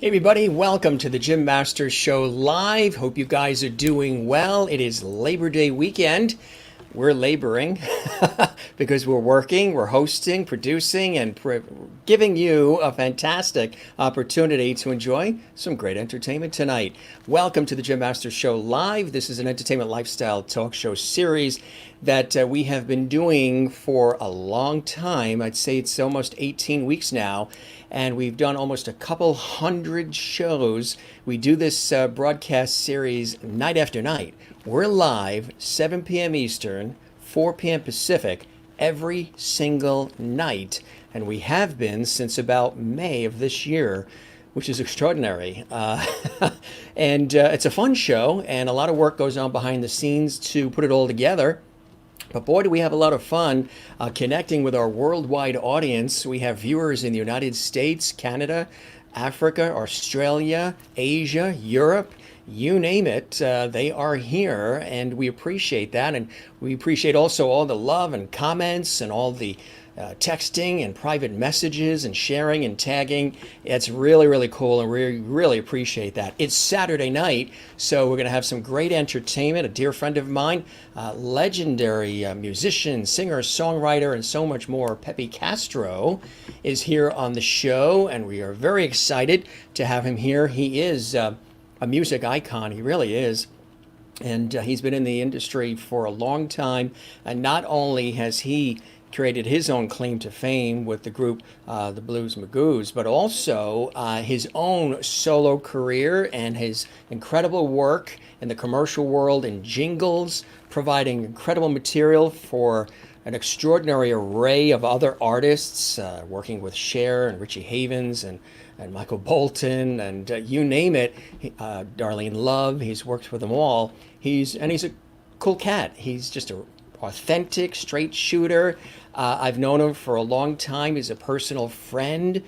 Hey everybody, welcome to the Jim Masters Show Live. Hope you guys are doing well. It is Labor Day weekend. We're laboring because we're working, we're hosting, producing, and giving you a fantastic opportunity to enjoy some great entertainment tonight. Welcome to the Jim Masters Show Live. This is an entertainment lifestyle talk show series that we have been doing for a long time. I'd say it's almost 18 weeks now, and we've done almost a couple hundred shows. We do this broadcast series night after night. We're live 7 p.m. Eastern, 4 p.m. Pacific, every single night. And we have been since about May of this year, which is extraordinary. And it's a fun show, and a lot of work goes on behind the scenes to put it all together. But boy, do we have a lot of fun connecting with our worldwide audience. We have viewers in the United States, Canada, Africa, Australia, Asia, Europe. You name it, they are here, and we appreciate that. And we appreciate also all the love and comments and all the texting and private messages and sharing and tagging. It's really, really cool, and we really appreciate that. It's Saturday night, so we're going to have some great entertainment. A dear friend of mine, legendary musician, singer, songwriter, and so much more, Peppy Castro, is here on the show, and we are very excited to have him here. He is a music icon, he really is. And he's been in the industry for a long time, and not only has he created his own claim to fame with the group the Blues Magoos, but also his own solo career and his incredible work in the commercial world in jingles, providing incredible material for an extraordinary array of other artists, working with Cher and Richie Havens and Michael Bolton and you name it, Darlene Love. He's worked with them all. He's a cool cat. He's just a authentic, straight shooter. I've known him for a long time. He's a personal friend.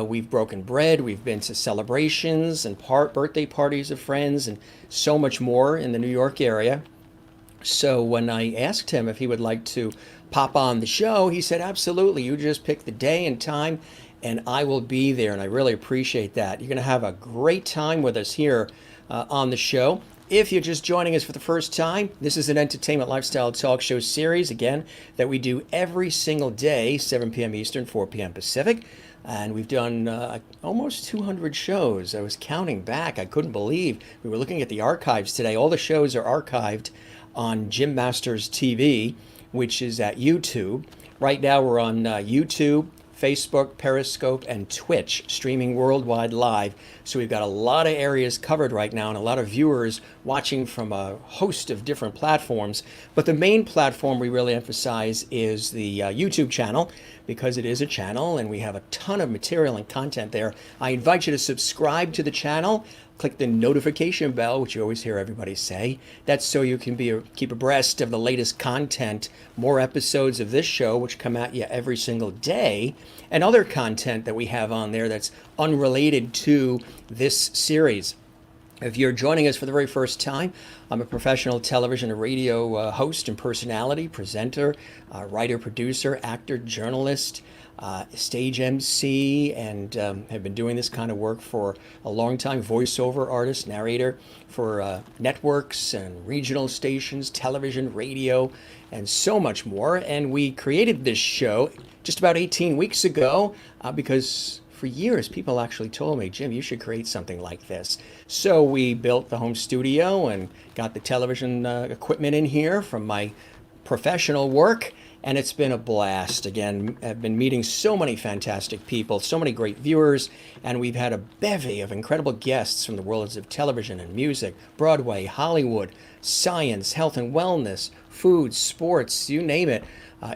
We've broken bread. We've been to celebrations and birthday parties of friends and so much more in the New York area. So when I asked him if he would like to pop on the show, he said, absolutely. You just pick the day and time and I will be there. And I really appreciate that. You're going to have a great time with us here on the show. If you're just joining us for the first time, this is an entertainment lifestyle talk show series, again, that we do every single day, 7 p.m. Eastern, 4 p.m. Pacific. And we've done almost 200 shows. I was counting back. I couldn't believe. We were looking at the archives today. All the shows are archived on Jim Masters TV, which is at YouTube. Right now we're on YouTube, Facebook, Periscope, and Twitch, streaming worldwide live. So we've got a lot of areas covered right now and a lot of viewers watching from a host of different platforms. But the main platform we really emphasize is the YouTube channel, because it is a channel and we have a ton of material and content there. I invite you to subscribe to the channel. Click the notification bell, which you always hear everybody say. That's so you can keep abreast of the latest content, more episodes of this show, which come at you every single day, and other content that we have on there that's unrelated to this series. If you're joining us for the very first time, I'm a professional television and radio host and personality, presenter, writer, producer, actor, journalist, stage MC, and have been doing this kind of work for a long time. Voiceover artist, narrator for networks and regional stations, television, radio, and so much more. And we created this show just about 18 weeks ago because for years people actually told me, Jim, you should create something like this. So we built the home studio and got the television equipment in here from my professional work. And it's been a blast. Again, I've been meeting so many fantastic people, so many great viewers, and we've had a bevy of incredible guests from the worlds of television and music, Broadway, Hollywood, science, health and wellness, food, sports, you name it,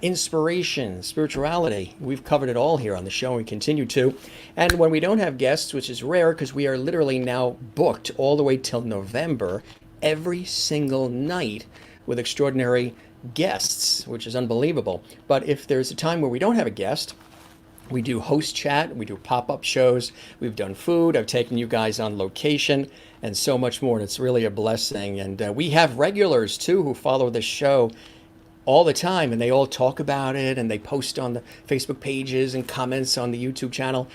inspiration, spirituality. We've covered it all here on the show and we continue to. And when we don't have guests, which is rare because we are literally now booked all the way till November, every single night with extraordinary guests, which is unbelievable. But if there's a time where we don't have a guest, we do host chat, we do pop-up shows, we've done food, I've taken you guys on location, and so much more. And it's really a blessing. And we have regulars too who follow this show all the time, and they all talk about it, and they post on the Facebook pages and comments on the YouTube channel.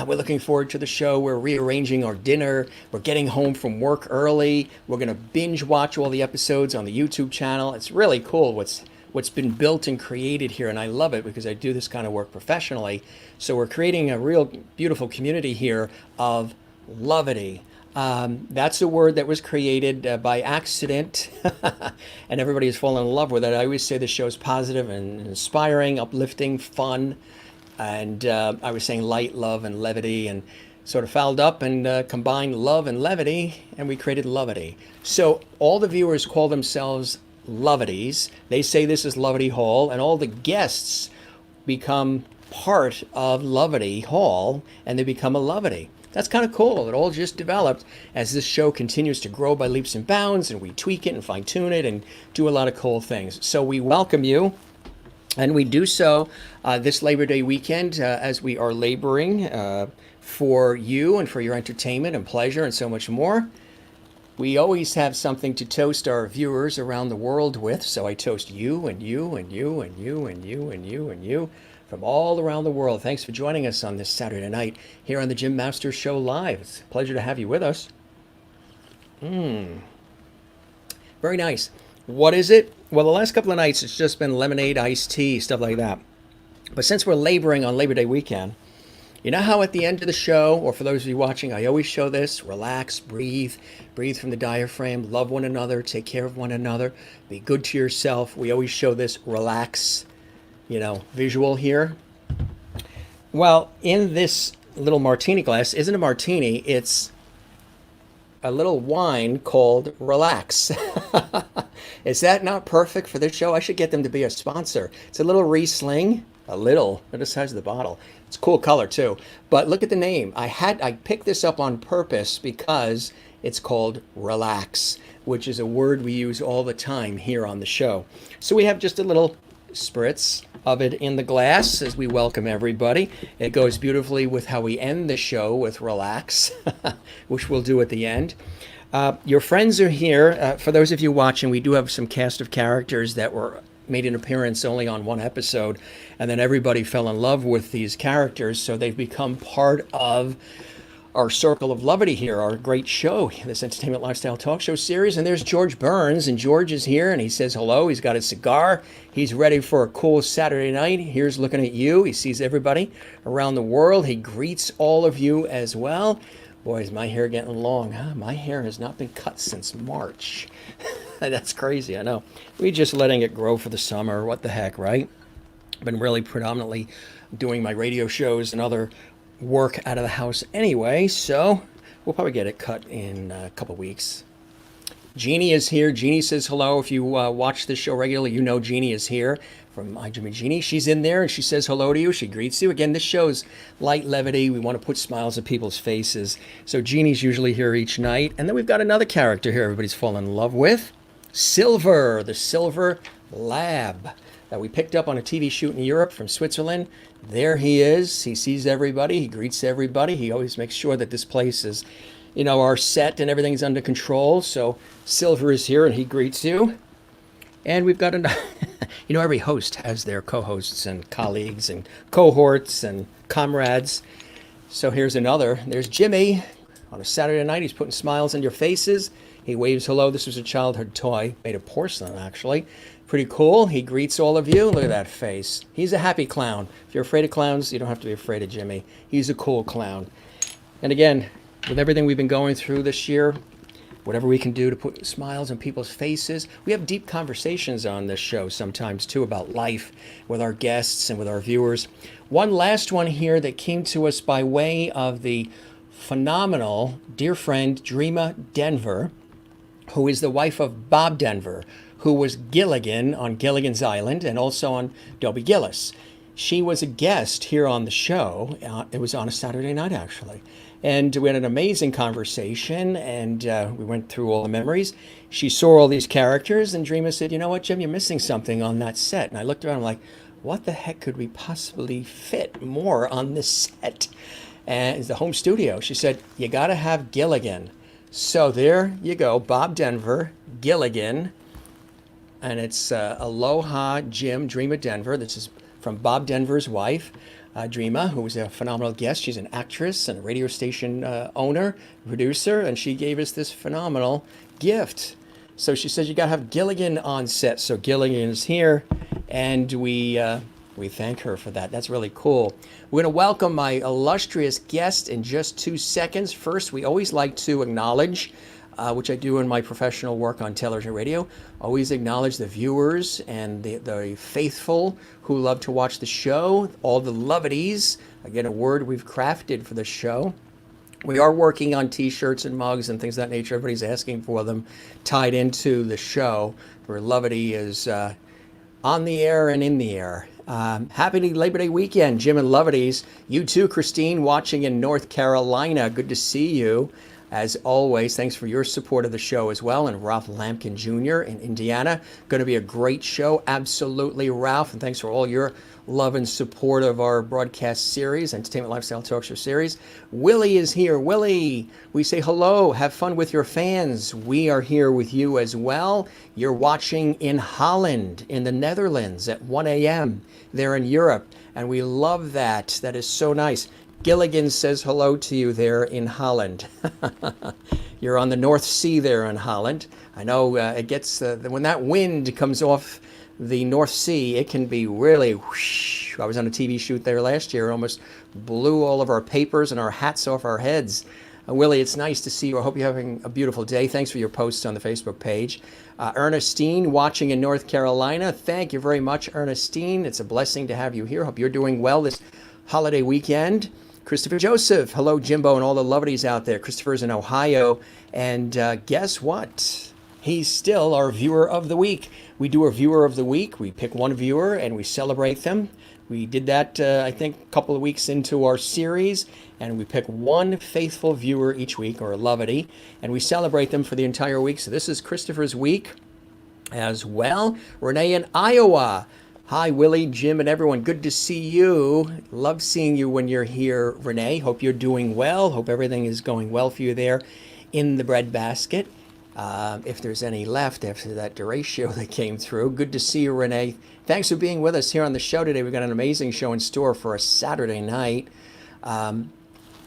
We're looking forward to the show. We're rearranging our dinner. We're getting home from work early. We're going to binge watch all the episodes on the YouTube channel. It's really cool what's been built and created here, and I love it because I do this kind of work professionally. So we're creating a real beautiful community here of lovity. That's a word that was created by accident, and everybody has fallen in love with it. I always say the show is positive and inspiring, uplifting, fun, and I was saying light, love, and levity, and sort of fouled up and combined love and levity, and we created Lovity. So all the viewers call themselves Lovities. They say this is Lovity Hall, and all the guests become part of Lovity Hall, and they become a Lovity. That's kind of cool. It all just developed as this show continues to grow by leaps and bounds, and we tweak it and fine tune it and do a lot of cool things. So we welcome you, and we do so this Labor Day weekend as we are laboring for you and for your entertainment and pleasure and so much more. We always have something to toast our viewers around the world with, so I toast you and you and you and you and you and you and you from all around the world. Thanks for joining us on this Saturday night here on the Jim Masters Show Live. It's a pleasure to have you with us. Very nice. What is it? Well, the last couple of nights it's just been lemonade, iced tea, stuff like that. But since we're laboring on Labor Day weekend, you know how at the end of the show, or for those of you watching, I always show this: relax, breathe from the diaphragm, love one another, take care of one another, be good to yourself. We always show this relax, visual here. Well, in this little martini glass, isn't a martini, it's a little wine called Relax. Is that not perfect for this show? I should get them to be a sponsor. It's a little Riesling, look at the size of the bottle. It's a cool color too. But look at the name. I picked this up on purpose because it's called Relax, which is a word we use all the time here on the show. So we have just a little spritz of it in the glass as we welcome everybody. It goes beautifully with how we end the show with Relax, which we'll do at the end. Your friends are here. For those of you watching, we do have some cast of characters that were made an appearance only on one episode, and then everybody fell in love with these characters, so they've become part of our circle of levity here, our great show, this entertainment lifestyle talk show series. And there's George Burns, and George is here, and he says hello. He's got a cigar. He's ready for a cool Saturday night. Here's looking at you. He sees everybody around the world. He greets all of you as well. Boy, is my hair getting long, huh? My hair has not been cut since March. That's crazy, I know. We're just letting it grow for the summer. What the heck, right? I've been really predominantly doing my radio shows and other work out of the house anyway, so we'll probably get it cut in a couple weeks. Jeannie is here. Jeannie says hello. If you watch this show regularly, you know Jeannie is here from I, Jimmy Jeannie. She's in there and she says hello to you. She greets you. Again, this show's light levity. We want to put smiles on people's faces. So Jeannie's usually here each night. And then we've got another character here everybody's fallen in love with. Silver, the Silver Lab that we picked up on a TV shoot in Europe from Switzerland. There he is. He sees everybody. He greets everybody. He always makes sure that this place is, our set and everything's under control. So Silver is here and he greets you. And we've got another, every host has their co-hosts and colleagues and cohorts and comrades. So here's another. There's Jimmy. On a Saturday night, he's putting smiles on your faces. He waves hello. This was a childhood toy, made of porcelain, actually. Pretty cool. He greets all of you. Look at that face. He's a happy clown. If you're afraid of clowns, you don't have to be afraid of Jimmy. He's a cool clown. And again, with everything we've been going through this year, whatever we can do to put smiles on people's faces. We have deep conversations on this show sometimes, too, about life with our guests and with our viewers. One last one here that came to us by way of the phenomenal dear friend Dreama Denver, who is the wife of Bob Denver, who was Gilligan on Gilligan's Island and also on Dobie Gillis. She was a guest here on the show. It was on a Saturday night, actually. And we had an amazing conversation, and we went through all the memories. She saw all these characters, and Dreama said, you know what, Jim, you're missing something on that set. And I looked around, I'm like, what the heck could we possibly fit more on this set? And it's the home studio. She said, you got to have Gilligan. So there you go, Bob Denver, Gilligan. and it's Aloha Jim, Dreama Denver. This is from Bob Denver's wife, Dreama, who was a phenomenal guest. She's an actress and a radio station owner, producer, and she gave us this phenomenal gift. So she says you got to have Gilligan on set. So Gilligan is here, and we thank her for that. That's really cool. We're going to welcome my illustrious guest in just 2 seconds. First, we always like to acknowledge, which I do in my professional work on television and radio, always acknowledge the viewers and the faithful who love to watch the show, all the lovities. Again, a word we've crafted for the show. We are working on t-shirts and mugs and things of that nature. Everybody's asking for them, tied into the show, where levity is on the air and in the air. Happy Labor Day weekend, Jim and Lovities. You too, Christine, watching in North Carolina. Good to see you. As always, thanks for your support of the show as well. And Ralph Lampkin Jr. in Indiana. Going to be a great show. Absolutely, Ralph. And thanks for all your love and support of our broadcast series, Entertainment Lifestyle Talk Show series. Willie is here. Willie, we say hello. Have fun with your fans. We are here with you as well. You're watching in Holland, in the Netherlands at 1 a.m. They're in Europe. And we love that. That is so nice. Gilligan says hello to you there in Holland. You're on the North Sea there in Holland. I know it gets, when that wind comes off the North Sea, it can be really whoosh. I was on a TV shoot there last year. It almost blew all of our papers and our hats off our heads. Willie, it's nice to see you. I hope you're having a beautiful day. Thanks for your posts on the Facebook page. Ernestine, watching in North Carolina. Thank you very much, Ernestine. It's a blessing to have you here. Hope you're doing well this holiday weekend. Christopher Joseph, hello Jimbo and all the lovelies out there. Christopher's in Ohio, and guess what? He's still our viewer of the week. We do a viewer of the week. We pick one viewer and we celebrate them. We did that, I think, a couple of weeks into our series, and we pick one faithful viewer each week, or a lovety, and we celebrate them for the entire week. So this is Christopher's week as well. Renee in Iowa. Hi, Willie, Jim, and everyone. Good to see you. Love seeing you when you're here, Renee. Hope you're doing well. Hope everything is going well for you there in the breadbasket. If there's any left after that derecho that came through. Good to see you, Renee. Thanks for being with us here on the show today. We've got an amazing show in store for a Saturday night.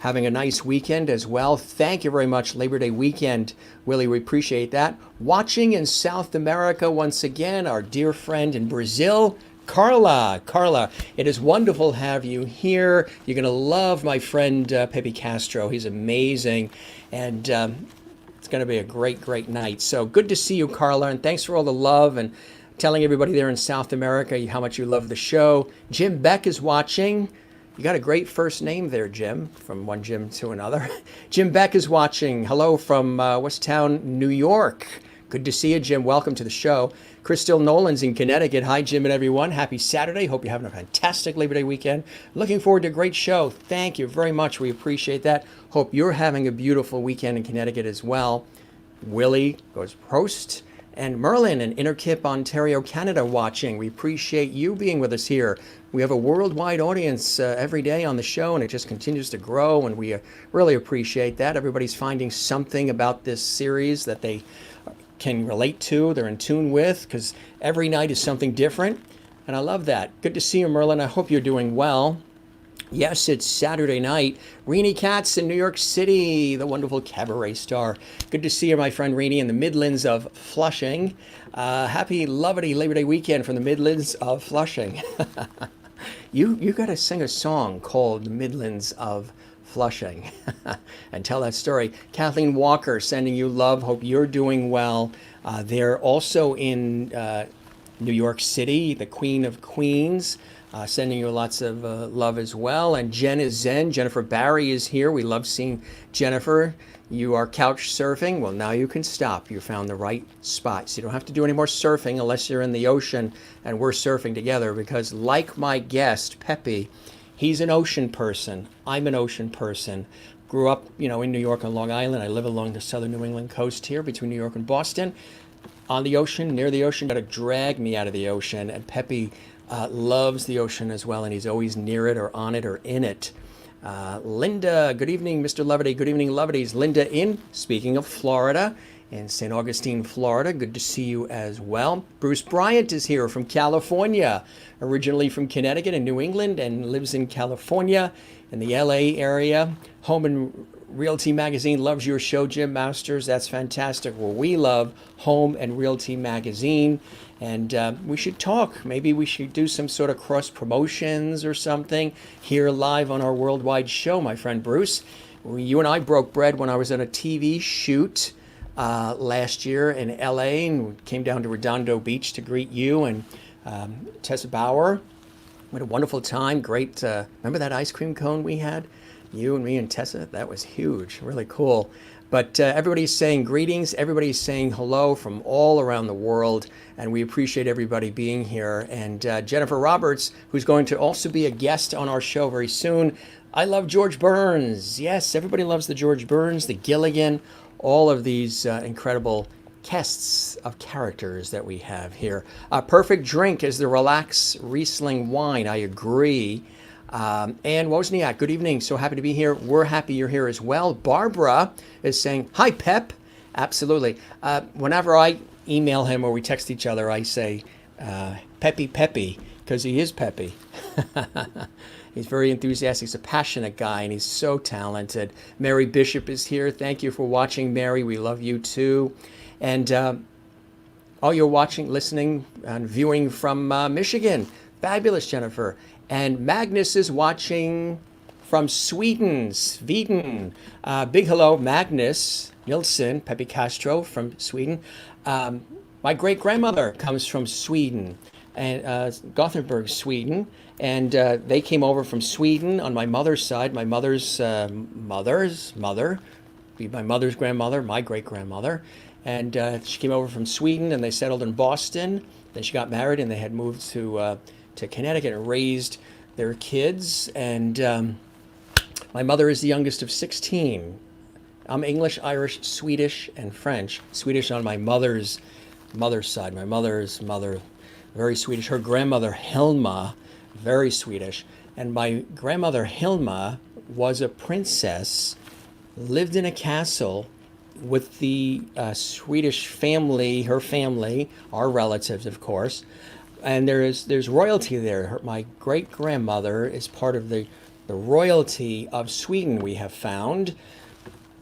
Having a nice weekend as well. Thank you very much. Labor Day weekend, Willie, we appreciate that. Watching in South America once again, our dear friend in Brazil, Carla. Carla, it is wonderful to have you here. You're going to love my friend Peppy Castro. He's amazing. And it's going to be a great, great night. So good to see you, Carla. And thanks for all the love and telling everybody there in South America how much you love the show. Jim Beck is watching. You got a great first name there, Jim, from one Jim to another. Jim Beck is watching. Hello from Westtown, New York. Good to see you, Jim. Welcome to the show. Crystal Nolan's in Connecticut. Hi, Jim and everyone. Happy Saturday. Hope you're having a fantastic Labor Day weekend. Looking forward to a great show. Thank you very much. We appreciate that. Hope you're having a beautiful weekend in Connecticut as well. Willie goes Prost. And Merlin in Innerkip, Ontario, Canada watching. We appreciate you being with us here. We have a worldwide audience every day on the show, and it just continues to grow, and we really appreciate that. Everybody's finding something about this series that they can relate to, they're in tune with, because every night is something different, and I love that. Good to see you, Merlin. I hope you're doing well. Yes, it's Saturday night. Renee Katz in New York City, the wonderful cabaret star. Good to see you, my friend Renee, in the Midlands of Flushing. Happy lovely Labor Day weekend from the Midlands of Flushing. You got to sing a song called The Midlands of Flushing and tell that story. Kathleen Walker sending you love. Hope you're doing well. They're also in New York City, the Queen of Queens. Sending you lots of love as well. And Jen is Zen. Jennifer Barry is here. We love seeing Jennifer. You are couch surfing. Well, now you can stop. You found the right spot. So you don't have to do any more surfing unless you're in the ocean and we're surfing together, because like my guest, Peppy, he's an ocean person. I'm an ocean person. Grew up, in New York on Long Island. I live along the southern New England coast here between New York and Boston. On the ocean, near the ocean, got to drag me out of the ocean. And Peppy loves the ocean as well, and he's always near it or on it or in it. Linda, good evening, Mr. Levity. Good evening, Levities. Linda in, speaking of Florida, in St. Augustine, Florida. Good to see you as well. Bruce Bryant is here from California, originally from Connecticut and New England, and lives in California in the LA area. Home and Realty Magazine loves your show, Jim Masters. That's fantastic. Well, we love Home and Realty Magazine. And we should talk. Maybe we should do some sort of cross promotions or something here live on our worldwide show, my friend Bruce. You and I broke bread when I was on a TV shoot last year in LA, and we came down to Redondo Beach to greet you and Tessa Bauer. We had a wonderful time. Great. Remember that ice cream cone we had? You and me and Tessa? That was huge. Really cool. But everybody's saying greetings. Everybody's saying hello from all around the world. And we appreciate everybody being here. And Jennifer Roberts, who's going to also be a guest on our show very soon. I love George Burns. Yes, everybody loves the George Burns, the Gilligan, all of these incredible casts of characters that we have here. Perfect drink is the Relax Riesling wine. I agree. And Wozniak, good evening. So happy to be here. We're happy you're here as well. Barbara is saying, hi, Pep. Absolutely. Whenever I email him or we text each other, I say, Peppy, because he is Peppy. He's very enthusiastic. He's a passionate guy, and he's so talented. Mary Bishop is here. Thank you for watching, Mary. We love you, too. And you're watching, listening, and viewing from Michigan. Fabulous, Jennifer. And Magnus is watching from Sweden. Big hello, Magnus Nilsson, Peppy Castro from Sweden. My great-grandmother comes from Sweden, and Gothenburg, Sweden. And they came over from Sweden on my mother's side. My mother's mother, be my mother's grandmother, my great-grandmother. And she came over from Sweden, and they settled in Boston. Then she got married, and they had moved to Connecticut and raised their kids. And my mother is the youngest of 16. I'm English, Irish, Swedish, and French. Swedish on my mother's side. My mother's mother, very Swedish. Her grandmother, Hilma, very Swedish. And my grandmother, Hilma, was a princess, lived in a castle with the Swedish family, her family, our relatives, of course. And there's royalty there. My great-grandmother is part of the royalty of Sweden, we have found,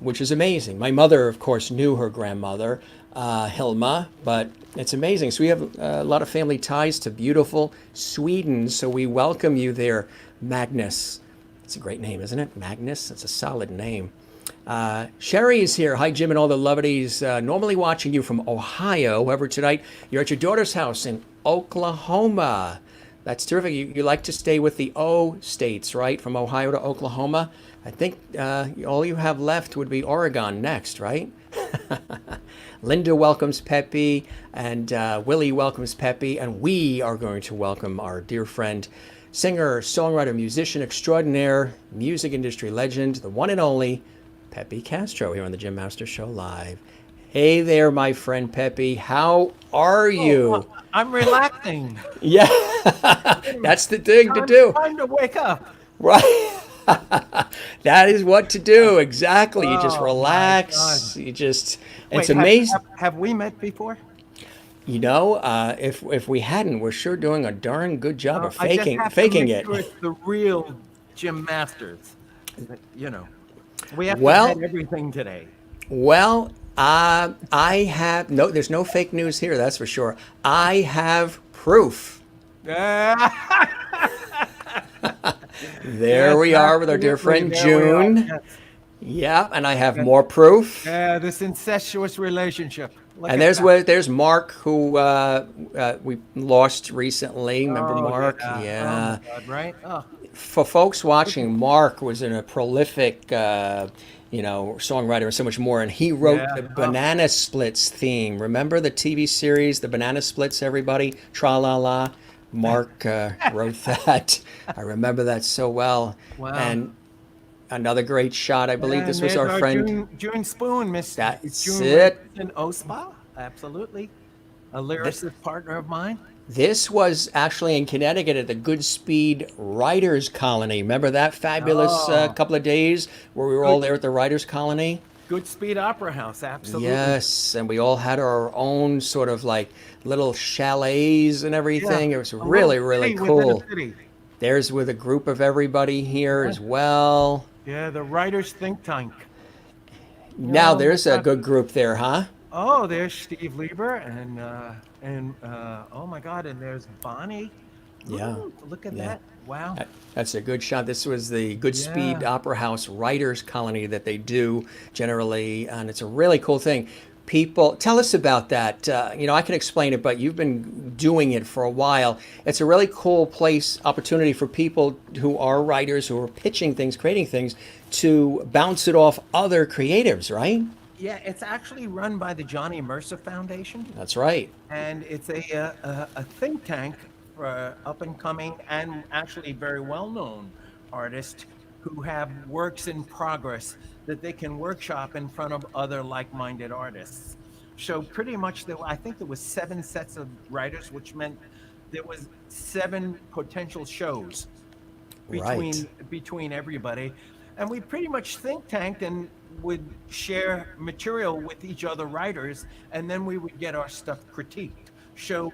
which is amazing. My mother, of course, knew her grandmother, Hilma, but it's amazing. So we have a lot of family ties to beautiful Sweden, so we welcome you there, Magnus. It's a great name, isn't it? Magnus? That's a solid name. Sherry is here. Hi, Jim and all the lovelies. Normally watching you from Ohio. However, tonight you're at your daughter's house in Oklahoma. That's terrific. You like to stay with the O states, right? From Ohio to Oklahoma. I think all you have left would be Oregon next, right? Linda welcomes Peppy, and Willie welcomes Peppy, and we are going to welcome our dear friend, singer, songwriter, musician extraordinaire, music industry legend, the one and only Peppy Castro here on the Jim Master Show Live. Hey there, my friend Peppy. How are you? I'm relaxing. Yeah, that's the thing to do. Time to wake up. Right. That is what to do. Exactly. You just relax. You just, it's amazing. Have we met before? You know, if we hadn't, we're sure doing a darn good job of faking it. Sure it's the real Jim Masters. You know, we have to hide everything today. Well, I have there's no fake news here, that's for sure. I have proof. There we are with our dear friend June. Yes. Yeah, and I have more proof. This incestuous relationship. And there's Mark, who we lost recently. Remember Mark? Yeah. Oh, God, right? Oh. For folks watching, Mark was a prolific songwriter and so much more, and he wrote the Banana Splits theme. Remember the TV series, The Banana Splits, everybody? Tra-la-la. Mark wrote that. I remember that so well. Wow. And another great shot. I believe this was our friend June Spoon, Miss That's June it. In OSPA. Absolutely. A lyricist partner of mine. This was actually in Connecticut at the Goodspeed Writers Colony. Remember that fabulous couple of days where we were all there at the Writers Colony? Goodspeed Opera House, absolutely. Yes, and we all had our own sort of like little chalets and Yeah, everything. It was a little really, really city within a cool. city. There's with a group of everybody here Yeah, as well. yeah, the writers' think tank. Now Oh my there's a God. good group there, huh? Oh, there's Steve Lieber oh my God, and there's Bonnie. Yeah, Ooh, look at yeah. that! Wow. That's a good shot. This was the Goodspeed Yeah. Opera House Writers Colony that they do generally, and it's a really cool thing. People, tell us about that. I can explain it, but you've been doing it for a while. It's a really cool place, opportunity for people who are writers, who are pitching things, creating things, to bounce it off other creatives, right? Yeah, it's actually run by the Johnny Mercer Foundation, That's right. and it's a think tank for up and coming and actually very well known artists who have works in progress that they can workshop in front of other like-minded artists. So pretty much I think there was 7 sets of writers, which meant there was 7 potential shows Right. between everybody, and we pretty much think tanked and would share material with each other writers, and then we would get our stuff critiqued. So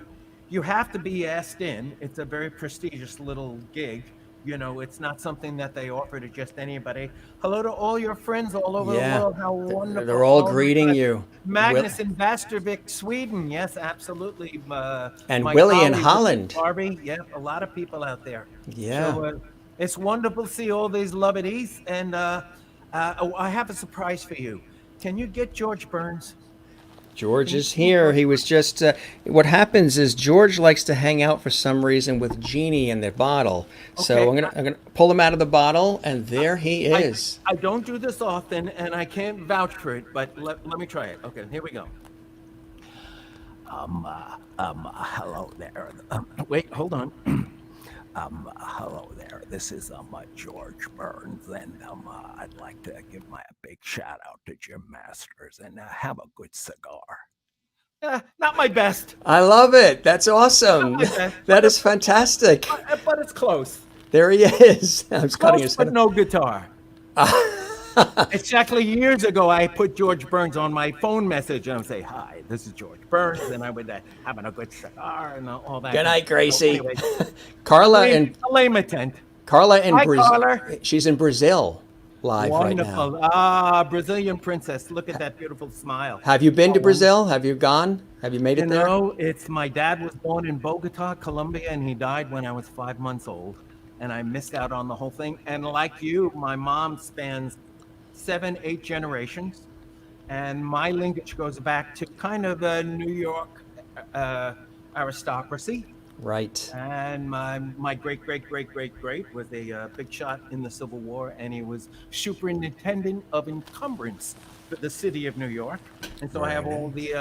you have to be asked in. It's a very prestigious little gig. It's not something that they offer to just anybody. Hello to all your friends all over the Yeah. world. How wonderful. They're all Oh my greeting God. you. Will Magnus in Västervik, Sweden. Yes, absolutely. and My Willie in colleague, Holland. Barbie. Yeah, a lot of people out there. Yeah. So it's wonderful to see all these lovedies. And I have a surprise for you. Can you get George Burns? George Can you is get here. George He was Burns? just. What happens is George likes to hang out for some reason with Jeannie in the bottle. So Okay. I'm gonna pull him out of the bottle, and there he I, is. I don't do this often, and I can't vouch for it, but let me try it. Okay, here we go. Hello there. Wait, hold on. Hello there. This is George Burns, and I'd like to give a big shout out to Jim Masters and have a good cigar. Not my best. I love it. That's Not awesome. my best, That is fantastic. but it's close. There he is. I was cutting Close, his but head. no guitar. Exactly years ago, I put George Burns on my phone message and I would say, "Hi, this is George Burns," and I would having a good cigar and all that. Good night, So Gracie. anyway, Carla in lame attempt. Hi, Brazil. caller. She's in Brazil live right now. Wonderful. Brazilian princess. Look at that beautiful smile. Have you been Oh, to Brazil? Have you gone? Have you made it there? it's my dad was born in Bogota, Colombia, and he died when I was 5 months old. And I missed out on the whole thing. And like you, my mom spans 7, 8 generations. And my lineage goes back to kind of a New York aristocracy. Right. And my great great great great great was a big shot in the Civil War, and he was superintendent of encumbrance for the city of New York. And so I have all the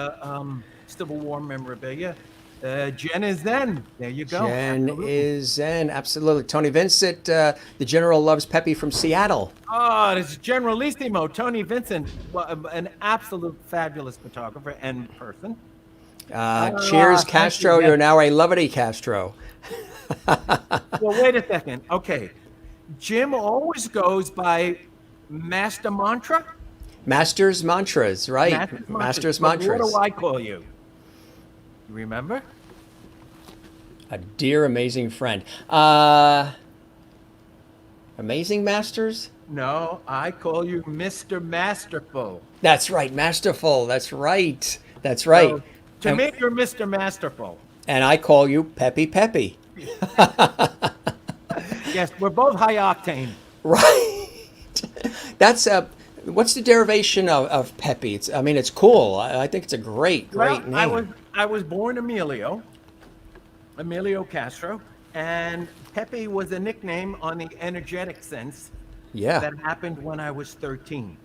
Civil War memorabilia. Jen is Zen. There you go. Jen Absolutely. is Zen. Absolutely. Tony Vincent, the General loves Peppy from Seattle. Oh, this is Generalissimo Tony Vincent, an absolute fabulous photographer and person. Cheers, Thank you. Castro. Yes. You're now a lovely Castro. Well, wait a second. Okay, Jim always goes by Master Mantra. Masters Mantras, right? Masters But Mantras. what do I call you? You remember? A dear, amazing friend. Amazing Masters? No, I call you Mr. Masterful. That's right. Masterful. That's right. That's right. So, to me, you're Mr. Masterful. And I call you Peppy Peppy. Yes, we're both high octane. Right. That's what's the derivation of Peppy? It's cool. I think it's a great Well, name. I was born Emilio Castro, and Pepe was a nickname on the energetic sense Yeah. that happened when I was 13.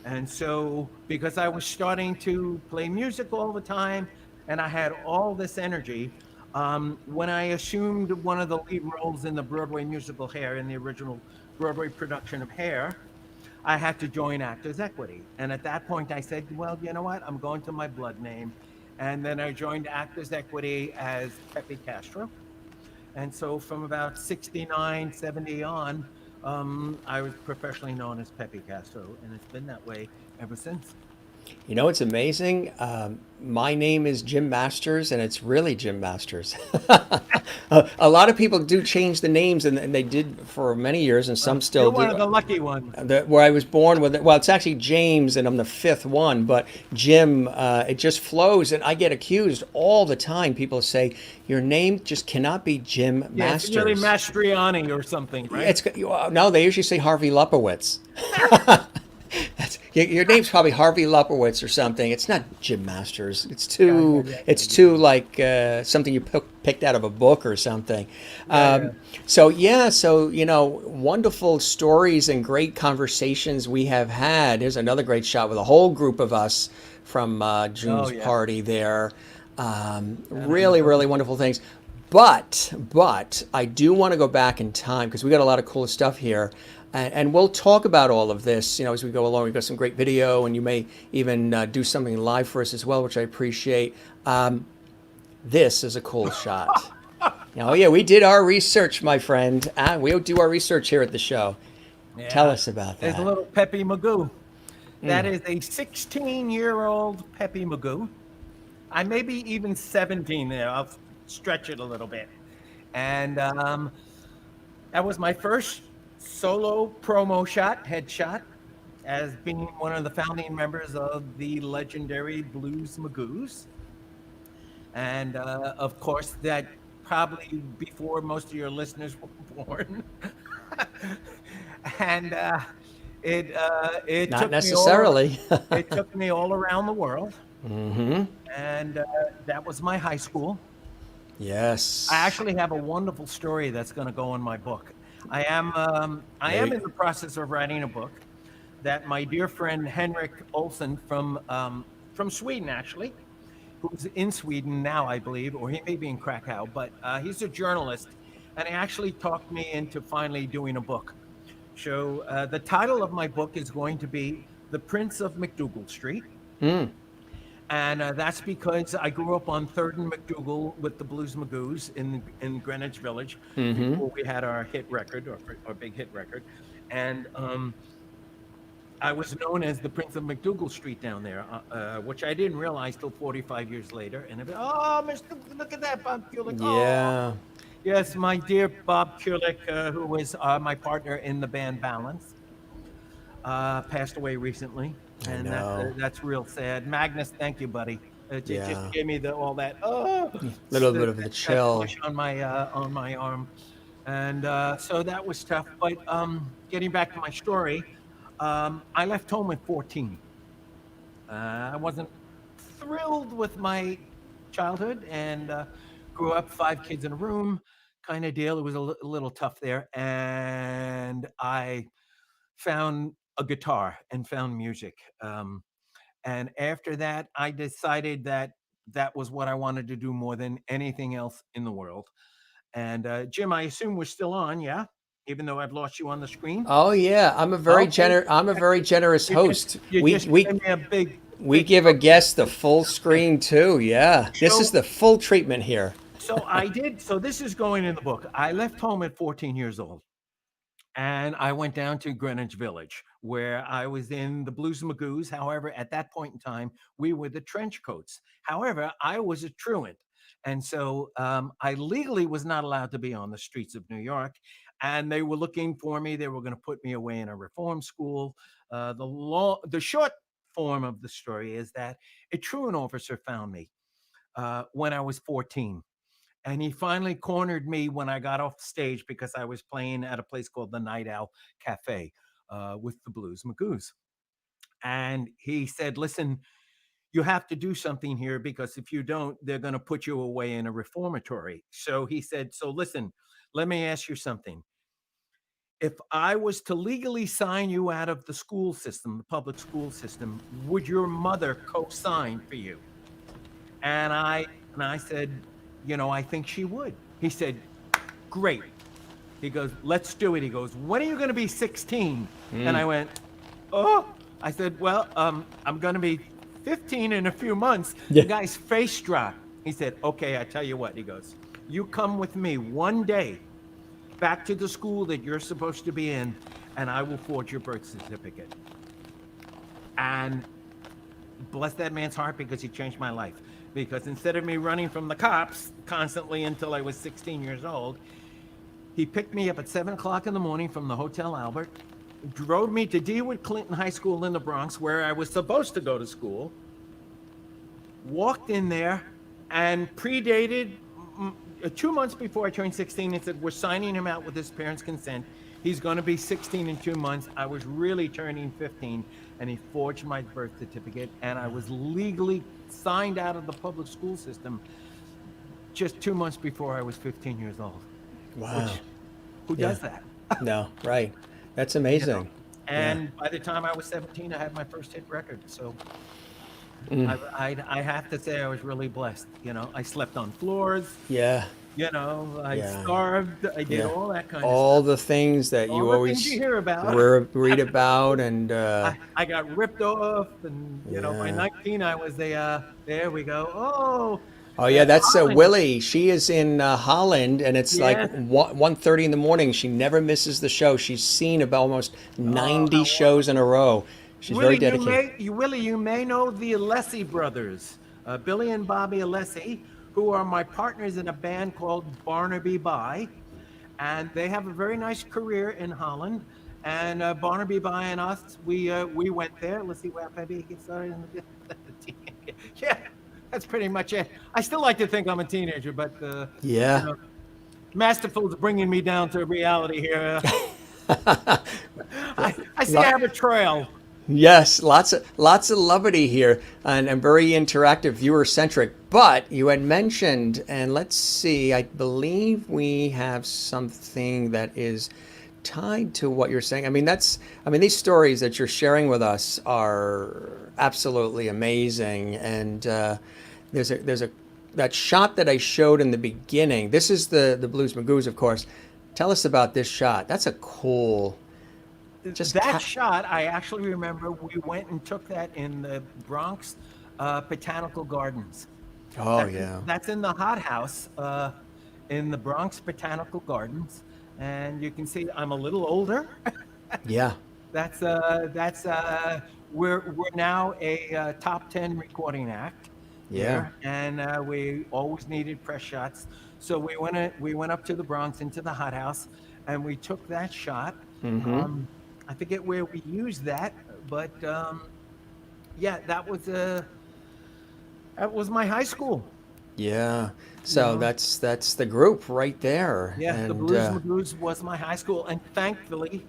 And so, because I was starting to play music all the time and I had all this energy, when I assumed one of the lead roles in the Broadway musical Hair, in the original Broadway production of Hair, I had to join Actors Equity. And at that point, I said, well, you know what? I'm going to my blood name. And then I joined Actors Equity as Peppy Castro. And so from about 69, 70 on, I was professionally known as Peppy Castro, and it's been that way ever since. You know, it's amazing. My name is Jim Masters, and it's really Jim Masters. A lot of people do change the names, and they did for many years, and some You're still one do. of the lucky ones. Where I was born with it, well, it's actually James, and I'm the fifth one. But Jim, it just flows, and I get accused all the time. People say your name just cannot be Jim Yeah, it's really Masters. Mastriani or something, right? It's no, they usually say Harvey Lupowitz. Your name's probably Harvey Lupowitz or something. It's not Jim Masters. It's too. It's too like something you picked out of a book or something. So yeah, so wonderful stories and great conversations we have had. There's another great shot with a whole group of us from June's party there. Really, really wonderful things. But I do want to go back in time because we got a lot of cool stuff here. And we'll talk about all of this, as we go along. We've got some great video, and you may even do something live for us as well, which I appreciate. This is a cool shot. Oh, yeah, we did our research, my friend. We do our research here at the show. Yeah. Tell us about that. There's a little Peppy Magoo. That is a 16-year-old Peppy Magoo. I may be even 17 there. I'll stretch it a little bit. And that was my first solo promo shot, headshot, as being one of the founding members of the legendary Blues Magoos. And of course, that probably before most of your listeners were born. And it not took necessarily. It took me all around the world. Mm-hmm. And that was my high school. Yes. I actually have a wonderful story that's going to go in my book. I am in the process of writing a book that my dear friend Henrik Olsen from Sweden, actually, who's in Sweden now, I believe, or he may be in Krakow, but he's a journalist, and he actually talked me into finally doing a book. So the title of my book is going to be The Prince of MacDougall Street. Mm. And that's because I grew up on 3rd and MacDougall with the Blues Magoos in Greenwich Village, before we had our hit record, our big hit record. And I was known as the Prince of MacDougall Street down there, which I didn't realize till 45 years later. And look at that, Bob Kulick. Yeah. Oh. Yes, my dear Bob Kulick, who was my partner in the band Balance, passed away recently. And that's real sad. Magnus, thank you, buddy. It just gave me all that little bit of a chill on my arm, and so that was tough. But getting back to my story, I left home at 14. I wasn't thrilled with my childhood, and grew up 5 kids in a room kind of deal. It was a little tough there, and I found a guitar and found music. And after that, I decided that that was what I wanted to do more than anything else in the world. And Jim, I assume we're still on, yeah? Even though I've lost you on the screen. Oh yeah, I'm a very generous host. We give a guest the full screen too. Yeah, this is the full treatment here. So I did. So this is going in the book. I left home at 14 years old. And I went down to Greenwich Village, where I was in the Blues Magoos. However, at that point in time, we were the trench coats. However, I was a truant. And so I legally was not allowed to be on the streets of New York. And they were looking for me. They were going to put me away in a reform school. The short form of the story is that a truant officer found me when I was 14. And he finally cornered me when I got off stage because I was playing at a place called the Night Owl Cafe with the Blues Magoos. And he said, listen, you have to do something here because if you don't, they're going to put you away in a reformatory. So he said, so listen, let me ask you something. If I was to legally sign you out of the school system, the public school system, would your mother co-sign for you? And I said, I think she would. He said, great. He goes, let's do it. He goes, when are you going to be 16? And I went, oh. I said, well, I'm going to be 15 in a few months. The guy's face dropped. He said, okay, I tell you what. He goes, you come with me one day back to the school that you're supposed to be in, and I will forge your birth certificate. And bless that man's heart, because he changed my life. Because instead of me running from the cops constantly until I was 16 years old, he picked me up at 7 o'clock in the morning from the Hotel Albert, drove me to DeWitt Clinton High School in the Bronx, where I was supposed to go to school, walked in there, and predated 2 months before I turned 16, and said, we're signing him out with his parents' consent. He's going to be 16 in 2 months. I was really turning 15, and he forged my birth certificate, and I was legally signed out of the public school system just 2 months before I was 15 years old. Wow. Who does that? No, right. That's amazing. You know? And by the time I was 17, I had my first hit record. So I have to say I was really blessed. You know, I slept on floors. Yeah. You know, I starved. I did all that kind of stuff. All the things that you always hear about. read about, and I got ripped off, and you know, by 19 I was there we go. Oh yeah, that's Willie. She is in Holland, and it's like 1:30 in the morning. She never misses the show. She's seen about almost 90 shows in a row. She's very dedicated. You may know the Alessi brothers, Billy and Bobby Alessi, who are my partners in a band called Barnaby By, and they have a very nice career in Holland. And Barnaby By and us, we went there. Let's see where maybe get started in the yeah. That's pretty much it. I still like to think I'm a teenager, but you know, Masterful's bringing me down to reality here. I see I have a trail. Yes, lots of levity here, and very interactive, viewer-centric. But you had mentioned, and let's see, I believe we have something that is tied to what you're saying. I mean, these stories that you're sharing with us are absolutely amazing. And there's that shot that I showed in the beginning. This is the Blues Magoos, of course. Tell us about this shot. That's a cool. Shot, I actually remember we went and took that in the Bronx Botanical Gardens. That's in the hot house in the Bronx Botanical Gardens, and you can see I'm a little older. Yeah. That's we're now a top 10 recording act. Yeah. And we always needed press shots, so we went up to the Bronx into the hot house, and we took that shot. Mm-hmm. I forget where we used that, but that was my high school. Yeah. So that's the group right there. Yeah, and, the Blues Magoos was my high school, and thankfully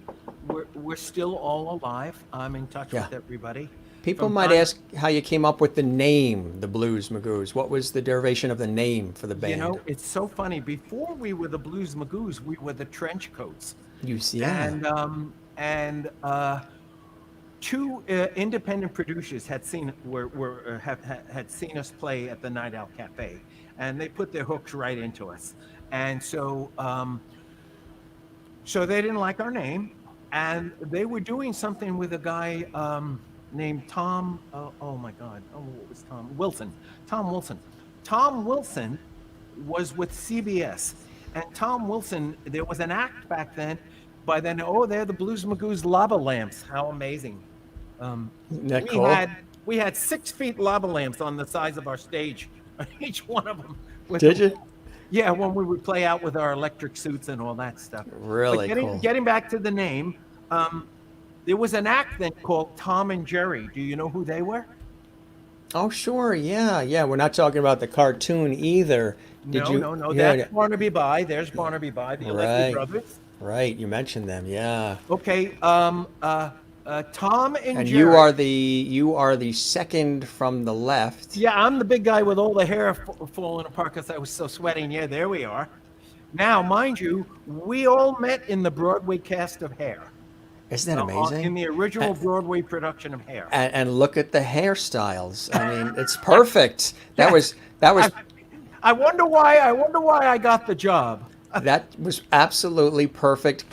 we're still all alive. I'm in touch with everybody. People might ask how you came up with the name, the Blues Magoos. What was the derivation of the name for the band? You know, it's so funny. Before we were the Blues Magoos, we were the Trench Coats. And two independent producers had seen had seen us play at the Night Owl Cafe, and they put their hooks right into us. And so they didn't like our name, and they were doing something with a guy named Tom. Oh my God! Oh, what was Tom Wilson? Tom Wilson. Tom Wilson was with CBS, and Tom Wilson. There was an act back then. By then, they're the Blues Magoos lava lamps. How amazing! We had 6 feet lava lamps on the size of our stage, each one of them. Did you? Yeah, when we would play out with our electric suits and all that stuff. Really cool. Getting back to the name, there was an act then called Tom and Jerry. Do you know who they were? Oh, sure. Yeah. We're not talking about the cartoon either. No. That's Barnaby By. There's Barnaby By, the Alessi brothers. Right, you mentioned them, yeah. Okay, Tom and Jerry. You are the second from the left. Yeah, I'm the big guy with all the hair falling apart because I was so sweating. Yeah, there we are. Now, mind you, we all met in the Broadway cast of Hair. Isn't that amazing? In the original Broadway production of Hair. And look at the hairstyles. I mean, it's perfect. That was. I wonder why I got the job. That was absolutely perfect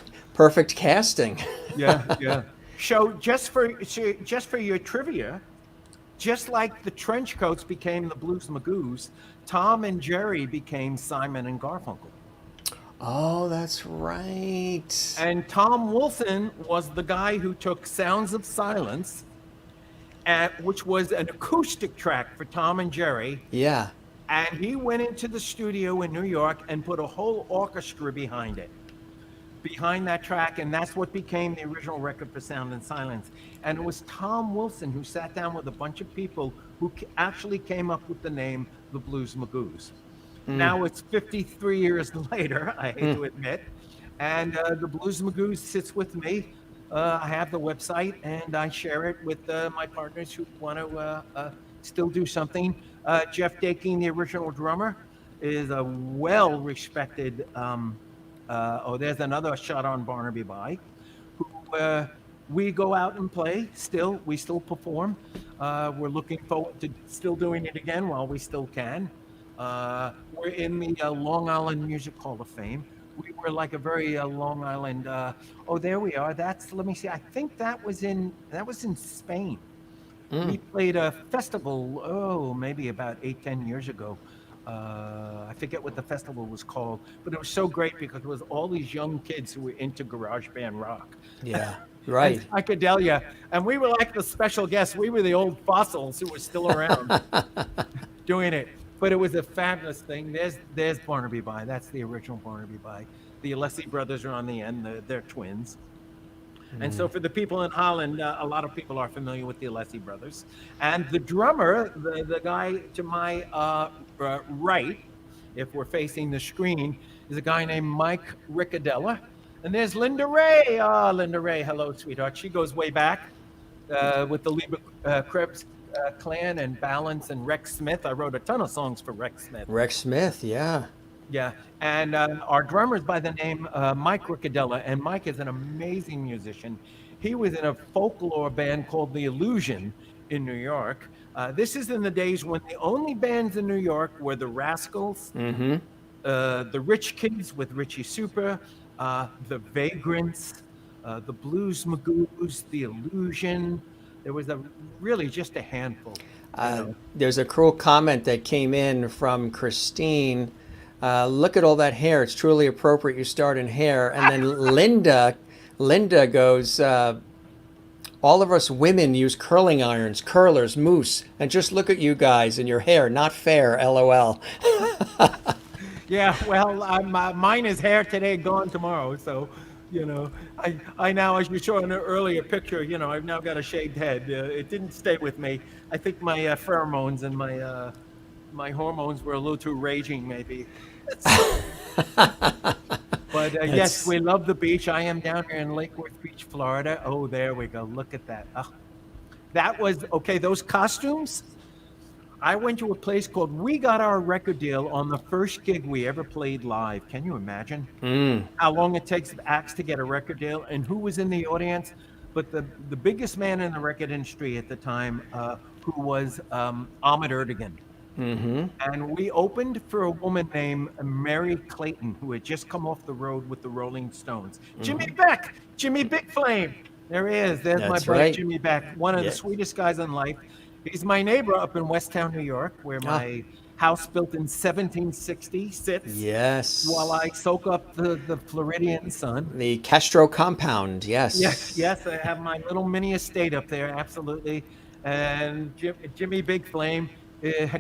casting. Yeah. So just for your trivia, just like the Trench Coats became the Blues Magoos, Tom and Jerry became Simon and Garfunkel. Oh, that's right. And Tom Wilson was the guy who took Sounds of Silence which was an acoustic track for Tom and Jerry. Yeah. And he went into the studio in New York and put a whole orchestra behind that track, and that's what became the original record for Sound and Silence. And it was Tom Wilson who sat down with a bunch of people who actually came up with the name the Blues Magoos. Now it's 53 years later, I hate to admit, and the Blues Magoos sits with me. I have the website, and I share it with my partners who want to still do something. Jeff Daking, the original drummer, is a well-respected. There's another shot on Barnaby By, who we go out and play. We still perform. We're looking forward to still doing it again while we still can. We're in the Long Island Music Hall of Fame. We were like a very Long Island. There we are. Let me see. I think that was in Spain. We played a festival. Maybe about 8-10 years ago. I forget what the festival was called, but it was so great because it was all these young kids who were into garage band rock. Yeah, right. And psychedelia, and we were like the special guests. We were the old fossils who were still around doing it. But it was a fabulous thing. There's Barnaby By. That's the original Barnaby By. The Alessi brothers are on the end. They're twins. And so for the people in Holland, a lot of people are familiar with the Alessi brothers. And the drummer, the guy to my right, if we're facing the screen, is a guy named Mike Riccadella. And there's Linda Ray. Linda Ray, hello, sweetheart. She goes way back with the Lieber Krebs clan and Balance and Rex Smith. I wrote a ton of songs for Rex Smith. Rex Smith, yeah. Yeah, and our drummer's by the name Mike Riccadella, and Mike is an amazing musician. He was in a folklore band called The Illusion in New York. This is in the days when the only bands in New York were the Rascals, the Rich Kids with Richie Super, the Vagrants, the Blues Magoos, The Illusion. There was really just a handful. There's a cruel comment that came in from Christine. Look at all that hair. It's truly appropriate you start in hair. And then Linda goes, all of us women use curling irons, curlers, mousse, and just look at you guys and your hair, not fair, LOL. Yeah, well, mine is hair today, gone tomorrow. So, I now, as you saw in an earlier picture, I've now got a shaved head. It didn't stay with me. I think my pheromones and my hormones were a little too raging, maybe. But yes, we love the beach. I am down here in Lake Worth Beach, Florida. Oh, there we go. Look at that. That was, okay, those costumes. I went to a place called, we got our record deal on the first gig we ever played live. Can you imagine how long it takes acts to get a record deal and who was in the audience? But the biggest man in the record industry at the time, who was Ahmet Ertegun. And we opened for a woman named Mary Clayton, who had just come off the road with the Rolling Stones. Jimmy Beck, Jimmy Big Flame. There he is. There's my buddy Jimmy Beck, one of the sweetest guys in life. He's my neighbor up in Westtown, New York, where my house built in 1760 sits. Yes. While I soak up the Floridian sun. The Castro compound, yes. Yes. I have my little mini estate up there, absolutely. And Jimmy Big Flame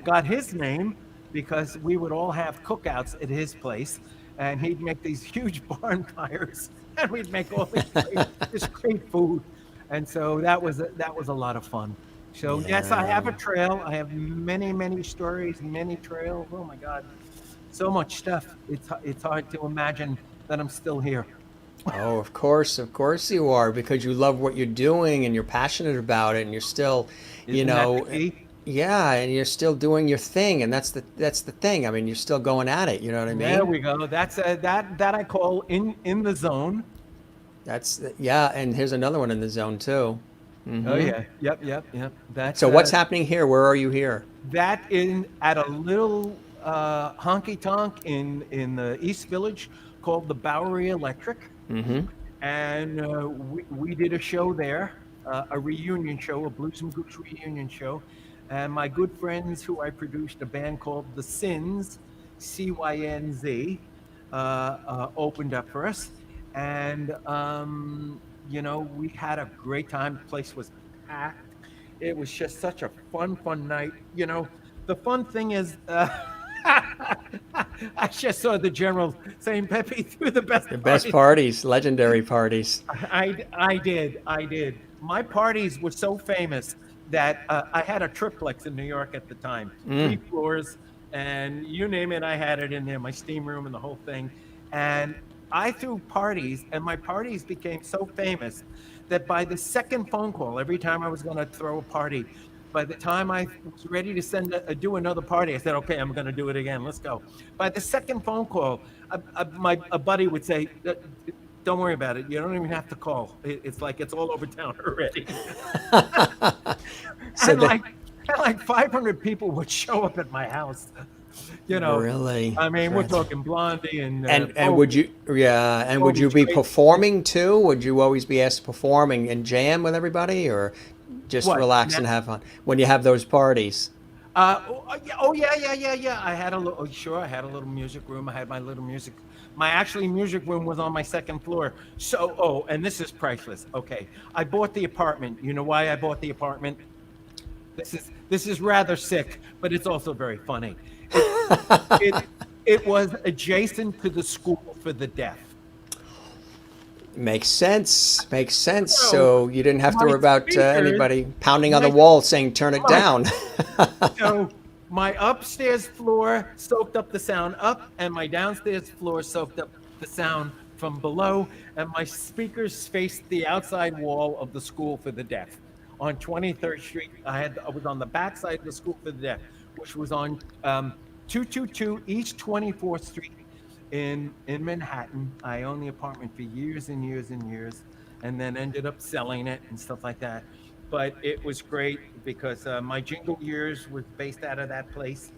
got his name because we would all have cookouts at his place, and he'd make these huge bonfires, and we'd make all this great food. And so that was a lot of fun. So yes, I have a trail. I have many stories, many trails. Oh my God, so much stuff. It's hard to imagine that I'm still here. Oh, of course you are, because you love what you're doing and you're passionate about it, and you're still, yeah, and you're still doing your thing, and that's the thing. I mean, you're still going at it. You know what I mean? There we go. That's that I call in the zone. And here's another one in the zone too. Oh yeah, yep. That's so what's happening here? Where are you here? That at a little honky tonk in the East Village called the Bowery Electric, and we did a show there, a reunion show, a Blues Magoos reunion show, and my good friends who I produced, a band called The Sins, CYNZ, opened up for us, and we had a great time. The place was packed, It was just such a fun night. The fun thing is, I just saw the general saying Pepe threw the best The best party. parties, legendary parties. I did. My parties were so famous that I had a triplex in New York at the time, 3 floors, and you name it, I had it in there, my steam room and the whole thing. And I threw parties, and my parties became so famous that by the second phone call, every time I was going to throw a party, by the time I was ready to do another party, I said, "Okay, I'm going to do it again. Let's go." By the second phone call, a buddy would say, "Don't worry about it. You don't even have to call. It's like it's all over town already." So and the, like and like 500 people would show up at my house. really, I mean, we're That's- talking Blondie and would you, yeah, and would you be Tracy. performing too? Would you always be asked to perform and jam with everybody, or just What? relax and have fun when you have those parties? Yeah. I had a little. Sure, I had a little music room. I had my little music. My actually music room was on my second floor. So, and this is priceless. Okay, I bought the apartment. You know why I bought the apartment? This is rather sick, but it's also very funny. It was adjacent to the school for the deaf. Makes sense. Makes sense. So, So you didn't have to my worry about speakers- anybody pounding on the my- wall saying "turn it down." So my upstairs floor soaked up the sound up, and my downstairs floor soaked up the sound from below, and my speakers faced the outside wall of the school for the deaf on 23rd Street. I was on the back side of the school for the deaf, which was on 222 East 24th Street in Manhattan. I owned the apartment for years and years and years, and then ended up selling it and stuff like that. But it was great because my jingle years was based out of that place.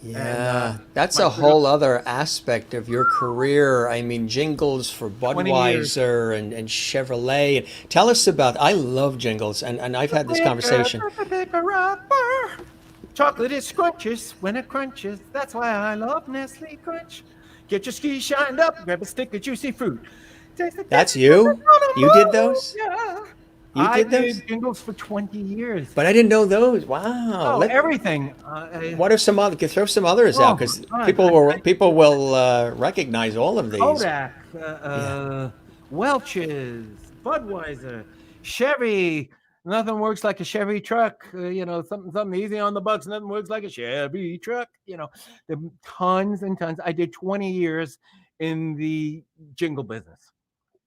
Yeah, And, that's my a whole other aspect of your career. I mean, jingles for 20 years. Budweiser and Chevrolet. Tell us about, I love jingles, and I've had this conversation. Chocolate is scrumptious when it crunches. That's why I love Nestle Crunch. Get your skis shined up, grab a stick of juicy fruit. Taste the That's taste you? of the You did those? yeah. You I did those? did jingles for 20 years. But I didn't know those. Wow. Everything. What are some other? Throw some others out, because God. people will recognize all of these. Kodak, Welch's, Budweiser, Chevy. Nothing works like a Chevy truck. Something easy on the bucks. Nothing works like a Chevy truck. The tons and tons. I did 20 years in the jingle business,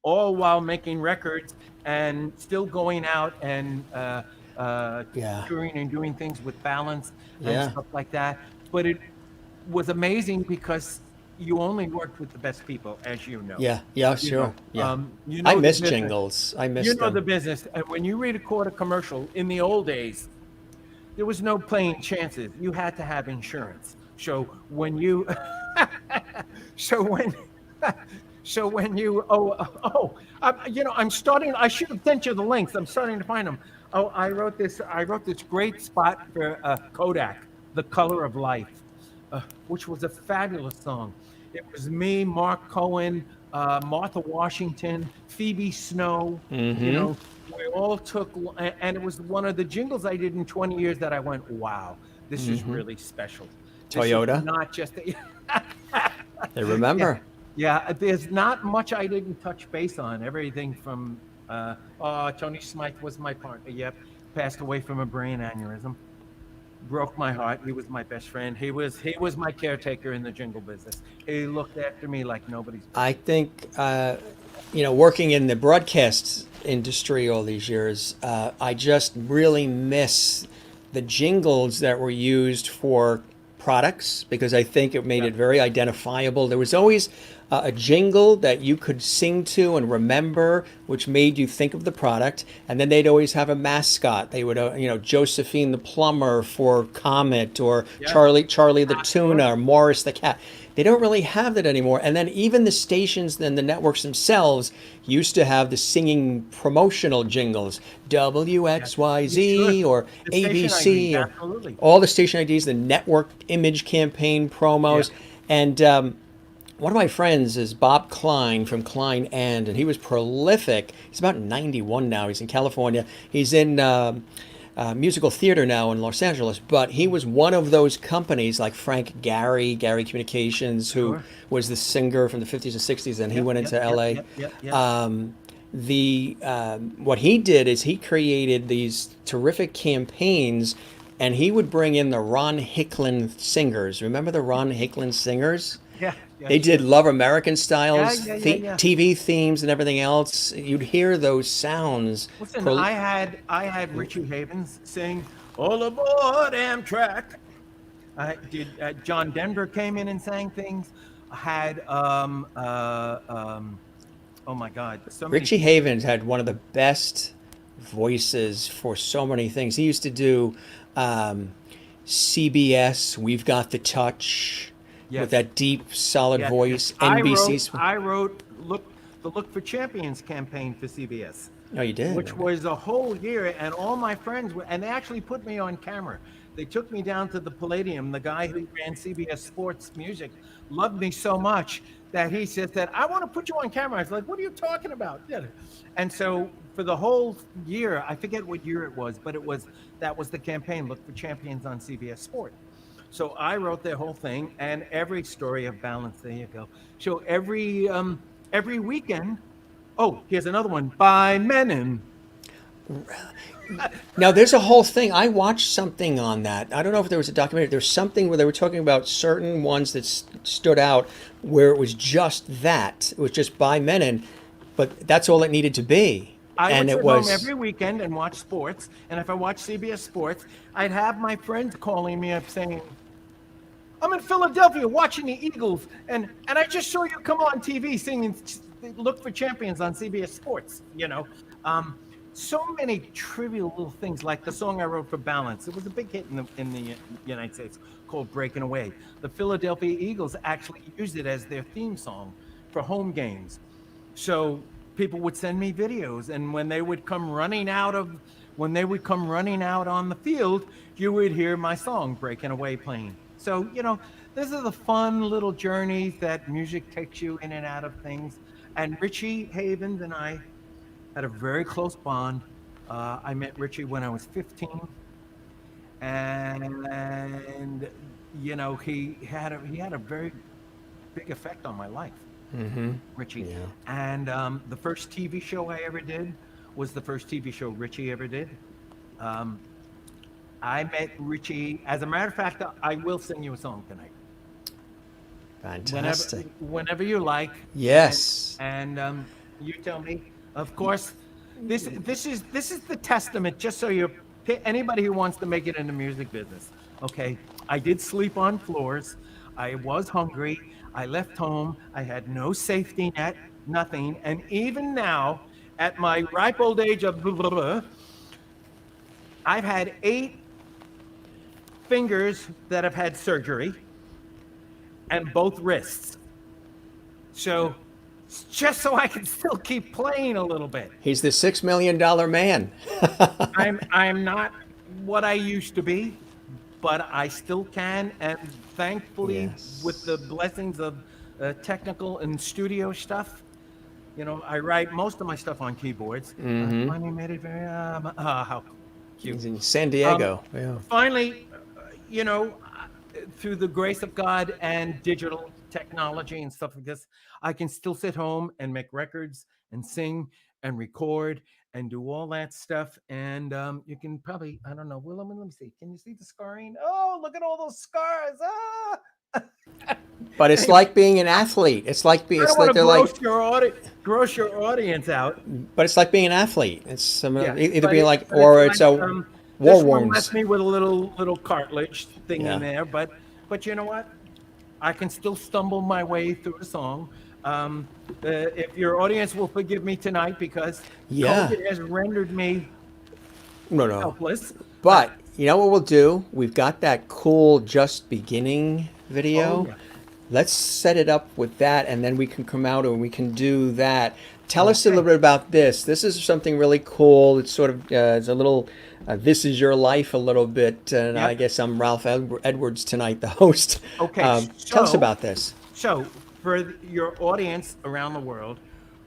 all while making records and still going out and Yeah. touring and doing things with balance and Yeah. stuff like that. But it was amazing because you only worked with the best people, as you know. Yeah, yeah, You sure. know, Yeah. you know I the miss business. jingles. I miss You know them. the business. And when you record a commercial in the old days, there was no playing chances. You had to have insurance. So when you, so when, so when you, I'm starting. I should have sent you the links. I'm starting to find them. Oh, I wrote this great spot for Kodak, "The Color of Life," which was a fabulous song. It was me, Mark Cohen, Martha Washington, Phoebe Snow. We all took, and it was one of the jingles I did in 20 years that I went, wow, this is really special. This is Toyota? not just They remember. yeah, there's not much I didn't touch base on. Everything from, Tony Smythe was my partner. Yep, passed away from a brain aneurysm. Broke my heart. He was my best friend. He was my caretaker in the jingle business. He looked after me like nobody's. I think, working in the broadcast industry all these years, I just really miss the jingles that were used for products, because I think it made it very identifiable. There was always a jingle that you could sing to and remember, which made you think of the product. And then they'd always have a mascot. They would, Josephine the plumber for Comet, or Charlie the tuna, or Morris the cat. They don't really have that anymore. And then even the stations and the networks themselves used to have the singing promotional jingles, WXYZ or The station ABC, IDs, or absolutely. all the station IDs, the network image campaign promos. And one of my friends is Bob Klein from Klein and he was prolific. He's about 91 now. He's in California. He's in musical theater now in Los Angeles, but he was one of those companies like Gary Communications, who Sure. was the singer from the 50s and 60s, and he Yep, went yep, into yep, LA. yep, yep, yep. What he did is he created these terrific campaigns, and he would bring in the Ron Hicklin singers. Remember the Ron Hicklin singers? Yeah, They yes, did yes. Love American Styles, Yeah. TV themes, and everything else. You'd hear those sounds. Listen, I had Richie Havens sing "All Aboard Amtrak." I did. John Denver came in and sang things. I had oh my God, so many Richie people. Havens had one of the best voices for so many things. He used to do um, CBS, We've Got the Touch, with Yes, that deep, solid yes, yes. voice. I wrote NBC's. I wrote Look for Champions campaign for CBS, Oh, you did? which was a whole year, and all my friends were, and they actually put me on camera. They took me down to the Palladium. The guy who ran CBS Sports Music loved me so much that he said that I want to put you on camera. I was like, "What are you talking about?" Yeah. And so for the whole year, I forget what year it was, but that was the campaign. Look for Champions on CBS Sport. So I wrote their whole thing, and every story of balance. There you go. So every weekend. Oh, here's another one by Menon. Now, there's a whole thing. I watched something on that. I don't know if there was a documentary. There's something where they were talking about certain ones that stood out where it was just that. It was just by Menon, but that's all it needed to be. I And would it sit home was, every weekend and watch sports. And if I watch CBS Sports, I'd have my friends calling me up saying, "I'm in Philadelphia watching the Eagles, and I just saw you come on TV singing 'Look for Champions' on CBS Sports." So many trivial little things, like the song I wrote for Balance. It was a big hit in the United States, called "Breaking Away." The Philadelphia Eagles actually used it as their theme song for home games. So people would send me videos, and when they would come running out on the field, you would hear my song "Breaking Away" playing. So these are the fun little journeys that music takes you in and out of things. And Richie Havens and I had a very close bond. I met Richie when I was 15, and he had a very big effect on my life. Richie. yeah. And the first TV show I ever did was the first TV show Richie ever did. Um, I met Richie. As a matter of fact, I will sing you a song tonight, whenever, Fantastic. whenever you like. Yes. And you tell me. Of course, this is the testament. Just so anybody who wants to make it in the music business. Okay, I did sleep on floors. I was hungry. I left home. I had no safety net, nothing. And even now, at my ripe old age of blah, blah, blah, I've had 8 fingers that have had surgery, and both wrists. So just so I can still keep playing a little bit. He's the $6 million man. I'm not what I used to be, but I still can, and thankfully, with the Yes. blessings of technical and studio stuff, I write most of my stuff on keyboards. Finally made it very how cute. He's in San Um, Diego. Yeah. Finally, through the grace of God and digital technology and stuff like this, I can still sit home and make records and sing and record and do all that stuff. And you can probably, I don't know, well, let me see. Can you see the scarring? Oh, look at all those scars. But it's Anyway, like being an athlete. It's like I don't want to they're like, gross your audience out. but it's like being an athlete. It's Yeah, either but being like, but or it's like, a war this one wounds. left me with a little cartilage thing Yeah. in there, but you know what? I can still stumble my way through a song. If your audience will forgive me tonight, because Yeah. COVID has rendered me No. helpless. But you know what we'll do? We've got that cool Just Beginning video. Oh, yeah. Let's set it up with that, and then we can come out and we can do that. Tell us a Okay. little bit about this. This is something really cool. It's sort of it's a little This Is Your Life a little bit, and I Yep. guess I'm Ralph Edwards tonight, the host. Okay, Tell us so- about this. So, for your audience around the world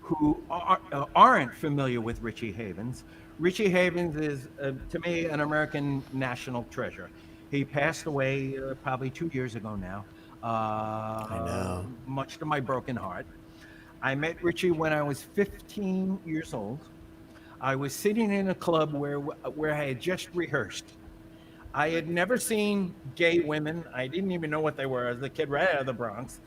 who aren't familiar with Richie Havens, Richie Havens is, to me, an American national treasure. He passed away probably 2 years ago now, I know. much to my broken heart. I met Richie when I was 15 years old. I was sitting in a club where I had just rehearsed. I had never seen gay women. I didn't even know what they were. I was a kid right out of the Bronx.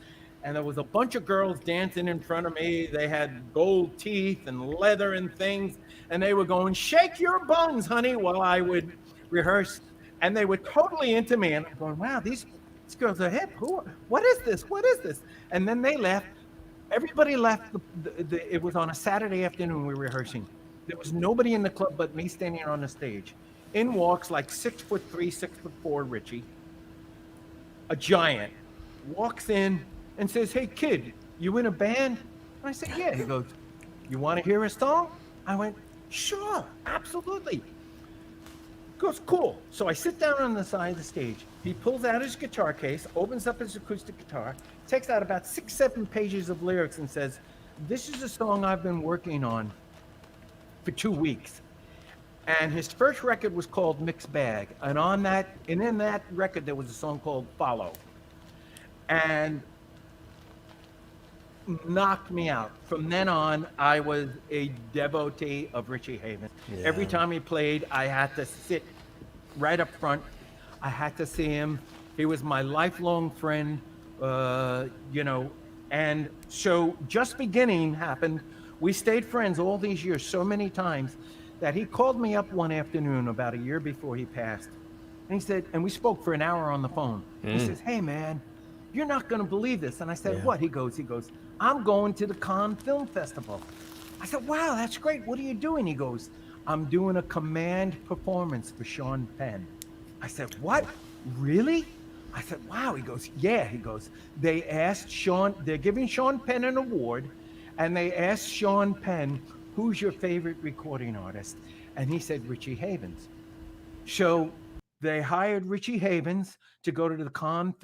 And there was a bunch of girls dancing in front of me. They had gold teeth and leather and things. And they were going, "Shake your buns, honey," while I would rehearse. And they were totally into me. And I'm going, wow, these girls are hip. What is this? What is this? And then they left. Everybody left. It was on a Saturday afternoon we were rehearsing. There was nobody in the club but me standing on the stage. In walks like 6'3", 6'4" Richie, a giant, walks in and says, "Hey kid, you in a band?" And I said, "Yeah." He goes, "You want to hear a song?" I went, "Sure, absolutely." He goes, "Cool." So I sit down on the side of the stage. He pulls out his guitar case, opens up his acoustic guitar, takes out about 6-7 pages of lyrics and says, "This is a song I've been working on for 2 weeks." And his first record was called Mixed Bag. And in that record, there was a song called Follow. And knocked me out. From then on, I was a devotee of Richie Havens. Yeah. Every time he played, I had to sit right up front. I had to see him. He was my lifelong friend, and so Just Beginning happened. We stayed friends all these years so many times that he called me up one afternoon about a year before he passed. And he said, and we spoke for an hour on the phone. He says, "Hey man, you're not going to believe this." And I said, Yeah. "What?" He goes, "I'm going to the Cannes Film Festival." I said, "Wow, that's great. What are you doing?" He goes, "I'm doing a command performance for Sean Penn." I said, "What? Really?" I said, "Wow." He goes, "Yeah." He goes, they're giving Sean Penn an award, and they asked Sean Penn, "Who's your favorite recording artist?" And he said, "Richie Havens." So they hired Richie Havens to go to the Cannes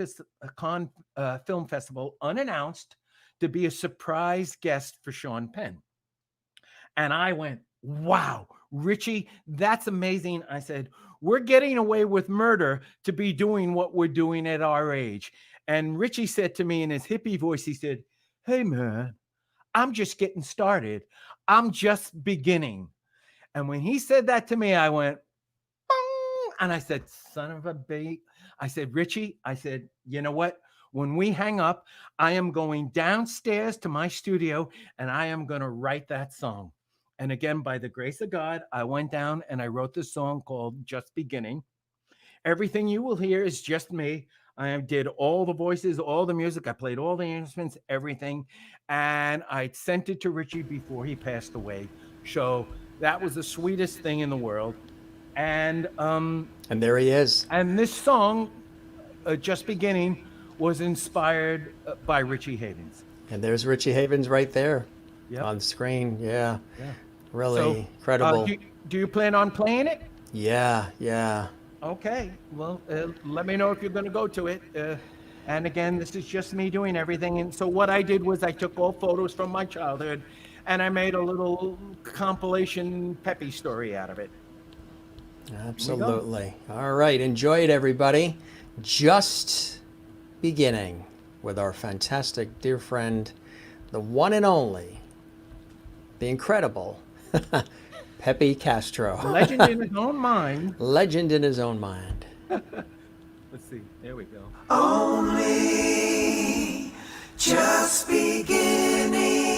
Film Festival unannounced to be a surprise guest for Sean Penn. And I went, "Wow, Richie, that's amazing." I said, "We're getting away with murder to be doing what we're doing at our age." And Richie said to me in his hippie voice, he said, "Hey man, I'm just getting started. I'm just beginning." And when he said that to me, I went, "Bong!" And I said, "Son of a b." I said, "Richie," I said, "You know what? When we hang up, I am going downstairs to my studio and I am going to write that song." And again, by the grace of God, I went down and I wrote this song called Just Beginning. Everything you will hear is just me. I did all the voices, all the music. I played all the instruments, everything. And I sent it to Richie before he passed away. So that was the sweetest thing in the world. And there he is. and this song, Just Beginning, was inspired by Richie Havens. And there's Richie Havens right there Yep. on the screen. Yeah. Yeah. Really So, incredible. do you plan on playing it? Yeah. Okay. Well, let me know if you're going to go to it. And again, this is just me doing everything. And so what I did was I took all photos from my childhood and I made a little compilation Peppy story out of it. Absolutely. All right. Enjoy it, everybody. Just Beginning with our fantastic dear friend, the one and only, the incredible Peppy Castro. Legend in his own mind. Legend in his own mind. Let's see. There we go. Only just beginning.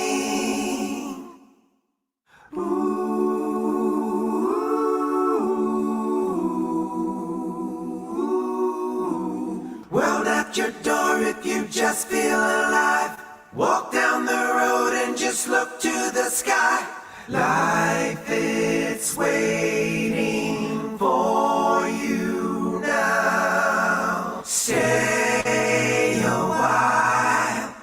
World at your door if you just feel alive. Walk down the road and just look to the sky. Life, it's waiting for you now. Stay a while,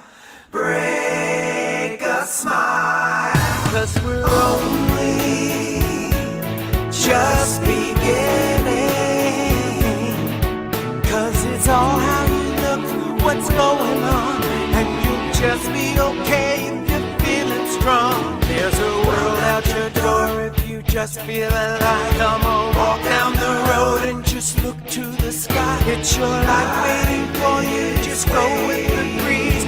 break a smile. 'Cause we're only just beginning. 'Cause it's all how you look, what's going on, and you'll just be okay if you're feeling strong. There's a world out your door if you just feel alive. Come on, walk down the road and just look to the sky. It's your life waiting for you. Just go with the breeze.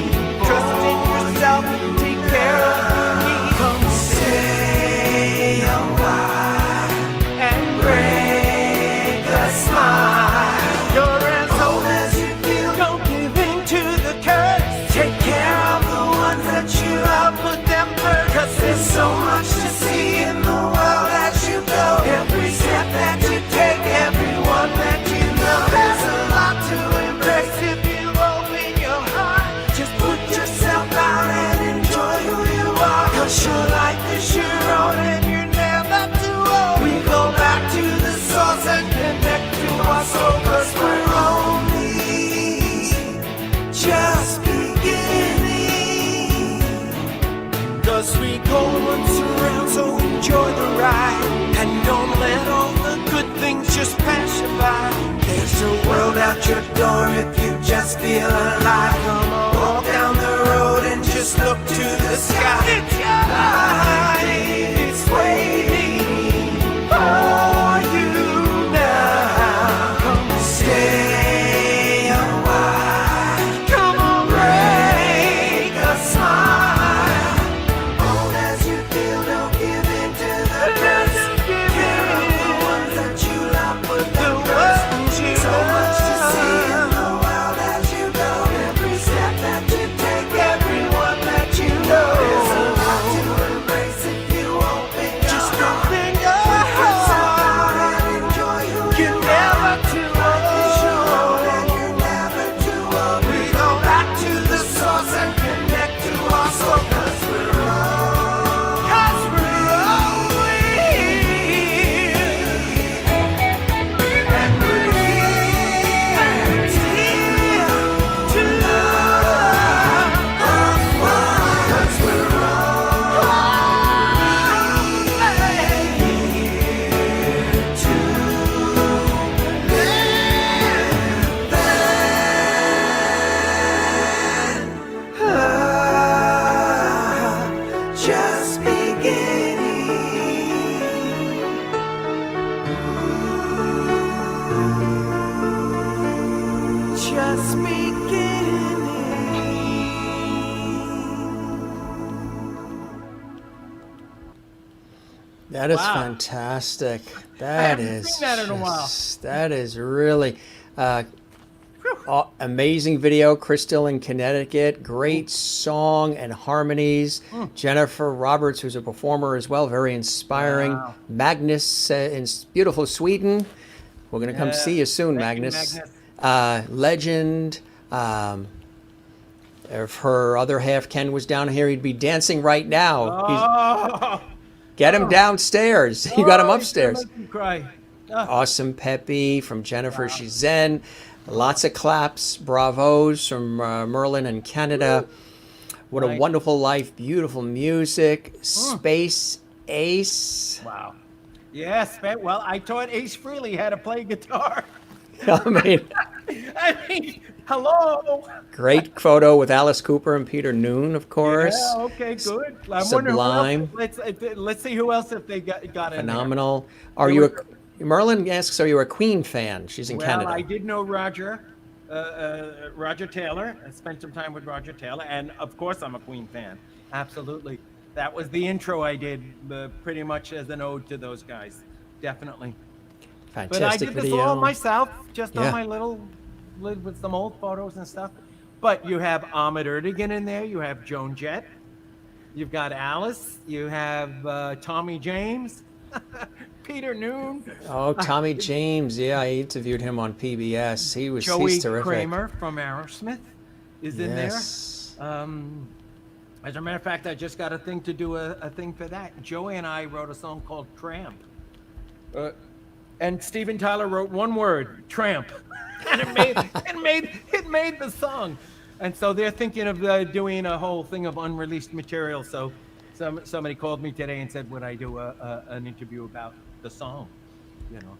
Trust in yourself and take care of your needs. Come stay a while and break a smile. You're as old as you feel. Don't give in to the curse. Take care of the ones that you love. Put them first. 'Cause there's so much to see in the world as you go. Every step that you take, everyone that you know. There's a lot to embrace if you open your heart. Just put yourself out and enjoy who you are. 'Cause your life is your own and you're never too old. We go back to the source and connect to our soul. 'Cause we're only just beginning. 'Cause we go once around, so enjoy the ride. And don't let all the good things just pass you by. There's a world out your door if you just feel alive. Come on, walk down the road and just look to the sky. It's your life, it's waiting for you now. Come stay a while. Come on, break a smile. Old as you feel, don't give in to the curse. Care of the ones that you love, put them first. So much to see in the world as you go. Every step that you take, everyone that you know. There's a lot to embrace if you open your heart. Just open your heart and enjoy who you are. Never too old and you're never too old. We go back to the source and connect to our soul. 'Cause we're just beginning. Just beginning. That is Wow. fantastic. That haven't is seen that in a while. that is really amazing video. Crystal in Connecticut, great song and harmonies. Jennifer Roberts, who's a performer as well, very inspiring. Wow. Magnus in beautiful Sweden. We're gonna come see you soon, Thank you, Magnus. Magnus. Legend. If her other half Ken was down here, he'd be dancing right now. Oh, Get him downstairs. You got him oh, upstairs. you're making me cry. Awesome Peppy from Jennifer. She's Zen. Lots of claps, bravos from Merlin in Canada. What a Nice. wonderful life, beautiful music. Space Ace. Wow. Yes, well, I taught Ace Frehley how to play guitar. I mean, I mean, hello. great photo with Alice Cooper and Peter Noon, of course. Yeah, okay, good. I wonder who Sublime. else. Let's see who else if they got in there. Phenomenal. Are There you was- Merlin asks, are you a Queen fan? She's in Well, Canada. I did know Roger Taylor. I spent some time with Roger Taylor, and of course, I'm a Queen fan. Absolutely. That was the intro I did, pretty much as an ode to those guys. Definitely. But I Fantastic did this video. all myself, just Yeah. on my little with some old photos and stuff. But you have Ahmet Ertegun in there. You have Joan Jett. You've got Alice. You have Tommy James, Peter Noon, Oh, Tommy James. Yeah, I interviewed him on PBS. Joey He's terrific. Kramer from Aerosmith is in there. Yes. As a matter of fact, I just got a thing to do a thing for that. Joey and I wrote a song called Tramp. And Steven Tyler wrote one word, tramp. And it made the song. And so they're thinking of doing a whole thing of unreleased material. So somebody called me today and said, would I do an interview about the song? You know.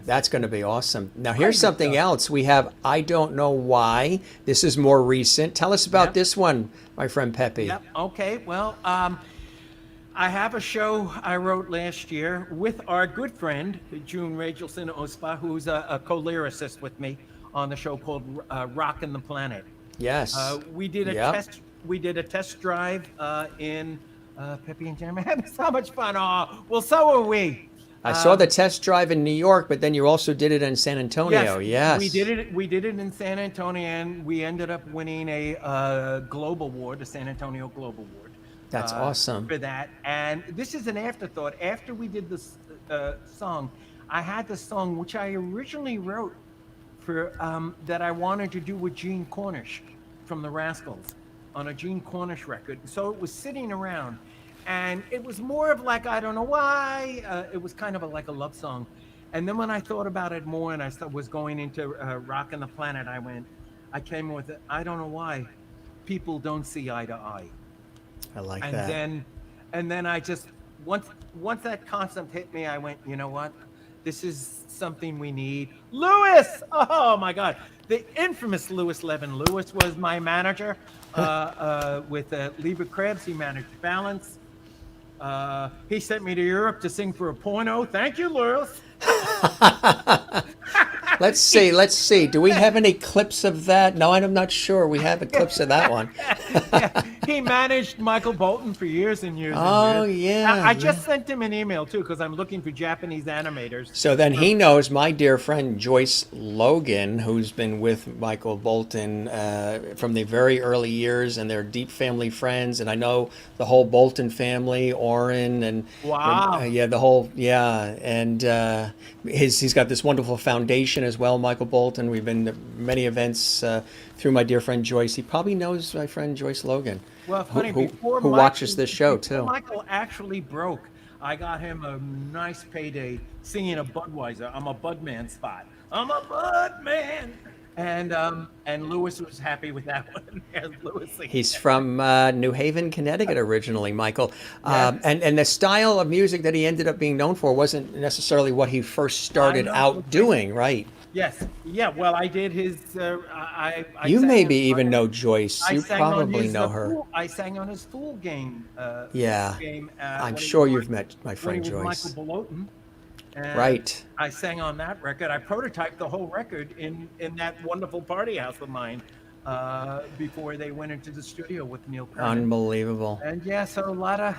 That's going to be awesome. Now, here's Great something stuff. else. We have I Don't Know Why. This is more recent. Tell us about Yep. this one, my friend Peppy. Yep. Okay. Well, I have a show I wrote last year with our good friend, June Rachelson Ospa, who's a co-lyricist with me on the show called Rockin' the Planet. Yes. We did a Yep. test drive in Peppy and Jam. Having so much fun. Oh, well, so are we. I saw the test drive in New York, but then you also did it in San Antonio. Yes. We did it. We did it in San Antonio, and we ended up winning a Globe Award, a San Antonio Globe Award. That's awesome. For that. And this is an afterthought. After we did this song, I had the song which I originally wrote for that I wanted to do with Gene Cornish from the Rascals on a Gene Cornish record. So it was sitting around, and it was more of like, I don't know why. It was kind of like a love song. And then when I thought about it more, and I was going into Rockin' the Planet, I came with it. I don't know why people don't see eye to eye. I like And that. then I just once that concept hit me, I went, you know what? This is something we need. Lewis! Oh my God. The infamous Lewis Levin. Lewis was my manager with Lieber Krebs. He managed Balance. He sent me to Europe to sing for a porno. Thank you, Lewis. Let's see. Do we have any clips of that? No, I'm not sure. We have clips of that one. Yeah, he managed Michael Bolton for years and years. Oh, and years. yeah. I just sent him an email too because I'm looking for Japanese animators. So then he knows my dear friend Joyce Logan, who's been with Michael Bolton from the very early years, and they're deep family friends. And I know the whole Bolton family, Orrin, and Wow. and he's got this wonderful foundation as well, Michael Bolton. We've been to many events through my dear friend Joyce. He probably knows my friend Joyce Logan, Well, funny, who before watches this show before too. Michael actually broke, I got him a nice payday singing a Budweiser. I'm a Budman spot. I'm a Budman. And Lewis was happy with that one. As Lewis singing. He's from New Haven, Connecticut originally, Michael. Yes. And the style of music that he ended up being known for wasn't necessarily what he first started know. out doing, right? Yes. Yeah. Well, I did his. I You sang maybe on- even know Joyce. I You sang on probably his, know her. I sang on his Fool Game. Yeah. Game, I'm when he sure was you've with- met my when friend he was Joyce. Michael Belotin. And Right. I sang on that record. I prototyped the whole record in that wonderful party house of mine before they went into the studio with Neil Pearman. Unbelievable. And yeah, so a lot.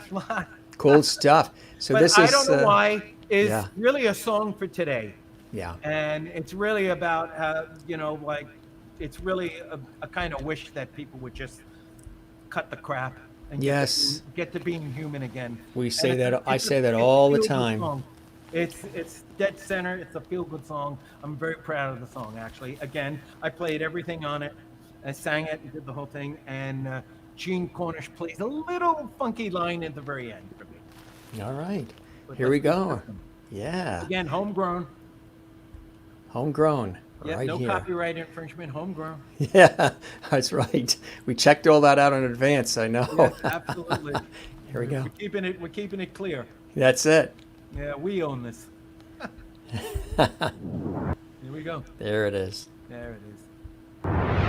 Cool stuff. So But this I is don't know why is yeah. really a song for today. Yeah. And it's really about like it's really a kind of wish that people would just cut the crap and Yes. get to being human again. We And say it's that. a- I it's a- say that it's a all the feel-good time. song. It's dead center. It's a feel good song. I'm very proud of the song. Actually, again, I played everything on it. I sang it and did the whole thing. And Gene Cornish plays a little funky line at the very end for me. All right. But Here we let's go. listen. Yeah. Again, homegrown. Homegrown. Yeah, Right no here. copyright infringement. Homegrown. Yeah, that's right. We checked all that out in advance. I know. Yes, absolutely. Here we go. We're keeping it clear. That's it. Yeah, we own this. Here we go. There it is. There it is.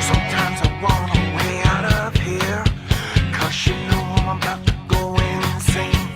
Sometimes I wanna way out of here, 'cause you know I'm about to go insane.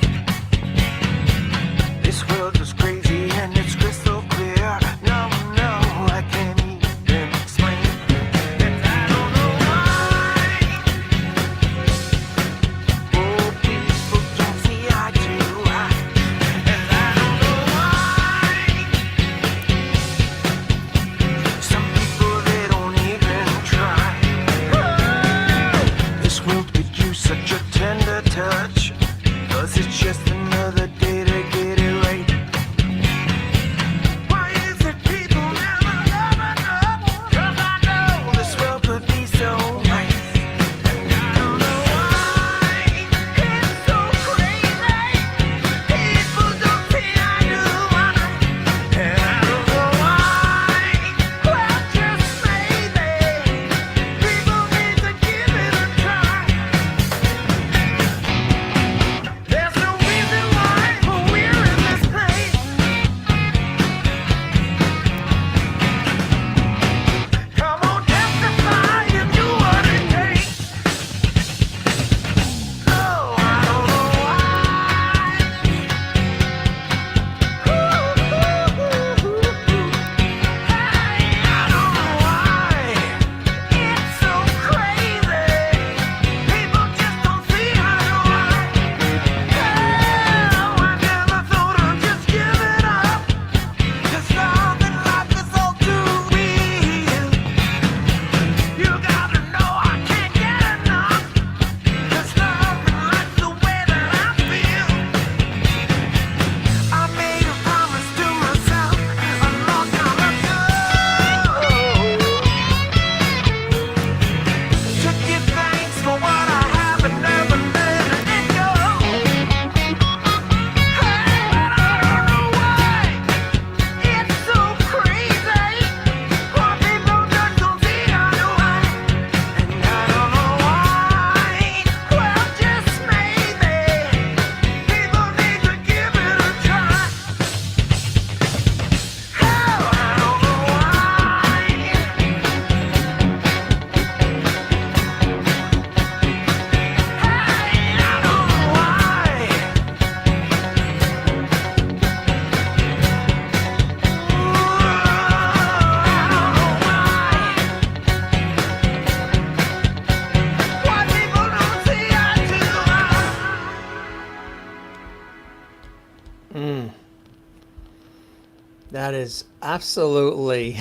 That is absolutely,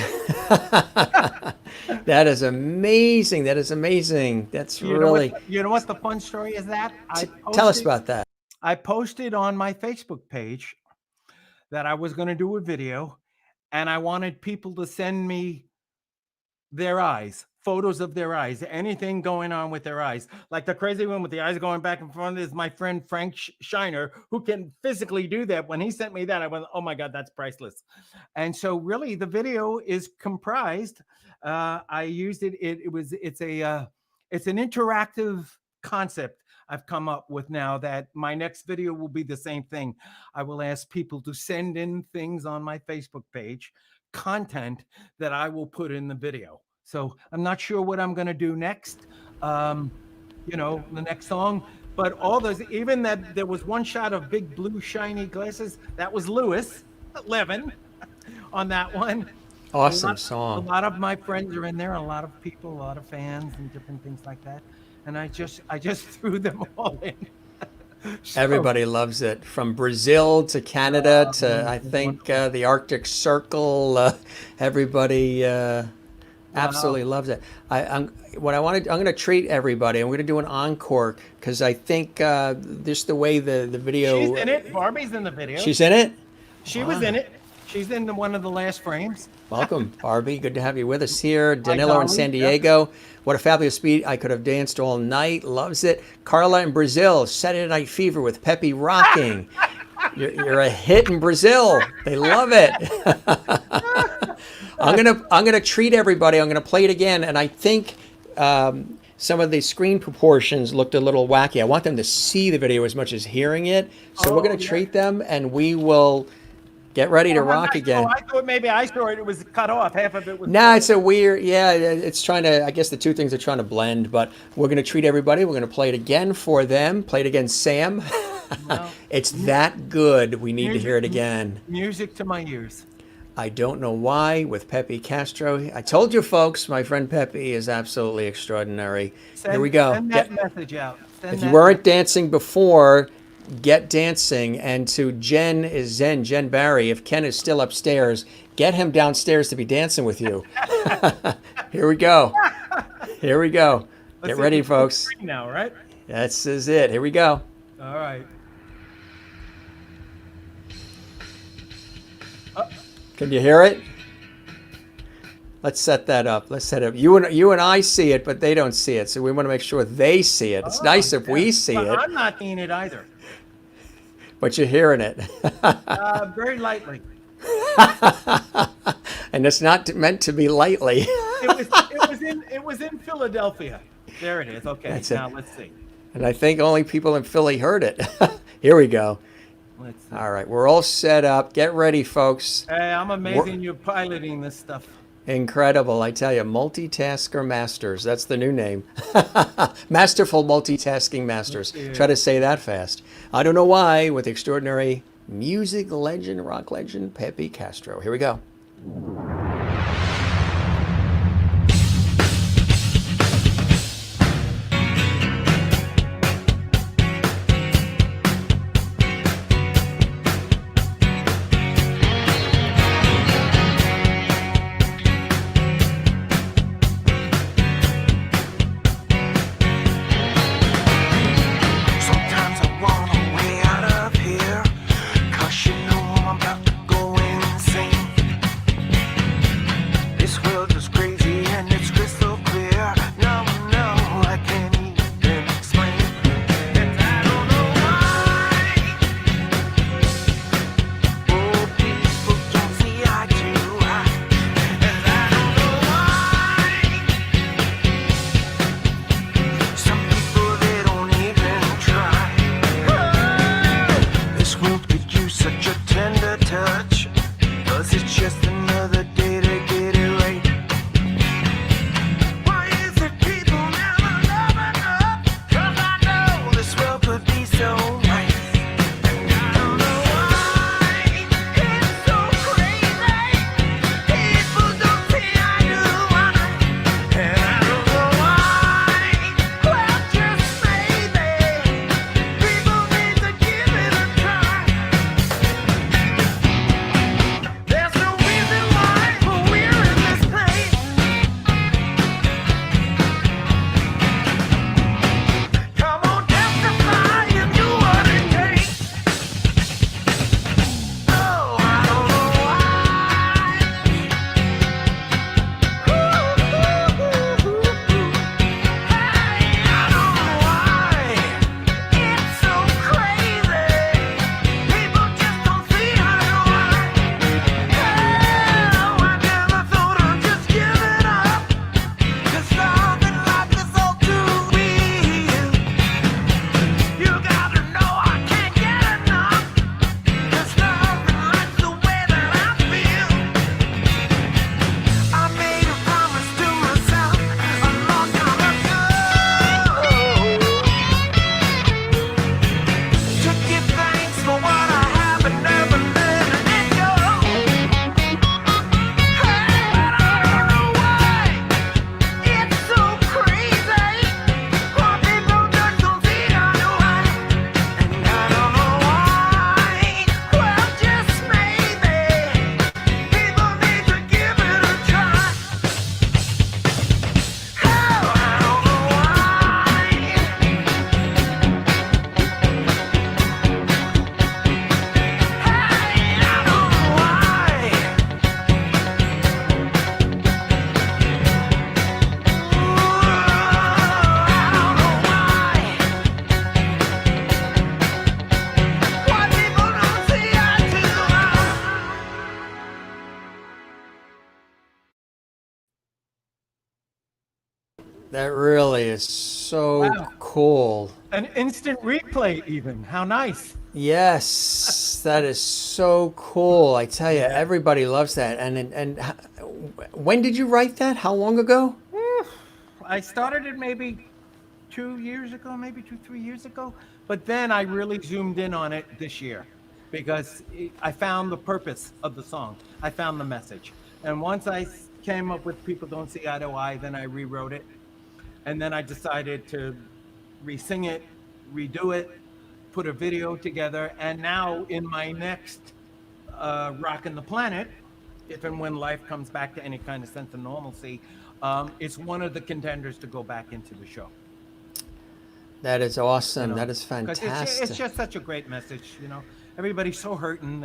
that is amazing. That is amazing. That's really, You know what the fun story is that? tell us about that. I posted on my Facebook page that I was going to do a video, and I wanted people to send me their eyes, photos of their eyes, anything going on with their eyes. Like the crazy one with the eyes going back and forth is my friend Frank Shiner, who can physically do that. When he sent me that, I went, oh my God, that's priceless. And so really the video is comprised. I used it. It's an interactive concept I've come up with now, that my next video will be the same thing. I will ask people to send in things on my Facebook page, content that I will put in the video. So I'm not sure what I'm going to do next, the next song, but all those, even that there was one shot of big blue shiny glasses, that was Lewis, 11 on that one. Awesome song. A lot of my friends are in there, a lot of people, a lot of fans and different things like that. And I just threw them all in. So, everybody loves it, from Brazil to Canada to I think the Arctic Circle. Everybody absolutely loves it. I'm going to treat everybody. I'm going to do an encore because I think just the way the video. She's in it. Barbie's in the video. She's in it. She was in it. She's in one of the last frames. Welcome, Barbie. Good to have you with us here. Danilo in San Diego. Yep. What a fabulous beat. I could have danced all night. Loves it. Carla in Brazil. Saturday Night Fever with Peppy rocking. You're a hit in Brazil. They love it. I'm gonna treat everybody. I'm gonna play it again, and I think some of the screen proportions looked a little wacky. I want them to see the video as much as hearing it. So we're gonna treat them, and we will get ready to rock again. I thought maybe I saw it. It was cut off. Half of it was. No, it's a weird. Yeah, it's trying to. I guess the two things are trying to blend. But we're gonna treat everybody. We're gonna play it again for them. Play it again, Sam. No. It's that good. We need to hear it again. Music to my ears. I don't know why with Peppy Castro. I told you, folks, my friend Peppy is absolutely extraordinary. Here we go. Send that message out. If you weren't dancing before, get dancing. And to Jen Barry, if Ken is still upstairs, get him downstairs to be dancing with you. Here we go. Here we go. Get ready, folks. Now, right? This is it. Here we go. All right. Can you hear it? Let's set that up. Let's set it up. You and I see it, but they don't see it. So we want to make sure they see it. It's nice if we see it. I'm not seeing it either. But you're hearing it. Very lightly. And it's not meant to be lightly. It was in Philadelphia. There it is. Okay. Let's see. And I think only people in Philly heard it. Here we go. Let's see. All right, we're all set up. Get ready, folks. Hey, I'm amazing you're piloting this stuff. Incredible, I tell you. Multitasker Masters. That's the new name. Masterful multitasking masters. Try to say that fast. I don't know why, with extraordinary music legend, rock legend, Peppy Castro. Here we go. There's no That really is so Wow. cool. An instant replay, even. How nice. Yes, that is so cool. I tell you, Yeah. everybody loves that. When did you write that? How long ago? Whew. I started it maybe 2 years ago, maybe 3 years ago. But then I really zoomed in on it this year because I found the purpose of the song. I found the message. And once came up with People Don't See Eye to Eye, then I rewrote it. And then I decided to re-sing it, redo it, put a video together. And now in my next Rockin' the Planet, if and when life comes back to any kind of sense of normalcy, it's one of the contenders to go back into the show. That is awesome. You know, That is 'cause fantastic. it's just such a great message. Everybody's so hurting.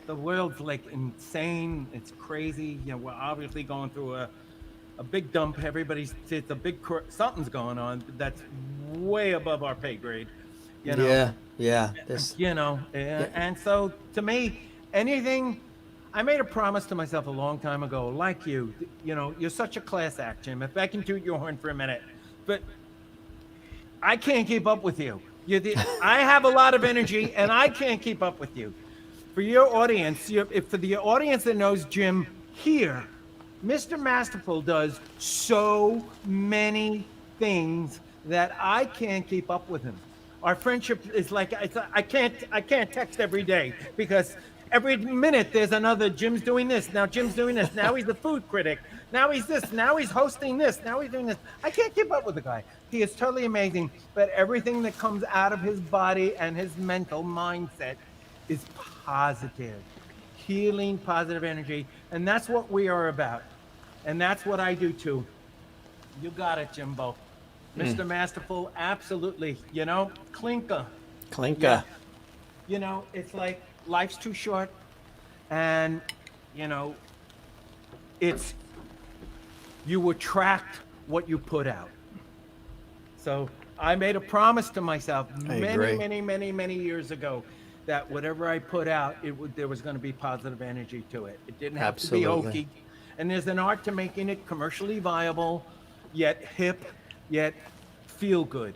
The world's like insane. It's crazy. We're obviously going through a big dump. It's a big something's going on that's way above our pay grade. Yeah, yeah. This, And so to me, anything. I made a promise to myself a long time ago, like you're such a class act, Jim. If I can toot your horn for a minute, but I can't keep up with you. I have a lot of energy, and I can't keep up with you. For your audience, for the audience that knows Jim here, Mr. Masterful does so many things that I can't keep up with him. Our friendship is like I can't text every day because every minute there's another Jim's doing this. Now Jim's doing this. Now he's the food critic. Now he's this. Now he's hosting this. Now he's doing this. I can't keep up with the guy. He is totally amazing. But everything that comes out of his body and his mental mindset is positive, healing, positive energy. And that's what we are about. And that's what I do too. You got it, Jimbo. Mr. Masterful, absolutely. Clinker. Clinker. Yeah. It's like life's too short, and it's you attract what you put out. So I made a promise to myself many years ago that whatever I put out, there was going to be positive energy to it. It didn't have to be hokey. And there's an art to making it commercially viable, yet hip, yet feel good.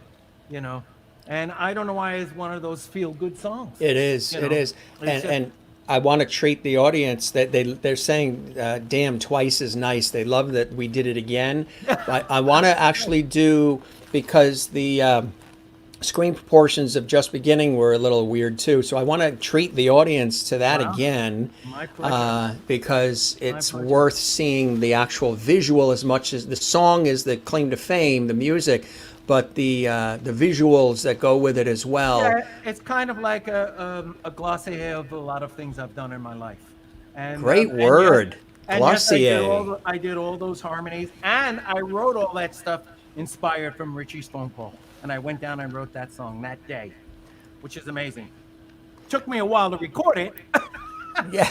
And I don't know why it's one of those feel-good songs. It is. It is. And I want to treat the audience that they're saying, damn, twice as nice. They love that we did it again. I want to actually do, because the screen proportions of Just Beginning were a little weird too. So I want to treat the audience to that again. My pleasure. Because it's worth seeing the actual visual as much as the song is the claim to fame, the music. But the visuals that go with it as well. Yeah, it's kind of like a glossier of a lot of things I've done in my life. And great word, glossier. Yes, I did all those harmonies, and I wrote all that stuff inspired from Richie's phone call. And I went down and wrote that song that day, which is amazing. Took me a while to record it. Yeah.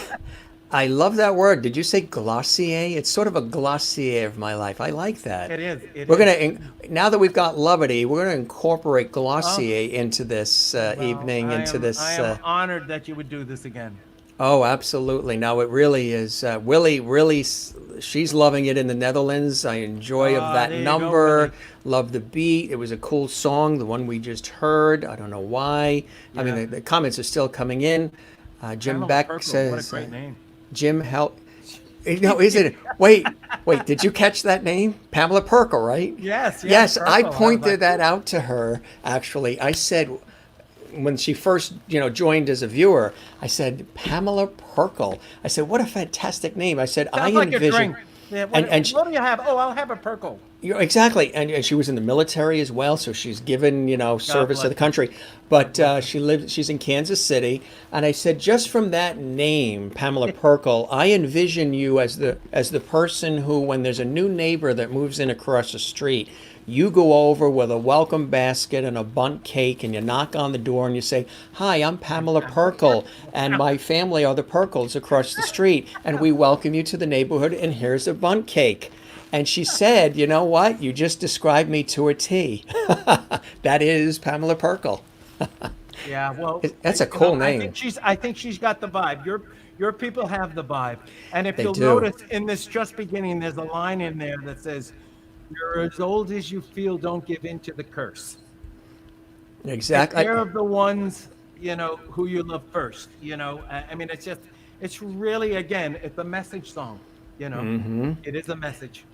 I love that word. Did you say glossier? It's sort of a glossier of my life. I like that. It is. We're gonna now that we've got levity, we're gonna incorporate glossier into this evening. I am honored that you would do this again. Oh, absolutely. No, it really is. Willie, really, she's loving it in the Netherlands. I enjoy of that number. Love the beat. It was a cool song, the one we just heard. I don't know why. Yeah. I mean, the comments are still coming in. Jim Beck Purple. says, "What a great name." Jim, help. No, is it? Wait. Did you catch that name? Pamela Perkle, right? Yes. Yes, Perkle. I pointed that out to her, actually. I said, when she first, joined as a viewer, I said, Pamela Perkle. I said, what a fantastic name. I said, Sounds like envision. A drink. Yeah, what do you have? Oh, I'll have a Perkle. Exactly, and she was in the military as well, so she's given service to the country. But she's in Kansas City, and I said, just from that name, Pamela Perkle, I envision you as the person who, when there's a new neighbor that moves in across the street, you go over with a welcome basket and a bundt cake, and you knock on the door and you say, "Hi, I'm Pamela Perkle, and my family are the Perkles across the street, and we welcome you to the neighborhood, and here's a bundt cake." And she said, "You know what? You just described me to a T." That is Pamela Perkle. Yeah, well, that's a cool name. I think she's got the vibe. Your people have the vibe. And if you'll do. notice in this Just Beginning, there's a line in there that says, You're as old as you feel. Don't give in to the curse. Exactly. Take care of the ones, who you love first. I mean, it's really, again, it's a message song. It is a message.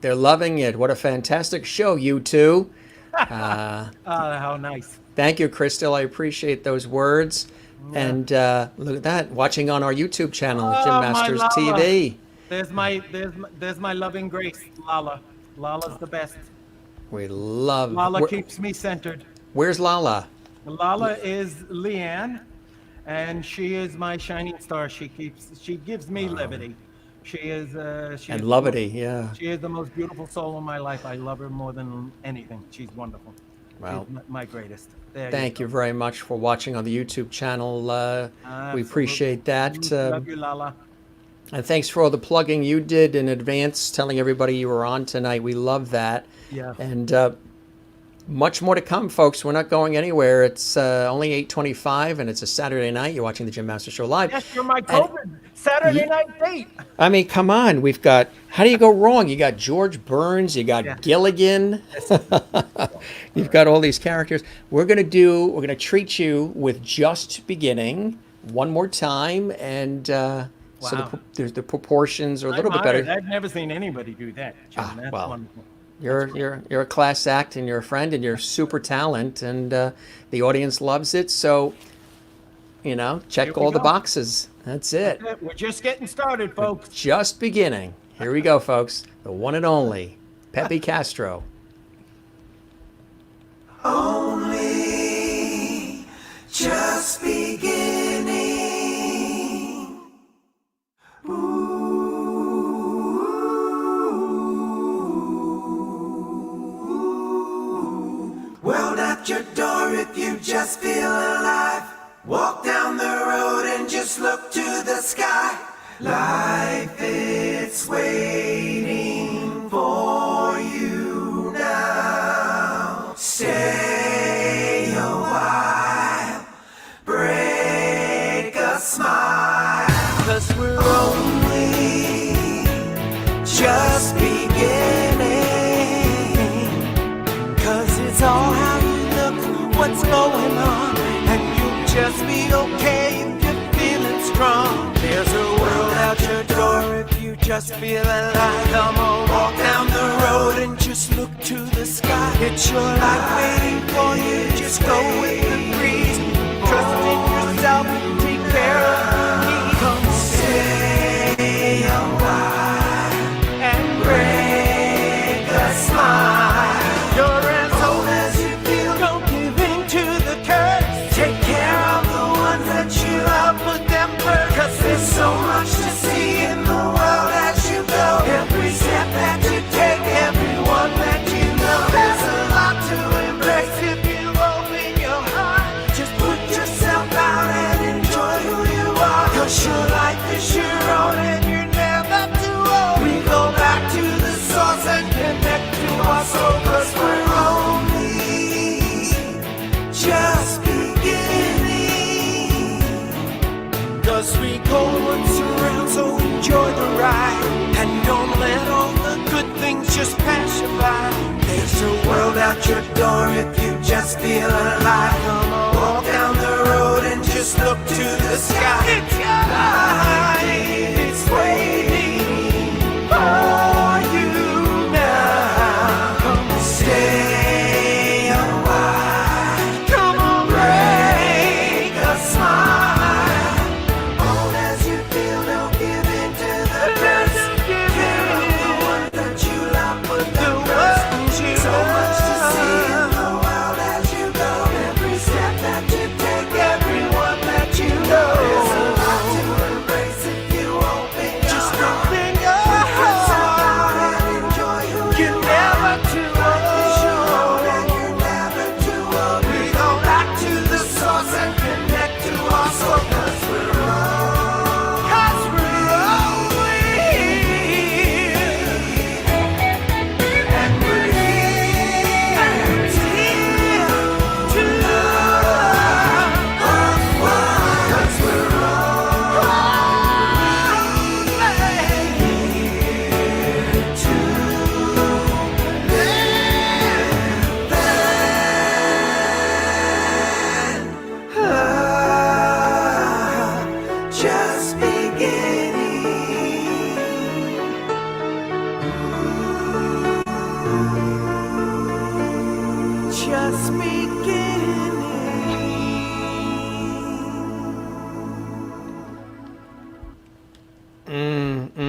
They're loving it. What a fantastic show, you two. How nice. Thank you, Crystal. I appreciate those words. Yeah. And look at that, watching on our YouTube channel, Jim Oh, my Masters Lala. TV. There's my loving grace, Lala. Lala's the best. We love. Lala keeps me centered. Where's Lala? Lala is Leanne, and she is my shining star. She gives me levity. She is And levity, yeah. She is the most beautiful soul in my life. I love her more than anything. She's wonderful. Well, She's my greatest. There thank you very much for watching on the YouTube channel. We Absolutely. appreciate that. Love you, Lala. And thanks for all the plugging you did in advance, telling everybody you were on tonight. We love that. Yeah. And much more to come, folks. We're not going anywhere. It's only 8:25, and it's a Saturday night. You're watching the Jim Master Show live. Yes, you're my COVID Saturday night date. I mean, come on. We've got, how do you go wrong? You got George Burns, you got Gilligan. You've got all these characters. We're going to treat you with Just Beginning one more time. And so the proportions are a little bit better. I've never seen anybody do that, Jim. That's wonderful. You're a class act, and you're a friend, and you're super talent, and the audience loves it. So, check all the boxes. That's it. We're just getting started, folks. Just beginning. Here we go, folks. The one and only Peppy Castro. Only just beginning. Well, at your door if you just feel alive. Walk down the road and just look to the sky. Life, it's waiting for you now. Stay a while, break a smile. 'Cause we're only just beginning. 'Cause it's all how you look, what's going on. And you'll just be okay if you're feeling strong. There's a world out your door if you just feel alive. Come on, walk down the road and just look to the sky. It's your life waiting for you, just go with the breeze. Trust in yourself and take care of me. Come stay a while and break a smile. You're as old as you feel, don't give in to the curse. Take care of the ones that you love, put them first. 'Cause there's so much to see in the world as you go. Every step that you take, everyone that you know. There's a lot to embrace if you open your heart. Just put yourself out and enjoy who you are. 'Cause your life is your own and you're never too old. We go back to the source and connect to our soul. 'Cause we're only just beginning. 'Cause we go once around, so enjoy the ride. And don't let all the good things just pass you by. There's a world out your door if you just feel alive. Come on, walk down the road and just look to the sky. It's your life, it's waiting for you now. Come stay a while. Come on, break a smile. Old as you feel, don't give in to the curse. Care of the one that you love, put them first. So much to see in the world as you go. Every step that you take, everyone that you know. There's a lot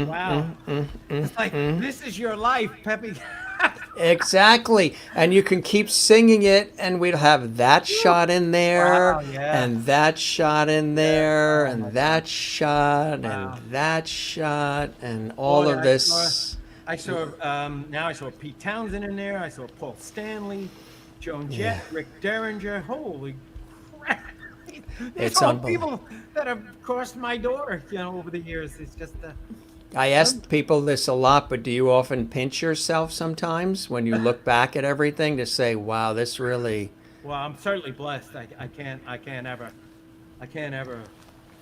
Wow. It's like, this is your life, Peppy. Exactly. And you can keep singing it, and we'd have that shot in there, Wow, yeah. and that shot in there, Oh, my and that shot, and Wow. that shot, and all Boy, of this. I saw now I saw Pete Townsend in there. I saw Paul Stanley, Joan Jett, Yeah. Rick Derringer. Holy crap! These It's all unbelievable. people that have crossed my door, over the years. It's just I ask people this a lot, but do you often pinch yourself sometimes when you look back at everything to say, wow, this really. well, I'm certainly blessed. I can't ever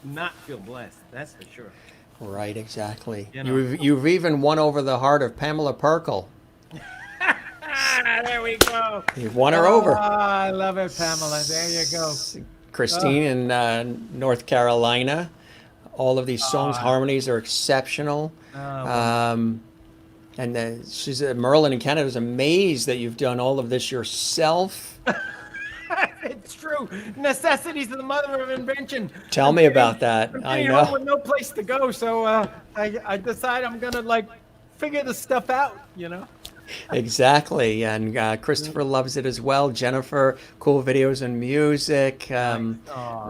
not feel blessed. That's for sure. Right, exactly. You know. You've even won over the heart of Pamela Perkle. There we go. You've won her over. I love it, Pamela. There you go. Christine in North Carolina. All of these songs, harmonies are exceptional. And she's Merlin in Canada is amazed that you've done all of this yourself. It's true. Necessity is the mother of invention. Tell me about that. I'm I getting home know. with no place to go, so I decide I'm gonna figure this stuff out. Exactly. And Christopher loves it as well. Jennifer, cool videos and music.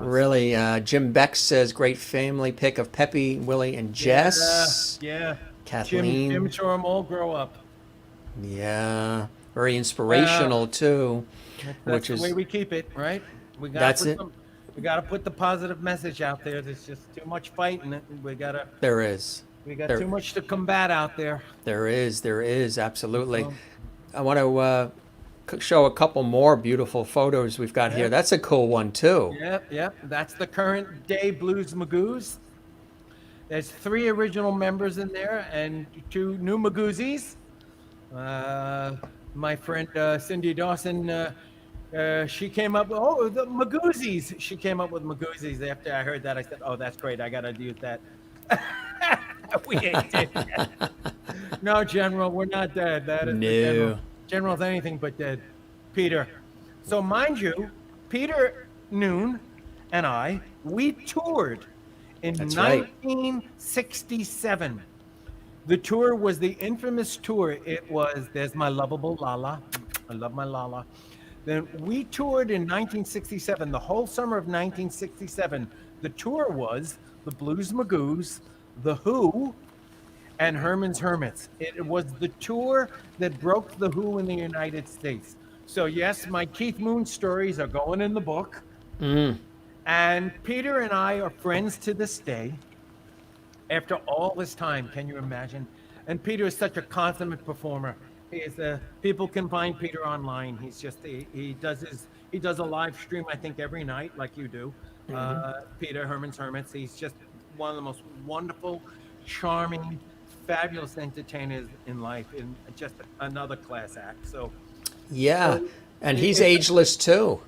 Really, Jim Beck says great family pick of Peppy, Willie, and Jess. Yeah. Kathleen. Jim saw them all grow up. Yeah. Very inspirational too. That's the way we keep it, right? That's it. We gotta put the positive message out there. There's just too much fighting. There is. We got There- too much to combat out there. There is, absolutely. I want to show a couple more beautiful photos we've got here. That's a cool one too. Yep. That's the current day Blues Magoos. There's 3 original members in there and 2 new Magoozies. My friend Cindy Dawson, she came up, the Magoozies. She came up with Magoozies. After I heard that, I said, oh, that's great. I got to use that. We ain't dead yet. No, General, we're not dead. That is the General. No. General's anything but dead. Peter. So mind you, Peter Noon and I, we toured in That's right. 1967. The tour was the infamous tour. It was There's My Lovable Lala. I love my Lala. Then we toured in 1967, the whole summer of 1967. The tour was the Blues Magoos, The Who, and Herman's Hermits. It was the tour that broke The Who in the United States. So yes, my Keith Moon stories are going in the book. And Peter and I are friends to this day. After all this time, can you imagine? And Peter is such a consummate performer. He is people can find Peter online. He's just he does a live stream, I think, every night, like you do. Peter, Herman's Hermits. He's just one of the most wonderful, charming, fabulous entertainers in life, and just another class act. So Yeah. And he's ageless too.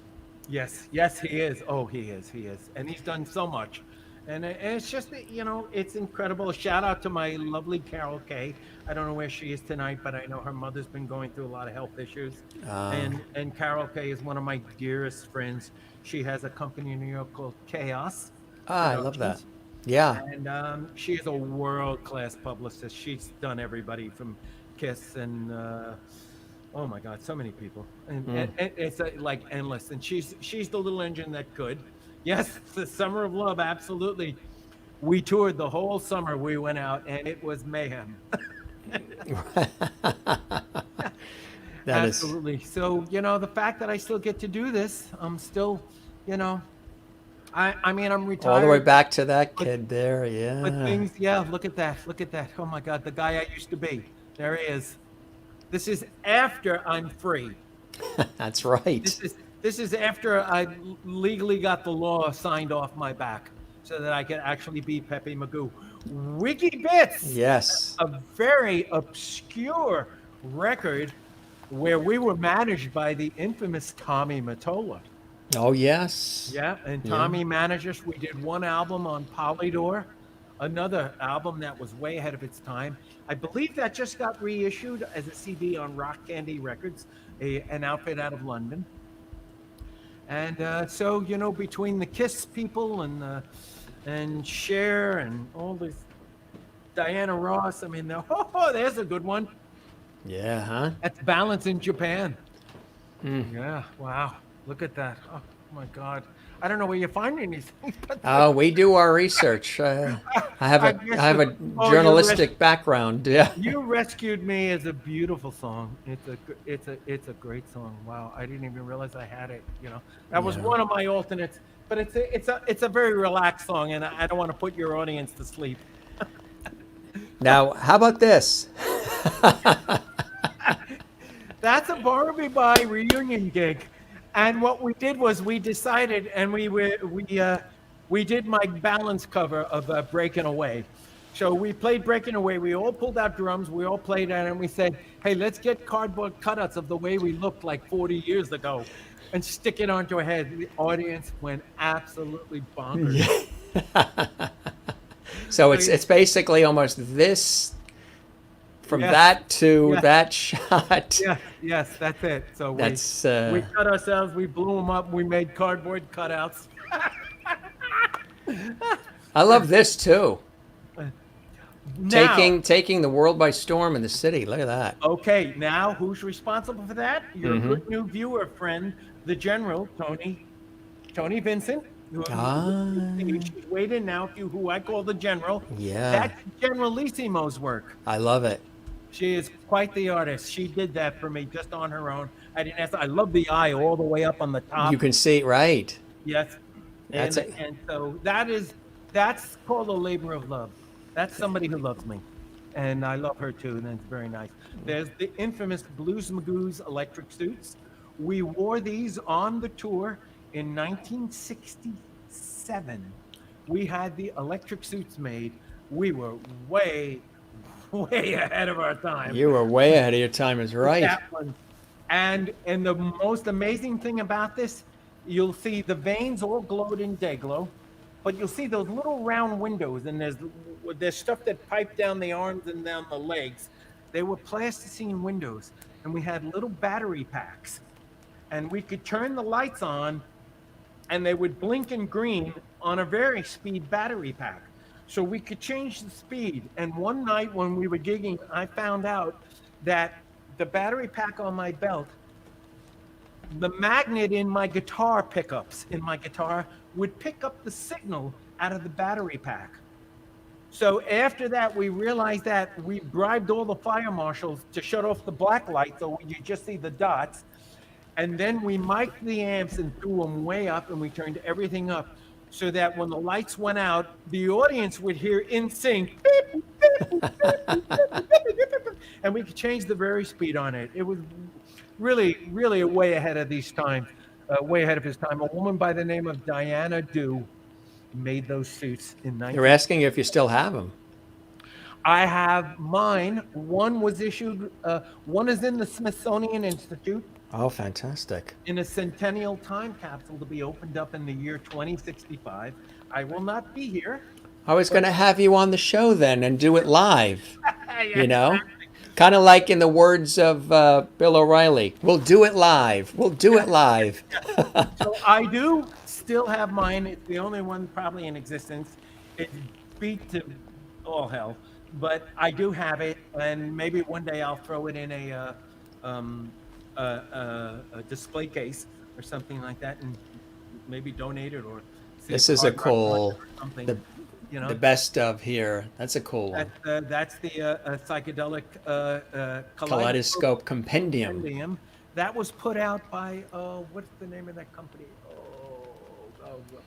yes, he is. Oh, he is, and he's done so much. And it's just, it's incredible. A shout out to my lovely Carol Kay. I don't know where she is tonight, but I know her mother's been going through a lot of health issues. And Carol Kay is one of my dearest friends. She has a company in New York called Chaos. I love that. Yeah. And she is a world-class publicist. She's done everybody from Kiss and oh my God, so many people. And it's like endless. And she's the little engine that could. Yes, the Summer of Love, absolutely. We toured the whole summer. We went out, and it was mayhem. Absolutely. So, the fact that I still get to do this, I'm still, I mean, I'm retired. All the way back to that kid there, yeah. But things, look at that. Oh my God, the guy I used to be. There he is. This is after I'm free. That's right. This is after I legally got the law signed off my back so that I could actually be Peppy Magoo. Wiki Bits. Yes. A very obscure record where we were managed by the infamous Tommy Mottola. Oh, yes. Yeah, and Tommy managed us. We did one album on Polydor, another album that was way ahead of its time. I believe that just got reissued as a CD on Rock Candy Records, an outfit out of London. And so, between the Kiss people and Cher and all these Diana Ross. I mean, there's a good one. Yeah, huh? That's Balance in Japan. Yeah, wow. Look at that. Oh my God. I don't know where you're finding these things, but We do our research. I have I a guess I have a oh, journalistic background. Yeah. You Rescued Me is a beautiful song. It's a great song. Wow, I didn't even realize I had it. That was Yeah. one of my alternates. But it's a very relaxed song, and I don't want to put your audience to sleep. Now, how about this? That's a Barbie Bye reunion gig, and what we did was we decided, and we did my Balance cover of Breaking Away. So we played Breaking Away. We all pulled out drums. We all played it, and we said, "Hey, let's get cardboard cutouts of the way we looked like 40 years ago, and stick it onto a head." The audience went absolutely bonkers. So it's basically almost this from Yes. that to Yes. that shot. Yes, that's it. So That's we cut ourselves. We blew them up. We made cardboard cutouts. I love this too. Now, Taking the world by storm in the city. Look at that. okay, now who's responsible for that? Your good new viewer friend, the General, Tony Vincent. She's weighed in now, who I call the General. Yeah. That's General Lissimo's work. I love it. She is quite the artist. She did that for me just on her own. I didn't ask. I love the eye all the way up on the top. You can see, right? Yes. That's And so that's called a labor of love. That's somebody who loves me. And I love her too, and it's very nice. There's the infamous Blues Magoos electric suits. We wore these on the tour in 1967. We had the electric suits made. We were way ahead of our time. You were way ahead of your time, is right. That one. And the most amazing thing about this, you'll see the veins all glowed in Dayglow, but you'll see those little round windows, and there's stuff that piped down the arms and down the legs. They were plasticine windows, and we had little battery packs, and we could turn the lights on, and they would blink in green on a vari-speed battery pack. So we could change the speed. And one night when we were gigging, I found out that the battery pack on my belt, the magnet in my guitar pickups in my guitar would pick up the signal out of the battery pack. So after that, we realized that we bribed all the fire marshals to shut off the black light so you just see the dots. And then we mic'd the amps and threw them way up, and we turned everything up so that when the lights went out, the audience would hear in sync, and we could change the vari-speed on it. It was really, really way ahead of these times, way ahead of his time. A woman by the name of Diana Dew made those suits in 19. They're asking you if you still have them. I have mine. One was issued, one is in the Smithsonian Institute Oh, fantastic. in a centennial time capsule to be opened up in the year 2065. I will not be here. I was going to have you on the show then and do it live, you know? Kind of like in the words of Bill O'Reilly, we'll do it live. We'll do it live. So I do still have mine. It's the only one probably in existence. It's beat to all hell, but I do have it, and maybe one day I'll throw it in a display case or something like that, and maybe donate it or. see This if is a Cardboard cool, or something, the, you know. the best of here. That's a cool one. That's the psychedelic Kaleidoscope Compendium. Compendium. That was put out by what's the name of that company?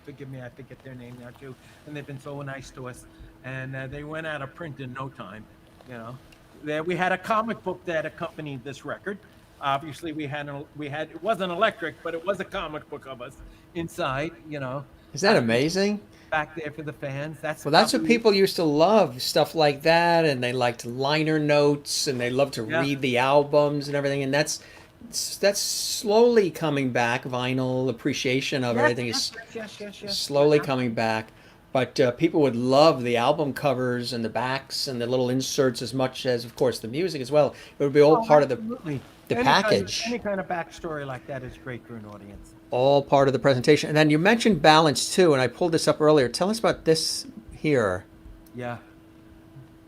Forgive me, I forget their name now too. And they've been so nice to us. And they went out of print in no time. You know, there we had a comic book that accompanied this record. Obviously, we had it wasn't electric, but it was a comic book of us inside. You know, Isn't that amazing? back there for the fans. That's Well, that's what probably- people used to love, stuff like that, and they liked liner notes, and they loved to Yeah. read the albums and everything, and that's slowly coming back. Vinyl appreciation of everything is yes. slowly coming back, but people would love the album covers and the backs and the little inserts as much as, of course, the music as well. It would be all part of the Absolutely. the Any package. Any kind of backstory like that is great for an audience. all part of the presentation. And then you mentioned balance too, and I pulled this up earlier. Tell us about this here. Yeah.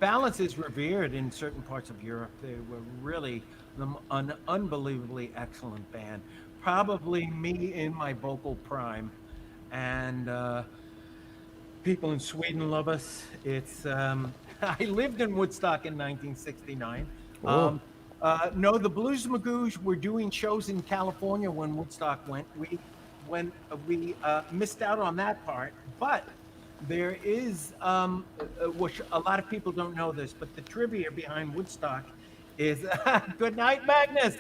Balance is revered in certain parts of Europe. They were really an unbelievably excellent band. Probably me in my vocal prime, and people in Sweden love us. It's I lived in Woodstock in 1969. Oh. No, the Blues Magoos were doing shows in California when Woodstock went. We missed out on that part, but there is, which a lot of people don't know this, but the trivia behind Woodstock is, good night, Magnus.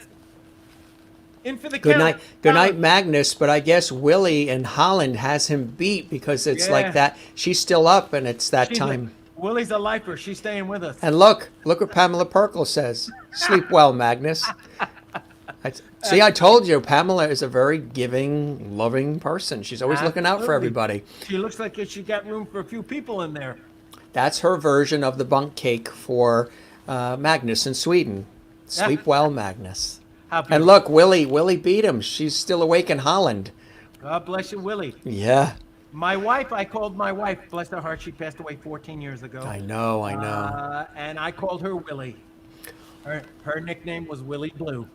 In for the Good count. night, Magnus. But I guess Willie in Holland has him beat because it's like that. She's still up, and it's that time. Willie's a lifer. She's staying with us. And look what Pamela Perkle says. Sleep well, Magnus. See, I told you, Pamela is a very giving, loving person. She's always looking out for everybody. She looks like she got room for a few people in there. That's her version of the bunk cake for Magnus in Sweden. Sleep well, Magnus. And look, Willie beat him. She's still awake in Holland. God bless you, Willie. Yeah. My wife, I called my wife, bless her heart, she passed away 14 years ago. I know. And I called her Willie. Her nickname was Willie Blue.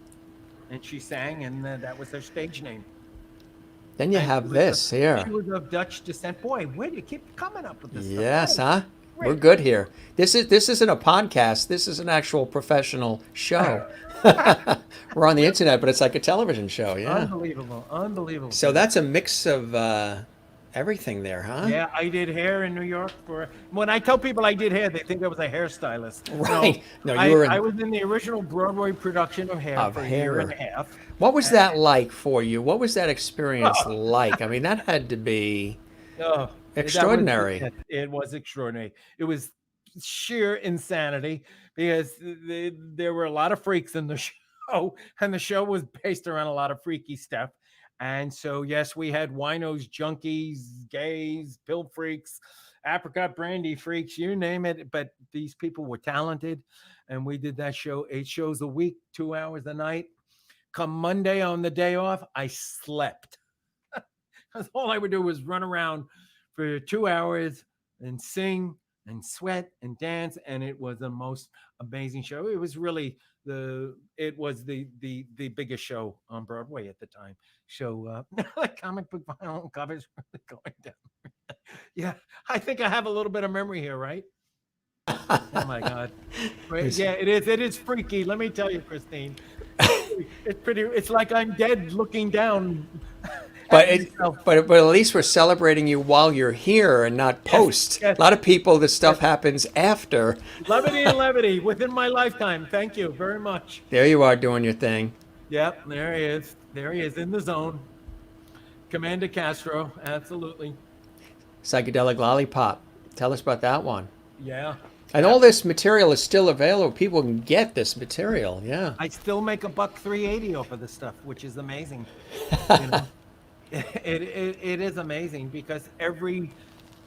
And she sang, and that was her stage name. Then you have this here. She was of Dutch descent. Boy, where do you keep coming up with this stuff? Yes, huh? We're good here. This isn't a podcast. This is an actual professional show. We're on the internet, but it's like a television show. Yeah. Unbelievable. So that's a mix of everything there, huh? Yeah, I did hair in New York when I tell people I did hair, they think I was a hairstylist. Right. I was in the original Broadway production of Hair for a year and a half. What was that like for you? What was that experience like? I mean, that had to be extraordinary. It was extraordinary. It was sheer insanity because there were a lot of freaks in the show, and the show was based around a lot of freaky stuff. And so, yes, we had winos, junkies, gays, pill freaks, apricot brandy freaks, you name it. But these people were talented, and we did that show 8 shows a week, 2 hours a night. Come Monday on the day off, I slept. Because all I would do was run around for 2 hours and sing and sweat and dance, and it was the most amazing show. It was really the biggest show on Broadway at the time. So comic book vinyl covers really going down. Yeah, I think I have a little bit of memory here, right? Oh my God! Yeah, it is. It is freaky. Let me tell you, Christine. It's pretty. It's like I'm dead looking down. But at least we're celebrating you while you're here and not post. Yes. A lot of people, this stuff happens after. Levity and levity within my lifetime. Thank you very much. There you are doing your thing. Yep, there he is. There he is in the zone. Commander Castro, absolutely. Psychedelic Lollipop. Tell us about that one. Yeah. And all this material is still available. People can get this material. Yeah. I still make $1.380 off of this stuff, which is amazing. You know? It is amazing because every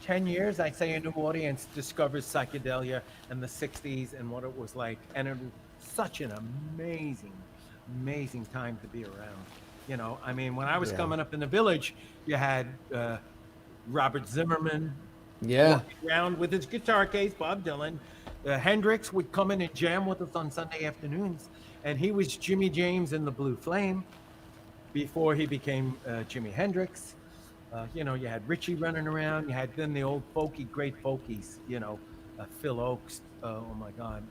10 years, I say a new audience discovers psychedelia and the 60s and what it was like. And it was such an amazing time to be around. You know, I mean, when I was coming up in the Village, you had Robert Zimmerman walking around with his guitar case, Bob Dylan. Hendrix would come in and jam with us on Sunday afternoons. And he was Jimmy James in the Blue Flame before he became Jimi Hendrix. You know, you had Richie running around. You had then the old great folkies, you know, Phil Oakes, oh my God,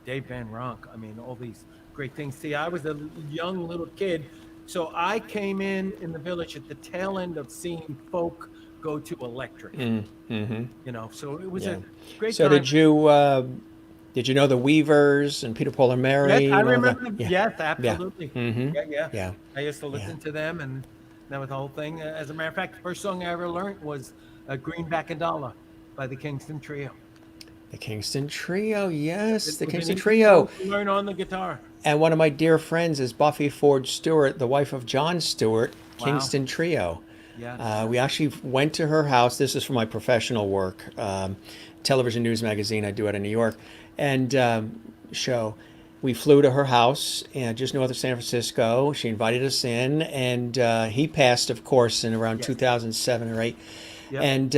Dave Van Ronk. I mean, all these great things. See, I was a young little kid, so I came in the Village at the tail end of seeing folk go to electric. You know, so it was a great time. So did you know the Weavers and Peter, Paul and Mary? Yes, I remember them. Yes, absolutely. Yeah. I used to listen to them, and that was the whole thing. As a matter of fact, the first song I ever learned was Greenback and Dollar by the Kingston Trio. The Kingston Trio, yes, the Kingston Trio. Learn on the guitar. And one of my dear friends is Buffy Ford Stewart, the wife of John Stewart, Kingston Trio. Yeah. We actually went to her house. This is for my professional work, television news magazine. I do it in New York. And show. We flew to her house just north of San Francisco. She invited us in, and he passed, of course, in around 2007 or 8. Yep. And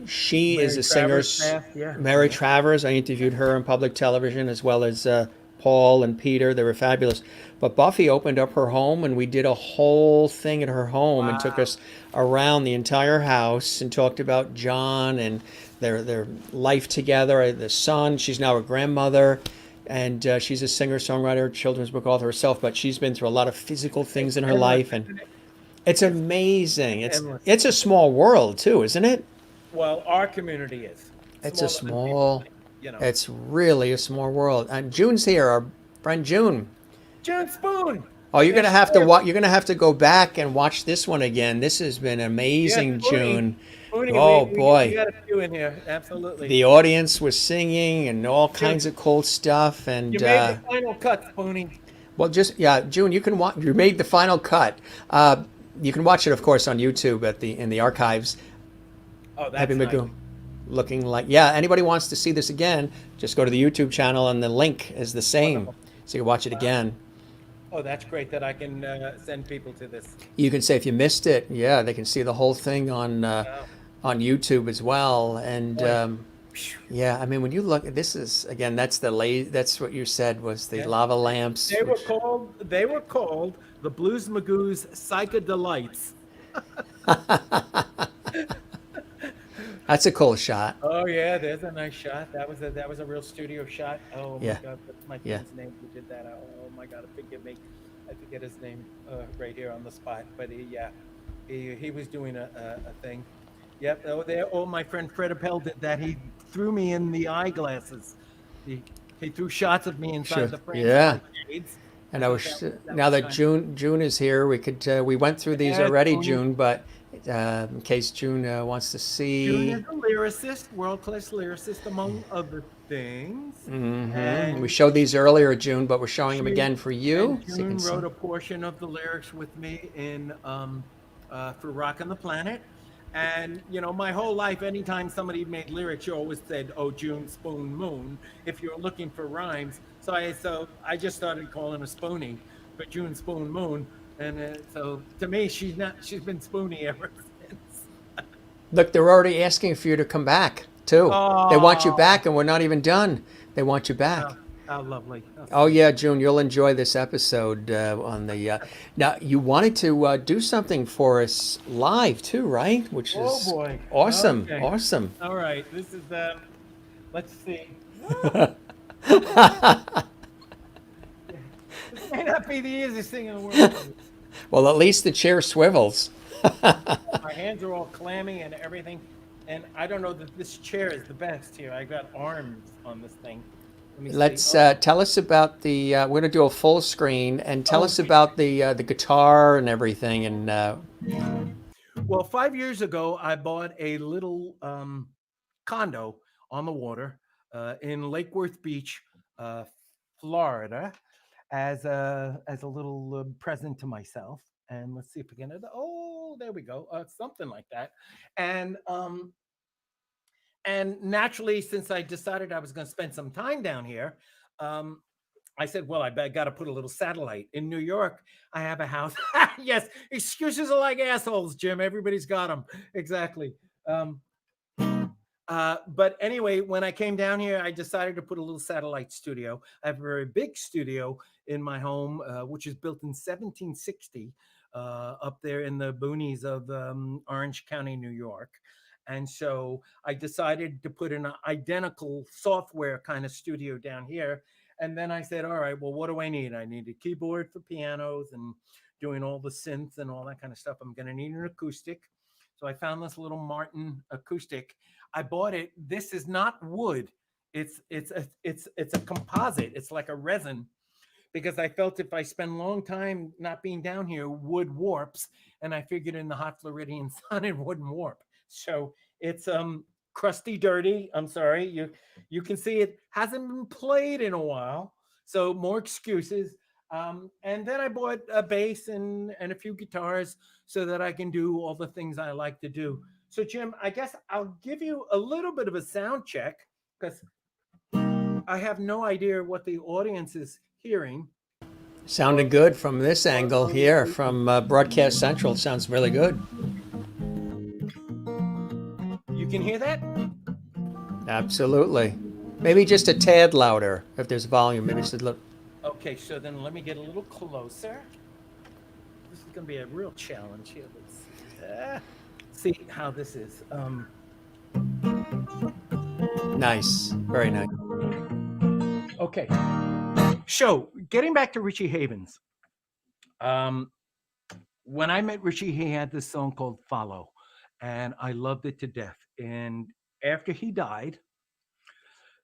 She is Mary a singer. Travers passed, yeah. Mary Travers, I interviewed her in public television, as well as Paul and Peter. They were fabulous. But Buffy opened up her home, and we did a whole thing at her home and took us around the entire house and talked about John and their life together, the son. She's now a grandmother, and she's a singer-songwriter, children's book author herself, but she's been through a lot of physical things in her life, and it's amazing. It's a small world, too, isn't it? Well, our community is. It's a small, you know. it's really a small world. And June's here, our friend June. June Spoon. Oh, you're gonna have to you're gonna have to go back and watch this one again. This has been amazing, Yeah, June. Spoonie, Oh we boy, got a few in here, absolutely. the audience was singing and all kinds of cool stuff. And You made the final cut, Spoonie. well, just June, you can watch. You made the final cut. You can watch it, of course, on YouTube in the archives. Oh, that's Peppy nice. Magoo, looking like anybody wants to see this again, just go to the YouTube channel and the link is the same, Wonderful. so you can watch it again. Oh, that's great that I can send people to this. You can say if you missed it, they can see the whole thing on YouTube as well. And I mean, when you look, this is again, that's what you said was the lava lamps. They were called the Blues Magoos Psychedelics. That's a cool shot. Oh yeah, there's a nice shot. That was a real studio shot. Oh my God, that's my friend's name who did that. Oh my God, forgive me. I forget his name right here on the spot. But he was doing a thing. Yep. Oh, my friend Fred Appel did that. He threw me in the eyeglasses. He threw shots of me inside the frame. Yeah. Shades. And now that June is here, we went through these already, June, but in case June wants to see. June is a lyricist, world-class lyricist, among other things. And we showed these earlier, June, but we're showing them again for you. June wrote a portion of the lyrics with me in for Rockin' the Planet. And, my whole life, anytime somebody made lyrics, you always said, oh, June, Spoon, Moon, if you're looking for rhymes. So I just started calling her Spoonie for June, Spoon, Moon. And so to me, she's been Spoonie ever since. Look, they're already asking for you to come back, too. Oh. They want you back, and we're not even done. They want you back. How lovely. Oh, yeah, June, you'll enjoy this episode on the... Now, you wanted to do something for us live, too, right? Which is boy. Awesome, Okay. awesome. All right, this is, let's see. This may not be the easiest thing in the world. Well, at least the chair swivels. My hands are all clammy and everything. And I don't know that this chair is the best here. I got arms on this thing. Let me Let's see. tell us about the... we're going to do a full screen, and tell us about the guitar and everything. And Well, 5 years ago, I bought a little condo on the water in Lake Worth Beach, Florida, as a little present to myself. And let's see if we can. Oh, there we go. Something like that. And naturally, since I decided I was going to spend some time down here, I said, well, I got to put a little satellite. In New York, I have a house. Yes, excuses are like assholes, Jim. Everybody's got them. Exactly. But anyway, when I came down here, I decided to put a little satellite studio. I have a very big studio in my home, which is built in 1760 up there in the boonies of Orange County, New York. And so I decided to put an identical software kind of studio down here. And then I said, all right, well, what do I need? I need a keyboard for pianos and doing all the synths and all that kind of stuff. I'm going to need an acoustic. So I found this little Martin acoustic. I bought it. This is not wood. It's a composite. It's like a resin, because I felt if I spend a long time not being down here, wood warps. And I figured in the hot Floridian sun, it wouldn't warp. So it's crusty, dirty. I'm sorry. You can see it hasn't been played in a while. So more excuses. And then I bought a bass and a few guitars so that I can do all the things I like to do. So Jim, I guess I'll give you a little bit of a sound check, because I have no idea what the audience is hearing. sounded good from this angle here, from Broadcast Central. It sounds really good. You can hear that? Absolutely. Maybe just a tad louder if there's volume. Maybe just a little. Okay, so then let me get a little closer. This is going to be a real challenge here. Let's see how this is. Nice. Very nice. Okay. So, getting back to Richie Havens. When I met Richie, he had this song called Follow, and I loved it to death. And after he died,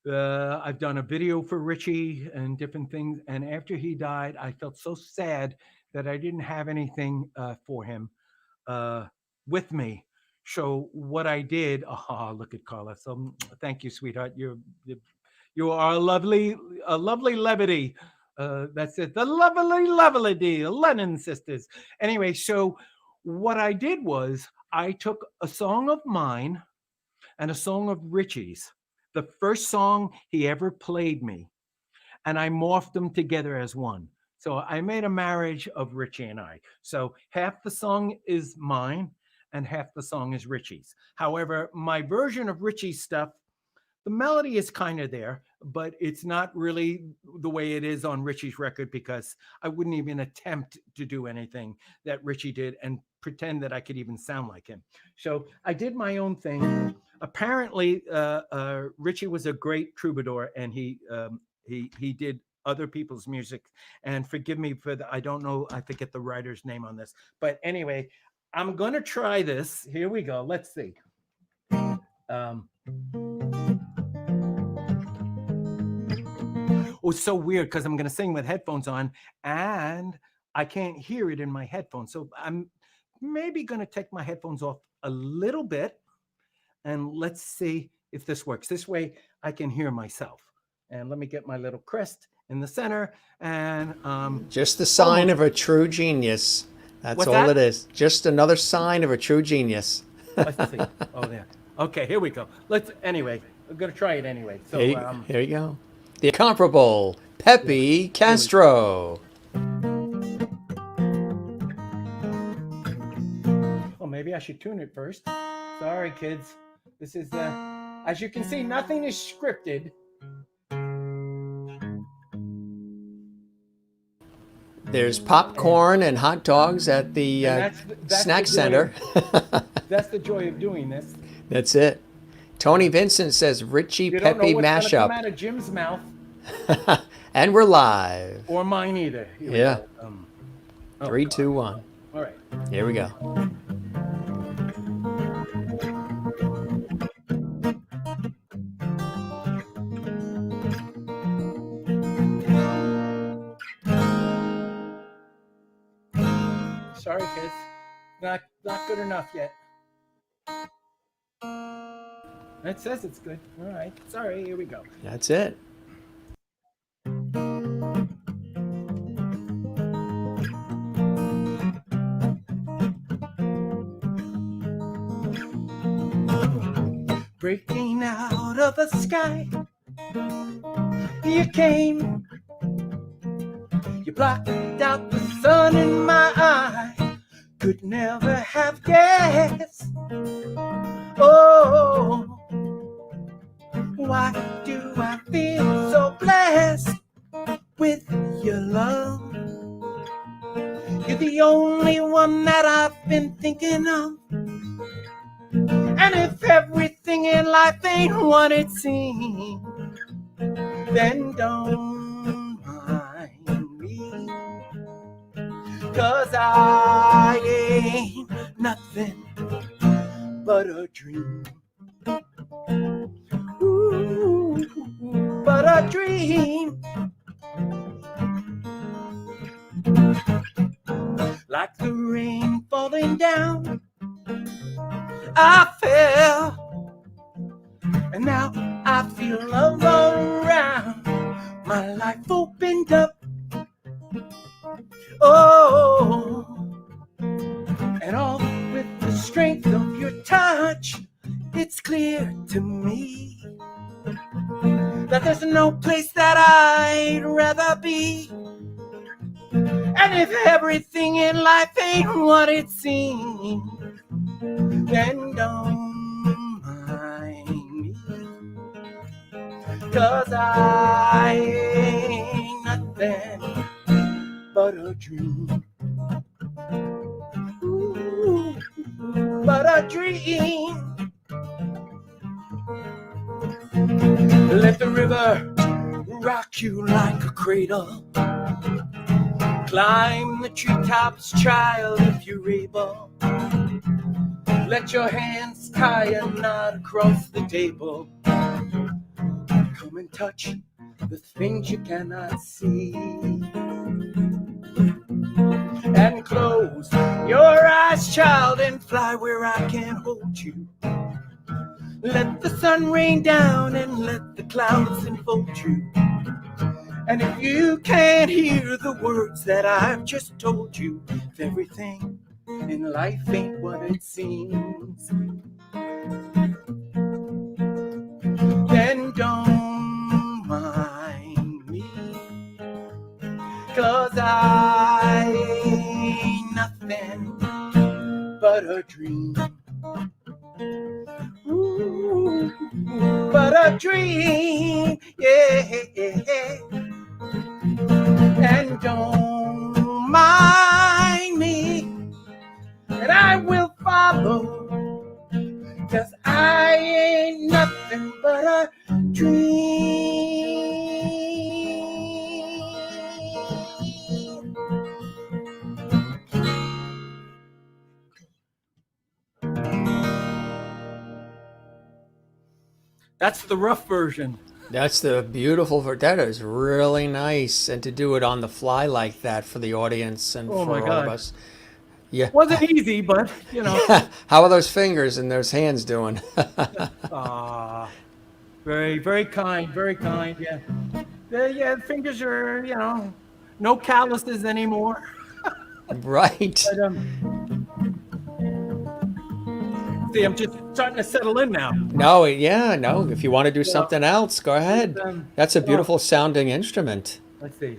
I've done a video for Richie and different things. And after he died, I felt so sad that I didn't have anything for him with me. So what I did, look at Carla. So thank you, sweetheart. You are a lovely levity. That's it. The lovely Lennon sisters. Anyway, so what I did was I took a song of mine and a song of Richie's, the first song he ever played me, and I morphed them together as one. So I made a marriage of Richie and I. So half the song is mine and half the song is Richie's. However, my version of Richie's stuff, the melody is kind of there, but it's not really the way it is on Richie's record, because I wouldn't even attempt to do anything that Richie did and pretend that I could even sound like him. So I did my own thing. Apparently, Richie was a great troubadour, and he did other people's music. And forgive me for I don't know, I forget the writer's name on this. But anyway, I'm going to try this. Here we go. Let's see. It's so weird because I'm going to sing with headphones on and I can't hear it in my headphones. So I'm maybe going to take my headphones off a little bit and let's see if this works. This way I can hear myself. And let me get my little crest in the center. And just the sign of a true genius. That's What's all that? it is. Just another sign of a true genius. Let's see. Oh, there. Okay, here we go. Anyway, I'm going to try it anyway. So Here you go. The incomparable Peppy Castro. Well, maybe I should tune it first. Sorry, kids. This is, as you can see, nothing is scripted. There's popcorn and hot dogs at the that's snack the center. That's the joy of doing this. That's it. Tony Vincent says Richie You don't know Peppy what's going to come mashup. out of Jim's mouth. And we're live. Or mine either. Here we Yeah. go. 3, 2, 1. All right. Here we go. Sorry, kids. Not good enough yet. It says it's good. All right. Sorry. Here we go. That's it. Breaking out of the sky, you came. You blocked out the sun in my eye. Could never have guessed. Oh, why do I feel so blessed with your love? You're the only one that I've been thinking of. And if everything in life ain't what it seems, then don't mind me. 'Cause I ain't nothing but a dream. Ooh, but a dream. Like the rain falling down, I fell, and now I feel love all around. My life opened up, oh, and all with the strength of your touch. It's clear to me that there's no place that I'd rather be. And if everything in life ain't what it seems, then don't 'cause I ain't nothing but a dream. Ooh, but a dream. Let the river rock you like a cradle. Climb the treetops, child, if you're able. Let your hands tie a knot across the table. Come and touch the things you cannot see. And close your eyes, child, and fly where I can hold you. Let the sun rain down and let the clouds enfold you. And if you can't hear the words that I've just told you, if everything in life ain't what it seems, then don't mind me, 'cause I ain't nothing but a dream. Ooh, but a dream, yeah. And don't mind me, and I will follow, 'cause I ain't nothing but a dream. That's the rough version. That's the beautiful. That is really nice, and to do it on the fly like that for the audience and Oh for my all God. of us. Yeah. Wasn't easy, but you know. How are those fingers and those hands doing? Very, very kind, very kind. Yeah, yeah. The fingers are, you know, no calluses anymore. Right. But, see, I'm just starting to settle in now. No, yeah, no. If you want to do something else, go ahead. That's a beautiful sounding instrument. Let's see.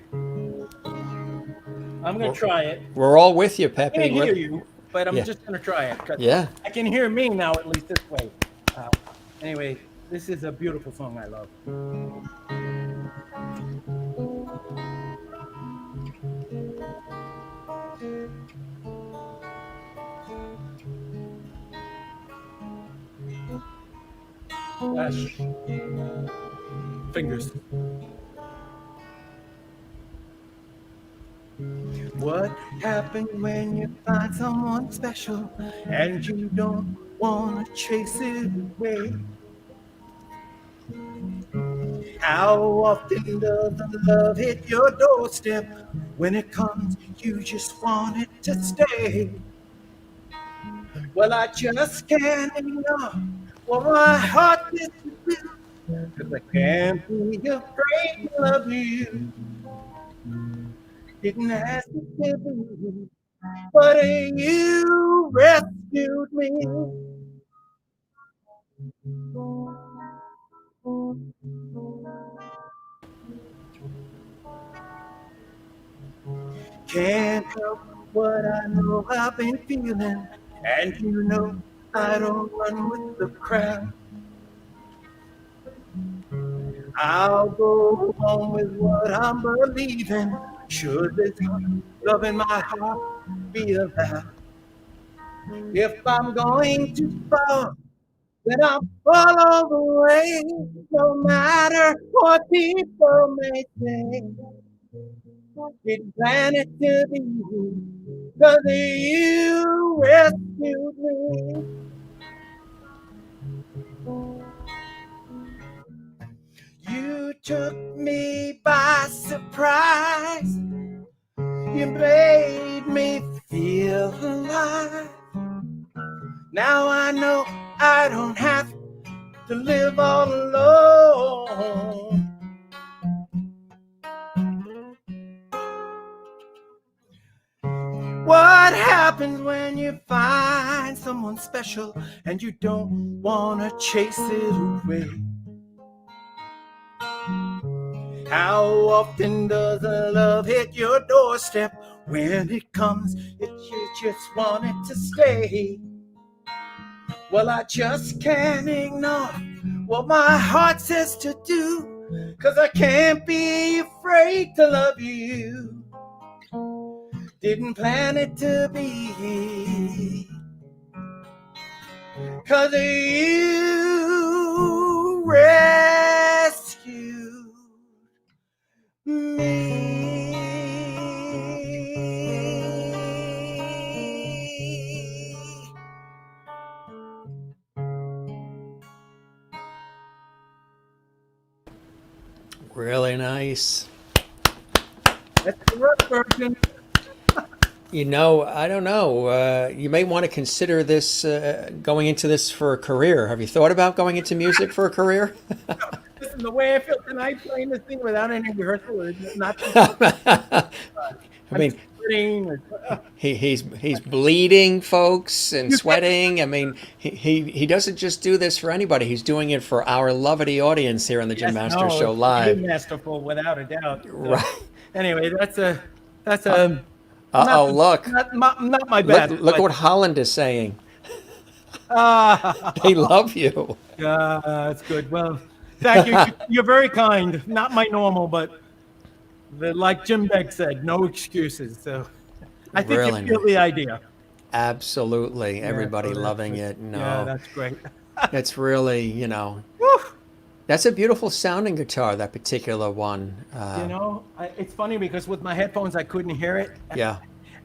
I'm gonna try it. We're all with you, I Peppy. can't hear you, but I'm Yeah. just gonna try it. 'Cause Yeah. I can hear me now, at least this way. Anyway, this is a beautiful song I love. Gosh. Fingers. What happened when you find someone special and you don't want to chase it away? How often does the love hit your doorstep? When it comes, you just want it to stay. Well, I just can't ignore what my heart is to do, 'cause I can't be afraid to love you. Didn't ask you to be, but you rescued me. Can't help what I know I've been feeling, and you know I don't run with the crowd. I'll go on with what I'm believing. Should this love in my heart be allowed? If I'm going too far, then I'll follow the way, no matter what people may say. Didn't plan it to be you, 'cause you rescued me. You took me by surprise. You made me feel alive. Now I know I don't have to live all alone. What happens when you find someone special and you don't want to chase it away? How often does a love hit your doorstep? When it comes, you just want it to stay. Well, I just can't ignore what my heart says to do, 'cause I can't be afraid to love you. Didn't plan it to be, 'cause you rescued me. Really nice. That's the rough version. You know, I don't know. You may want to consider this going into this for a career. Have you thought about going into music for a career? Listen, the way I feel tonight playing this thing without any rehearsal is not. I mean, Sweating. he's bleeding, folks, and sweating. I mean, he doesn't just do this for anybody. He's doing it for our lovely audience here on the Jim Masters Show Live. Masterful, without a doubt. So, Right. Anyway, that's a. Look. Not my bad. Look at what Holland is saying. Ah, They love you. that's good. Well, thank you. You're very kind. Not my normal, but like Jim Beck said, no excuses. So I think Really you feel the idea. Absolutely. Everybody so that's loving good. it. No, Yeah, that's great. it's really, you know, Woo! that's a beautiful sounding guitar, that particular one. You know, it's funny because with my headphones I couldn't hear it. Yeah.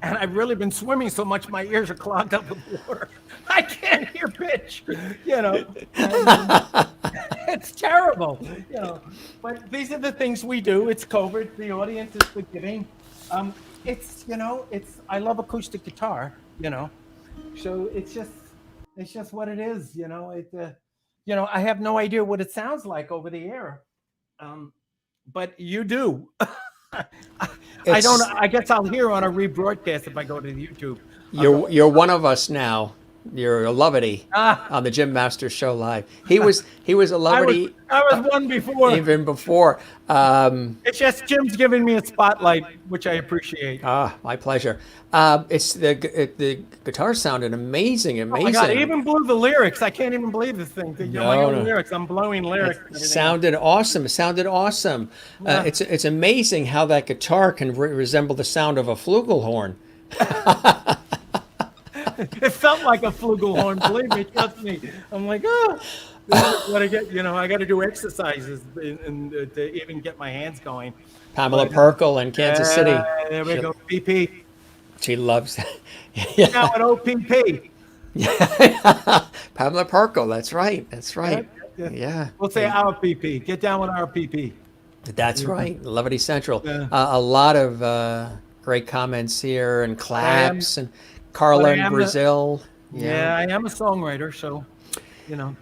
And I've really been swimming so much my ears are clogged up with water. I can't hear pitch, you know. It's terrible, you know. But these are the things we do. It's COVID. The audience is forgiving. It's, you know, I love acoustic guitar, you know. So it's just what it is, you know. You know, I have no idea what it sounds like over the air. But you do. I don't. I guess I'll hear on a rebroadcast if I go to YouTube. You're one of us now. You're a lovity on the Jim Masters Show Live. He was a lovity. I was one before. Even before. It's just Jim's giving me a spotlight, which I appreciate. My pleasure. It's the guitar sounded amazing. Oh my God, I even blew the lyrics. I can't even believe this thing. My own lyrics. I'm blowing lyrics. It sounded awesome. Yeah. It's amazing how that guitar can resemble the sound of a flugelhorn. It felt like a flugelhorn. Believe me, trust me. I'm like, what I get. You know, I got to do exercises and to even get my hands going. Pamela Perkle in Kansas City. There we go. PP. She loves that. Now at OPP. Pamela Perkle. That's right. Yeah. We'll say our PP. Get down with our PP. That's right. Levity Central. Yeah. A lot of great comments here and claps and Carla in Brazil. Yeah, I am a songwriter, so you know.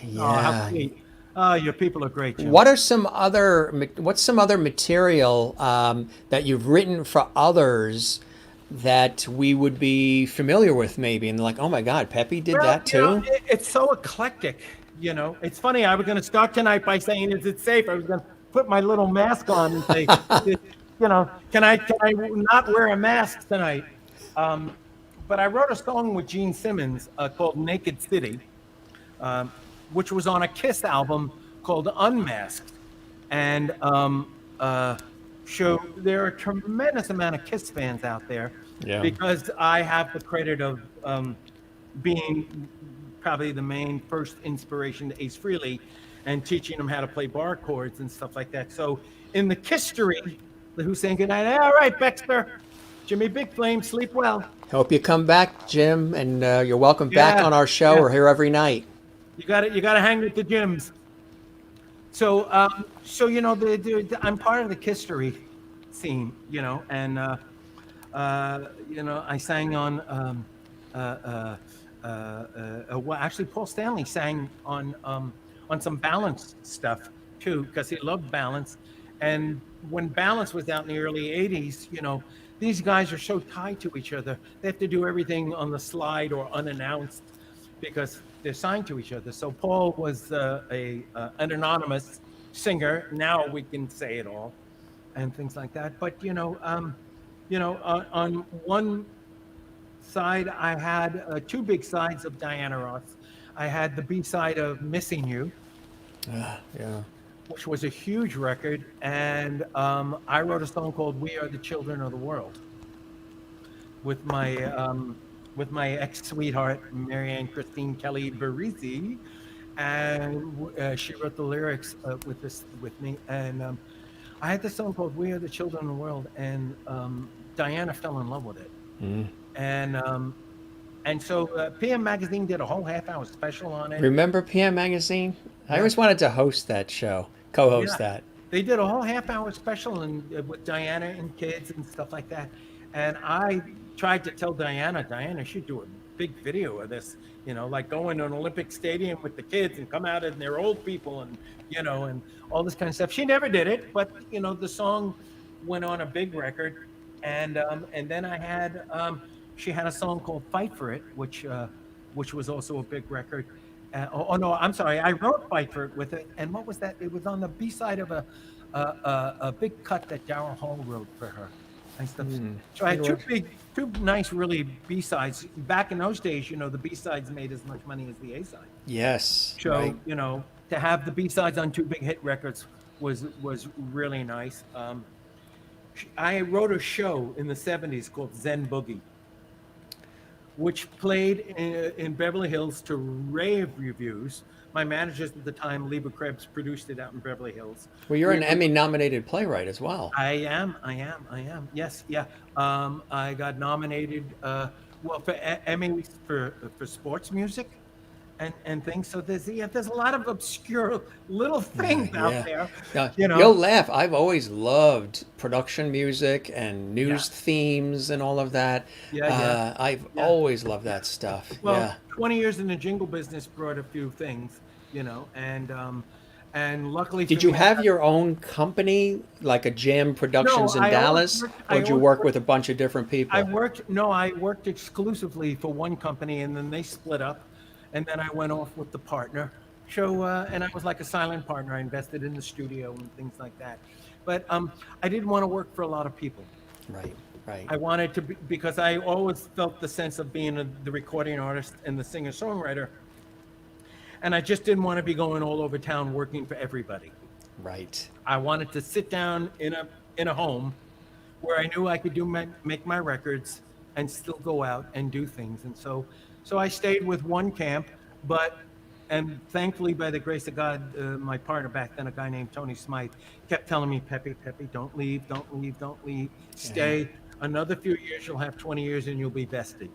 Yeah. Oh, how sweet. Oh, your people are great, Jim. What's some other material that you've written for others that we would be familiar with, maybe, and like, oh my God, Peppy did that too? You know, it's so eclectic. You know, it's funny. I was going to start tonight by saying, "Is it safe?" I was going to put my little mask on and say, you know, can I not wear a mask tonight? But I wrote a song with Gene Simmons called "Naked City," which was on a Kiss album called "Unmasked," and so there are a tremendous amount of Kiss fans out there. Yeah. Because I have the credit of being probably the main first inspiration to Ace Frehley and teaching him how to play bar chords and stuff like that. So in the Kisstory, who's saying goodnight, all right, Baxter, Jimmy Big Flame, sleep well. Hope you come back, Jim, and you're welcome back on our show. Yeah. We're here every night. You got to hang with the Jims. So, you know, I'm part of the Kisstory scene, you know, and you know, I sang on well, actually, Paul Stanley sang on some Balance stuff too, because he loved Balance. And when Balance was out in the early '80s, you know, these guys are so tied to each other. They have to do everything on the slide or unannounced because they're signed to each other. So Paul was an anonymous singer. Now we can say it all and things like that. But on one side, I had two big sides of Diana Ross. I had the B side of "Missing You," Yeah. which was a huge record. And I wrote a song called "We Are the Children of the World" with my ex-sweetheart Marianne Christine Kelly Barisi, and she wrote the lyrics with me. And I had this song called "We Are the Children of the World," and Diana fell in love with it. And so PM Magazine did a whole half-hour special on it. Remember PM Magazine? I always wanted to host that show, co-host that. They did a whole half-hour special with Diana and kids and stuff like that. And I tried to tell Diana should do a big video of this, like going to an Olympic stadium with the kids and come out and they're old people and, and all this kind of stuff. She never did it, but, the song went on a big record. And then I had, she had a song called "Fight for It," which was also a big record. No, I'm sorry. I wrote "Fight for It" with it. And what was that? It was on the B-side of a big cut that Darryl Hall wrote for her. And stuff. So I had two nice, really B-sides. Back in those days, the B-sides made as much money as the A-side. Yes. So, right. To have the B-sides on two big hit records was really nice. I wrote a show in the 70s called Zen Boogie, which played in Beverly Hills to rave reviews. My managers at the time, Lieber Krebs, produced it out in Beverly Hills. Well, you're an Emmy-nominated playwright as well. I am. Yes, yeah. I got nominated, for Emmys for sports music and things. So there's a lot of obscure little things out there. You'll laugh. I've always loved production music and news themes and all of that. I've always loved that stuff. Well, 20 years in the jingle business brought a few things, and luckily. Did you have your own company, like a Jam Productions in Dallas, or did you work with a bunch of different people? I worked exclusively for one company, and then they split up. And then I went off with the partner. So, and I was like a silent partner. I invested in the studio and things like that. But I didn't want to work for a lot of people. Right. I wanted to be, because I always felt the sense of being the recording artist and the singer-songwriter. And I just didn't want to be going all over town working for everybody. Right. I wanted to sit down in a home where I knew I could make my records and still go out and do things. And so I stayed with one camp, and thankfully, by the grace of God, my partner back then, a guy named Tony Smythe, kept telling me, Peppy, don't leave, stay. Another few years, you'll have 20 years and you'll be vested.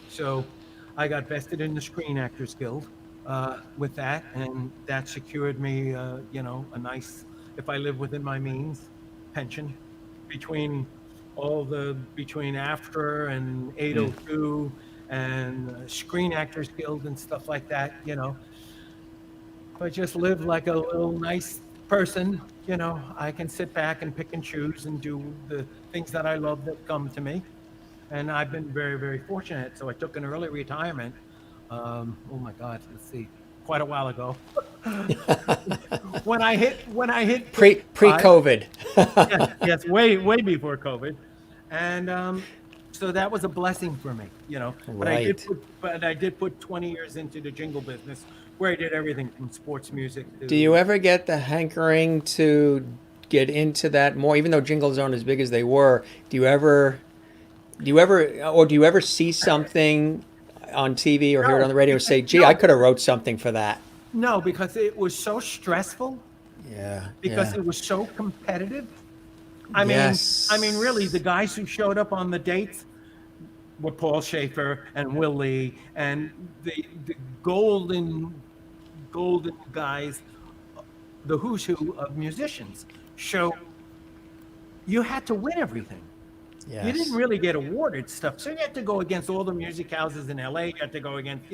So I got vested in the Screen Actors Guild with that, and that secured me, a nice, if I live within my means, pension between AFTRA and 802 and Screen Actors Guild and stuff like that, If I just live like a little nice person, I can sit back and pick and choose and do the things that I love that come to me. And I've been very, very fortunate. So I took an early retirement. Oh my God, let's see, quite a while ago. when I hit pre-COVID. yes, way before COVID. And so that was a blessing for me, Right. But I did put 20 years into the jingle business, where I did everything from sports music to. Do you ever get the hankering to get into that more, even though jingles aren't as big as they were? Do you ever see something on TV or hear it on the radio and say, "Gee, I could have wrote something for that"? No, because it was so stressful. Yeah. Because it was so competitive. I mean, really, the guys who showed up on the dates were Paul Schaefer and Will Lee and the golden guys, the who's who of musicians. So you had to win everything. Yes. You didn't really get awarded stuff. So you had to go against all the music houses in LA. You had to go against,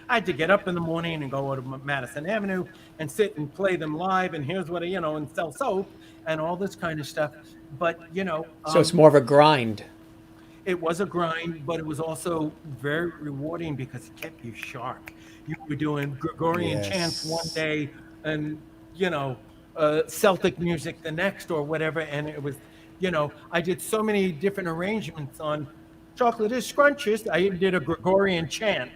I had to get up in the morning and go to Madison Avenue and sit and play them live. And here's what, and sell soap and all this kind of stuff. But, so it's more of a grind. It was a grind, but it was also very rewarding because it kept you sharp. You were doing Gregorian chants one day and, Celtic music the next or whatever. And it was, I did so many different arrangements on Chocolate is Scrumptious. I did a Gregorian chant,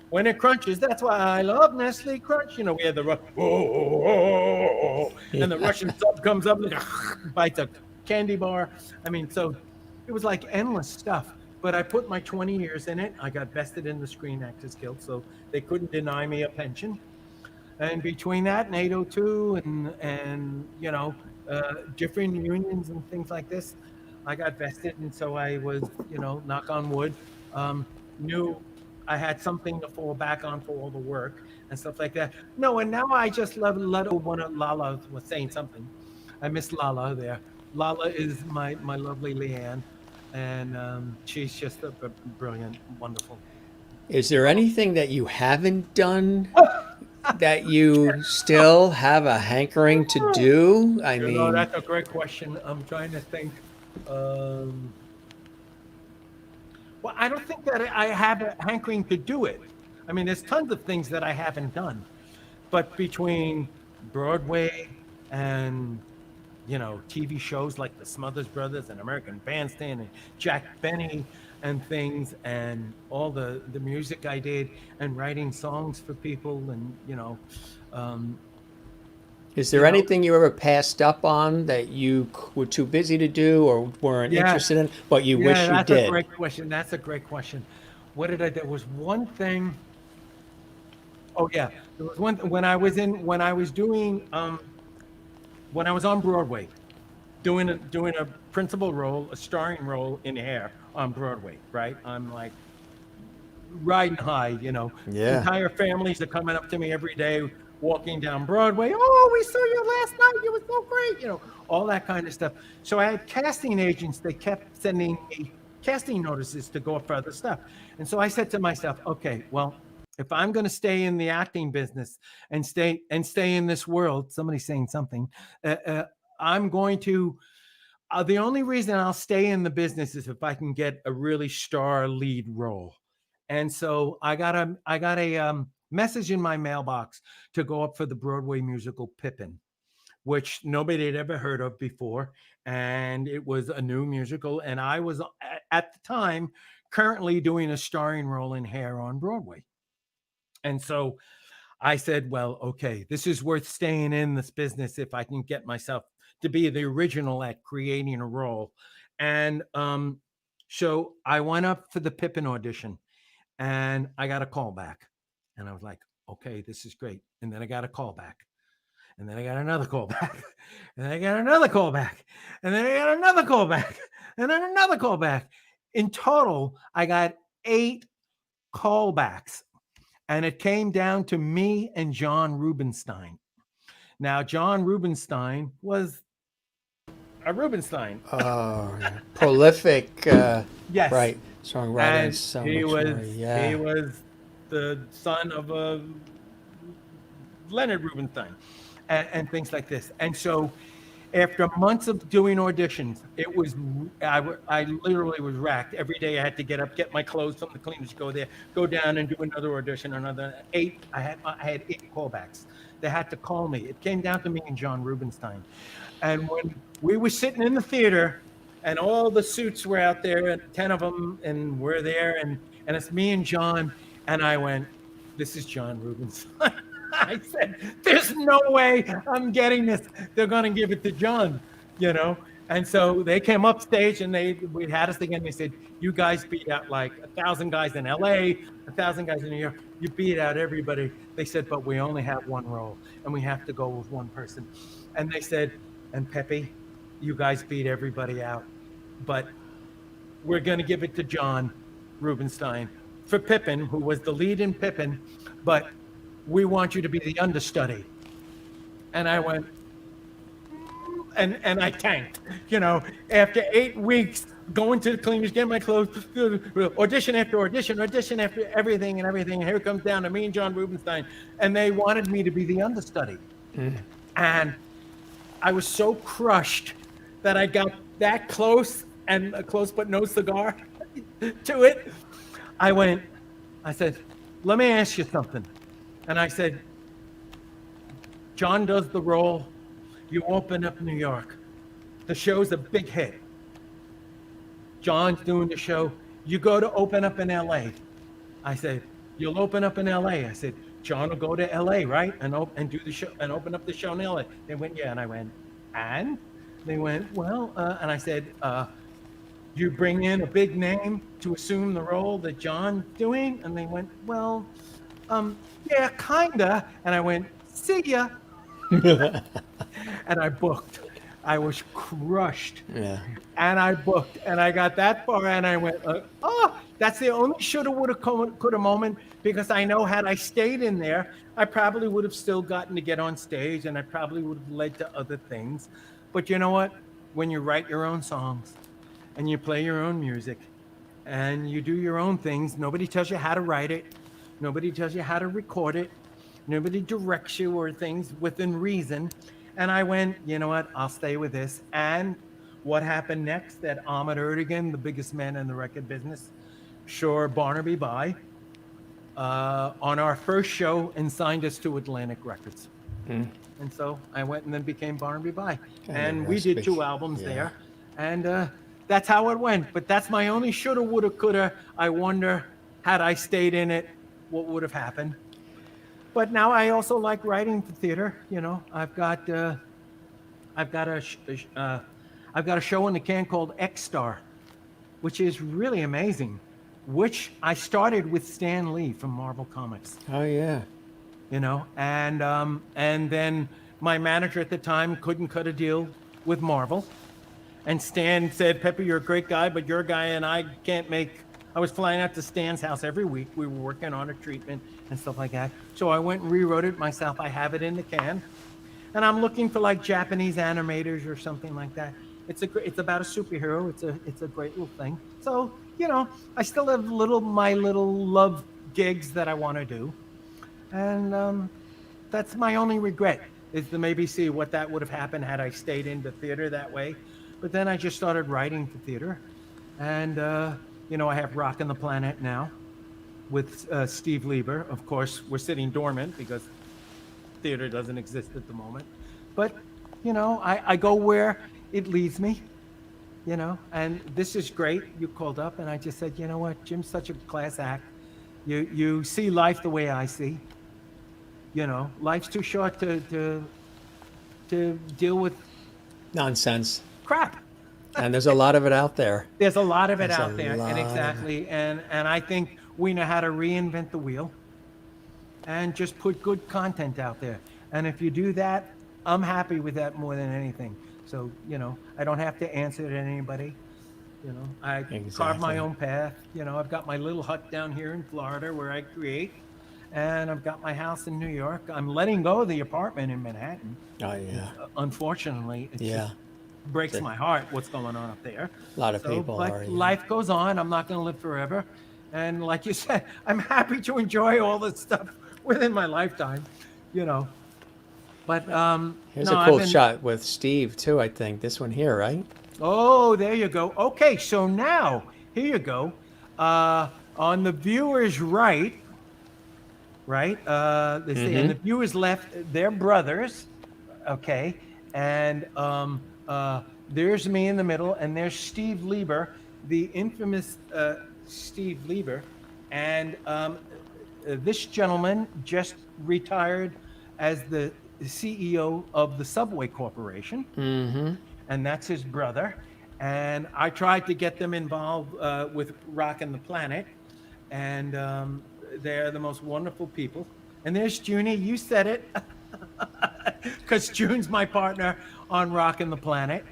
when it crunches, that's why I love Nestle Crunch. You know, we had the and the Russian sub comes up and bites a candy bar. I mean, so it was like endless stuff. But I put my 20 years in it. I got vested in the Screen Actors Guild, so they couldn't deny me a pension. And between that and 802 and you know, different unions and things like this, I got vested, and so I was, you know, knock on wood, knew I had something to fall back on for all the work and stuff like that. No, and now I just love one of Lala was saying something. I miss Lala there. Lala is my lovely Leanne, and she's just a brilliant, wonderful. Is there anything that you haven't done that you still have a hankering to do? I You know, mean, that's a great question. I'm trying to think. Well, I don't think that I have a hankering to do it. I mean, there's tons of things that I haven't done, but between Broadway and, you know, TV shows like The Smothers Brothers and American Bandstand and Jack Benny and things, and all the music I did and writing songs for people, and, you know, is there anything you ever passed up on that you were too busy to do or weren't interested in, but you wish you that's did? a great question. That's a great question. What did I? There was one thing. Oh yeah, there was one when I was doing when I was on Broadway, doing a principal role, a starring role in Hair on Broadway. Right, I'm like riding high. You know, Yeah. entire families are coming up to me every day, walking down Broadway. Oh, we saw you last night. You were so great. You know, all that kind of stuff. So I had casting agents. They kept sending me casting notices to go up for other stuff. And so I said to myself, okay, well, if I'm going to stay in the acting business and stay in this world, somebody's saying something, I'm going to, the only reason I'll stay in the business is if I can get a really star lead role. And so I got a message in my mailbox to go up for the Broadway musical Pippin, which nobody had ever heard of before. And it was a new musical. And I was at the time currently doing a starring role in Hair on Broadway. And so I said, well, okay, this is worth staying in this business if I can get myself to be the original at creating a role. And so I went up for the Pippin audition, and I got a call back. And I was like, okay, this is great. And then I got a call back. And then I got another call back. And then I got another call back. And then I got another call back. And then another call back. In total, I got 8 callbacks. And it came down to me and John Rubinstein. Now, John Rubinstein was a Rubinstein. Oh, yeah. Prolific, Yes. right, songwriter. And so he much was more, yeah. he was the son of Leonard Rubinstein and things like this. And so after months of doing auditions, it was I literally was racked. Every day I had to get up, get my clothes from the cleaners, go there, go down and do another audition, another 8. I had 8 callbacks. They had to call me. It came down to me and John Rubinstein. And when we were sitting in the theater and all the suits were out there, and 10 of them, and we're there, and it's me and John, and I went, this is John Rubinstein. I said, there's no way I'm getting this. They're going to give it to John, you know? And so they came up stage, and we had us again. They said, you guys beat out like 1,000 guys in LA, 1,000 guys in New York. You beat out everybody. They said, but we only have one role, and we have to go with one person. And they said, and Peppy, you guys beat everybody out, but we're going to give it to John Rubinstein for Pippin, who was the lead in Pippin, but we want you to be the understudy. And I went, and I tanked, you know, after 8 weeks going to the cleaners, getting my clothes, audition after audition after everything. And here it comes down to me and John Rubinstein, and they wanted me to be the understudy. And I was so crushed that I got that close, and a close but no cigar to it. I said, let me ask you something. And I said, John does the role. You open up New York. The show's a big hit. John's doing the show. You go to open up in LA. I said, you'll open up in L.A. I said, John will go to L.A., right? And do the show and open up the show in L.A. They went, yeah. And I went, and? They went, well, and I said, you bring in a big name to assume the role that John's doing? And they went, well, yeah, kinda. And I went, see ya. And I booked. I was crushed. Yeah. And I booked, and I got that far, and I went, oh, that's the only shoulda, woulda, coulda moment, because I know had I stayed in there, I probably would have still gotten to get on stage, and I probably would have led to other things. But you know what? When you write your own songs, and you play your own music, and you do your own things, nobody tells you how to write it, nobody tells you how to record it, nobody directs you or things within reason. And I went, you know what? I'll stay with this. And what happened next? That Ahmet Ertegun, the biggest man in the record business, sure Barnaby by on our first show and signed us to Atlantic Records. And so I went and then became Barnaby by. And we did 2 albums there. And that's how it went. But that's my only shoulda, woulda, coulda. I wonder, had I stayed in it, what would have happened? But now I also like writing for theater. You know, I've got a show in the can called X Star, which is really amazing. Which I started with Stan Lee from Marvel Comics. Oh yeah. You know, and then my manager at the time couldn't cut a deal with Marvel, and Stan said, "Peppy, you're a great guy, but your guy and I can't make." I was flying out to Stan's house every week. We were working on a treatment and stuff like that. So I went and rewrote it myself. I have it in the can. And I'm looking for like Japanese animators or something like that. It's about a superhero. It's a great little thing. So, you know, I still have my little love gigs that I want to do. And that's my only regret, is to maybe see what that would have happened had I stayed into theater that way. But then I just started writing for theater. And you know, I have Rockin' the Planet now with Steve Lieber. Of course, we're sitting dormant because theater doesn't exist at the moment. But, you know, I go where it leads me, you know, and this is great. You called up and I just said, you know what, Jim's such a class act. You see life the way I see. You know, life's too short to deal with Nonsense. crap. And there's a lot of it out there. There's a lot of it There's out a there, lot and of exactly, and I think we know how to reinvent the wheel, and just put good content out there. And if you do that, I'm happy with that more than anything. So, you know, I don't have to answer to anybody. You know, I carve my own path. You know, I've got my little hut down here in Florida where I create, and I've got my house in New York. I'm letting go of the apartment in Manhattan. Oh yeah. Unfortunately, it's just breaks my heart what's going on up there. A lot of people but are. Yeah. life goes on. I'm not going to live forever. And like you said, I'm happy to enjoy all this stuff within my lifetime, you know. But Here's a cool shot with Steve too, I think. This one here, right? Oh, there you go. Okay, so now, here you go. On the viewer's right, and the viewers left, they're brothers, okay? And there's me in the middle, and there's Steve Lieber, the infamous Steve Lieber. And this gentleman just retired as the CEO of the Subway Corporation. And that's his brother. And I tried to get them involved with Rockin' the Planet. And they're the most wonderful people. And there's Junie, you said it. Because June's my partner on Rockin' the Planet.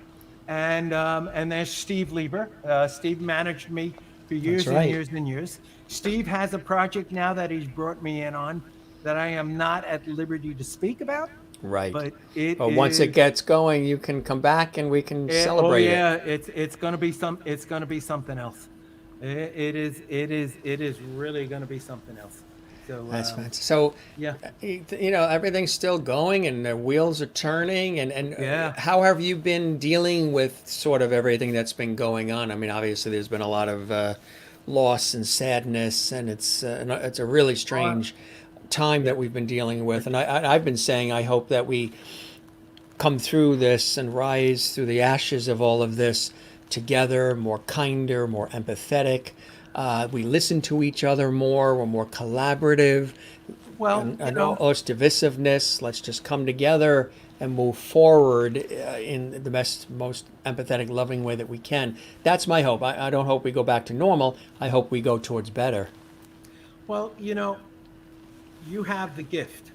And there's Steve Lieber. Steve managed me for years and years and years. Steve has a project now that he's brought me in on that I am not at liberty to speak about. Right. But once it gets going, you can come back and we can celebrate it. It's going to be something else. It is really going to be something else. So that's fantastic. So yeah, you know, everything's still going and the wheels are turning. And how have you been dealing with sort of everything that's been going on? I mean, obviously there's been a lot of loss and sadness, and it's a really strange time that we've been dealing with. And I've been saying I hope that we come through this and rise through the ashes of all of this together, more kinder, more empathetic. We listen to each other more. We're more collaborative. Well, And less divisiveness. Let's just come together and move forward in the most empathetic, loving way that we can. That's my hope. I don't hope we go back to normal. I hope we go towards better. well, you have the gift,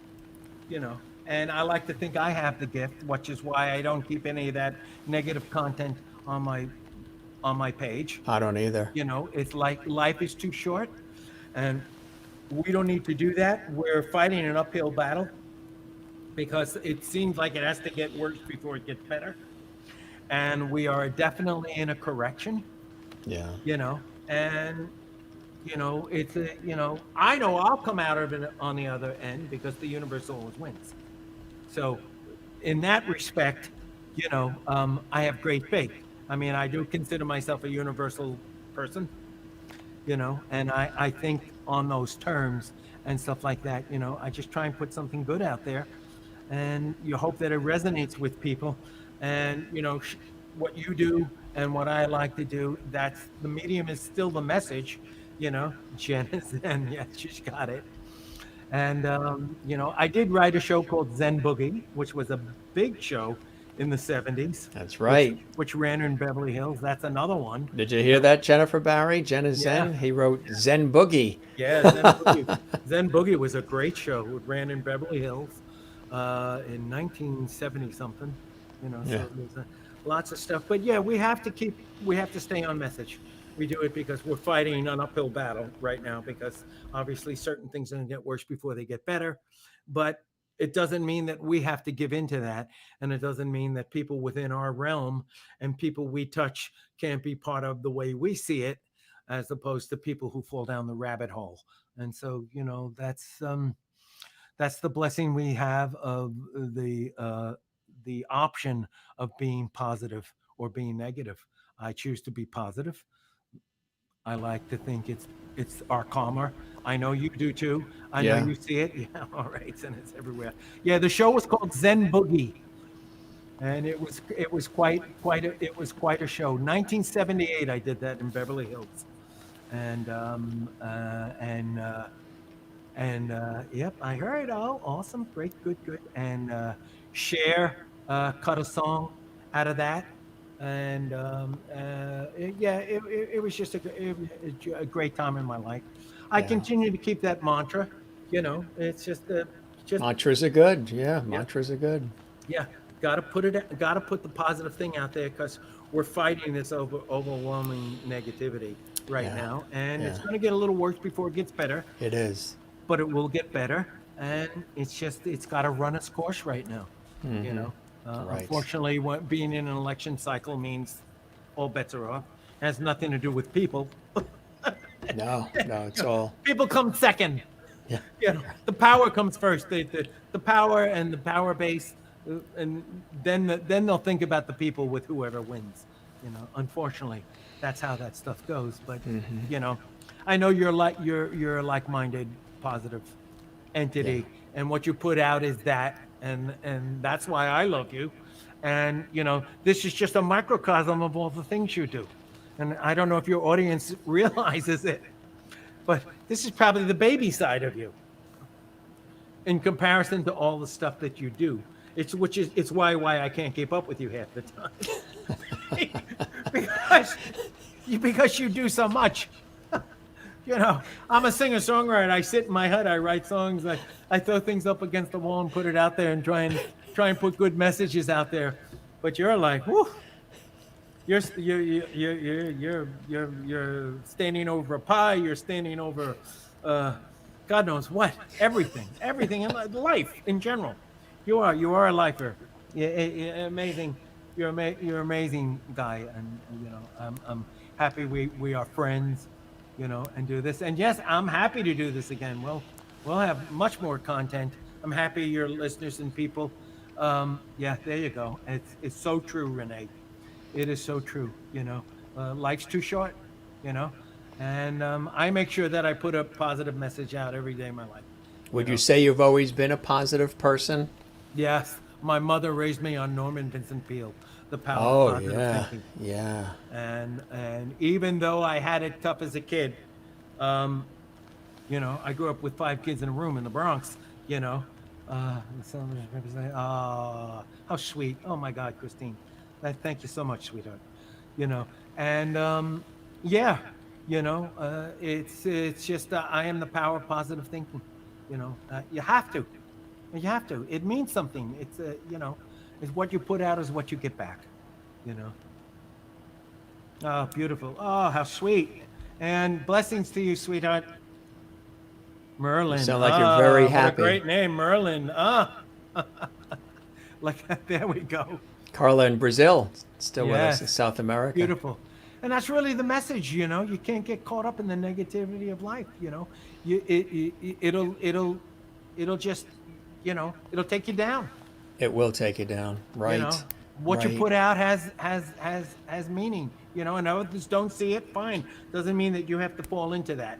and I like to think I have the gift, which is why I don't keep any of that negative content on my page. I don't either. It's like life is too short, and we don't need to do that. We're fighting an uphill battle because it seems like it has to get worse before it gets better. And we are definitely in a correction, Yeah. And it's I know I'll come out of it on the other end because the universe always wins. So in that respect, I have great faith. I mean, I do consider myself a universal person, and I think on those terms and stuff like that. I just try and put something good out there, and you hope that it resonates with people. And what you do and what I like to do, that's the medium is still the message. Jen is Zen. Yes, she's got it. And I did write a show called Zen Boogie, which was a big show in the 70s. That's right. Which ran in Beverly Hills. That's another one. Did you hear that, Jennifer Barry? Jen is Zen. He wrote Zen Boogie. Yeah, Zen Boogie. Zen Boogie was a great show. It ran in Beverly Hills in 1970 something. So there's lots of stuff. But yeah, we have to stay on message. We do it because we're fighting an uphill battle right now, because obviously certain things are going to get worse before they get better. But it doesn't mean that we have to give in to that. And it doesn't mean that people within our realm and people we touch can't be part of the way we see it, as opposed to people who fall down the rabbit hole. And so, that's the blessing we have of the option of being positive or being negative. I choose to be positive. I like to think it's our calmer. I know you do too. I know you see it. Yeah, all right, and it's everywhere. Yeah, the show was called Zen Boogie, and it was quite a show. 1978, I did that in Beverly Hills, and yep, I heard. Oh, awesome, great, good, and Cher cut a song out of that. And it was just a great time in my life. I continue to keep that mantra. It's just mantras are good. Yeah, mantras are good. Yeah, got to put the positive thing out there, because we're fighting this overwhelming negativity right now, and it's going to get a little worse before it gets better. It is, but it will get better, and it's got to run its course right now. Mm-hmm. Right. Unfortunately, being in an election cycle means all bets are off. It has nothing to do with people. No, it's all. People come second. Yeah. The power comes first. The power and the power base, and then they'll think about the people with whoever wins. Unfortunately, that's how that stuff goes. But I know you're a like-minded, positive entity, and what you put out is that. And that's why I love you. And, this is just a microcosm of all the things you do. And I don't know if your audience realizes it, but this is probably the baby side of you in comparison to all the stuff that you do. It's why I can't keep up with you half the time. because you do so much. I'm a singer-songwriter. I sit in my hut. I write songs. I throw things up against the wall and put it out there and try and put good messages out there. But you're like, whoo! You're standing over a pie. You're standing over, God knows what. Everything in life in general. You are a lifer. Amazing. You're an amazing guy, and I'm happy we are friends. And do this. And yes, I'm happy to do this again. We'll have much more content. I'm happy your listeners and people. There you go. It's so true, Renee. It is so true. Life's too short. And I make sure that I put a positive message out every day of my life. Would you say you've always been a positive person? Yes. My mother raised me on Norman Vincent Peale. The power of positive thinking. Yeah. And even though I had it tough as a kid, You know, I grew up with 5 kids in a room in the Bronx, you know. How sweet. Oh my God, Christine. Thank you so much, sweetheart. You know, and yeah, you know, it's just I am the power of positive thinking. You know, you have to. You have to. It means something. It's you know, it's what you put out is what you get back. You know. Oh, beautiful. Oh, how sweet. And blessings to you, sweetheart. Merlin. You sound like you're very happy. What a great name, Merlin. Like, there we go. Carla in Brazil, still with us Yes. in South America. Beautiful. And that's really the message, you know. You can't get caught up in the negativity of life, you know. It'll just, you know, it'll take you down. It will take you down, right? You know, what you right. put out has meaning, you know, and others don't see it, fine. Doesn't mean that you have to fall into that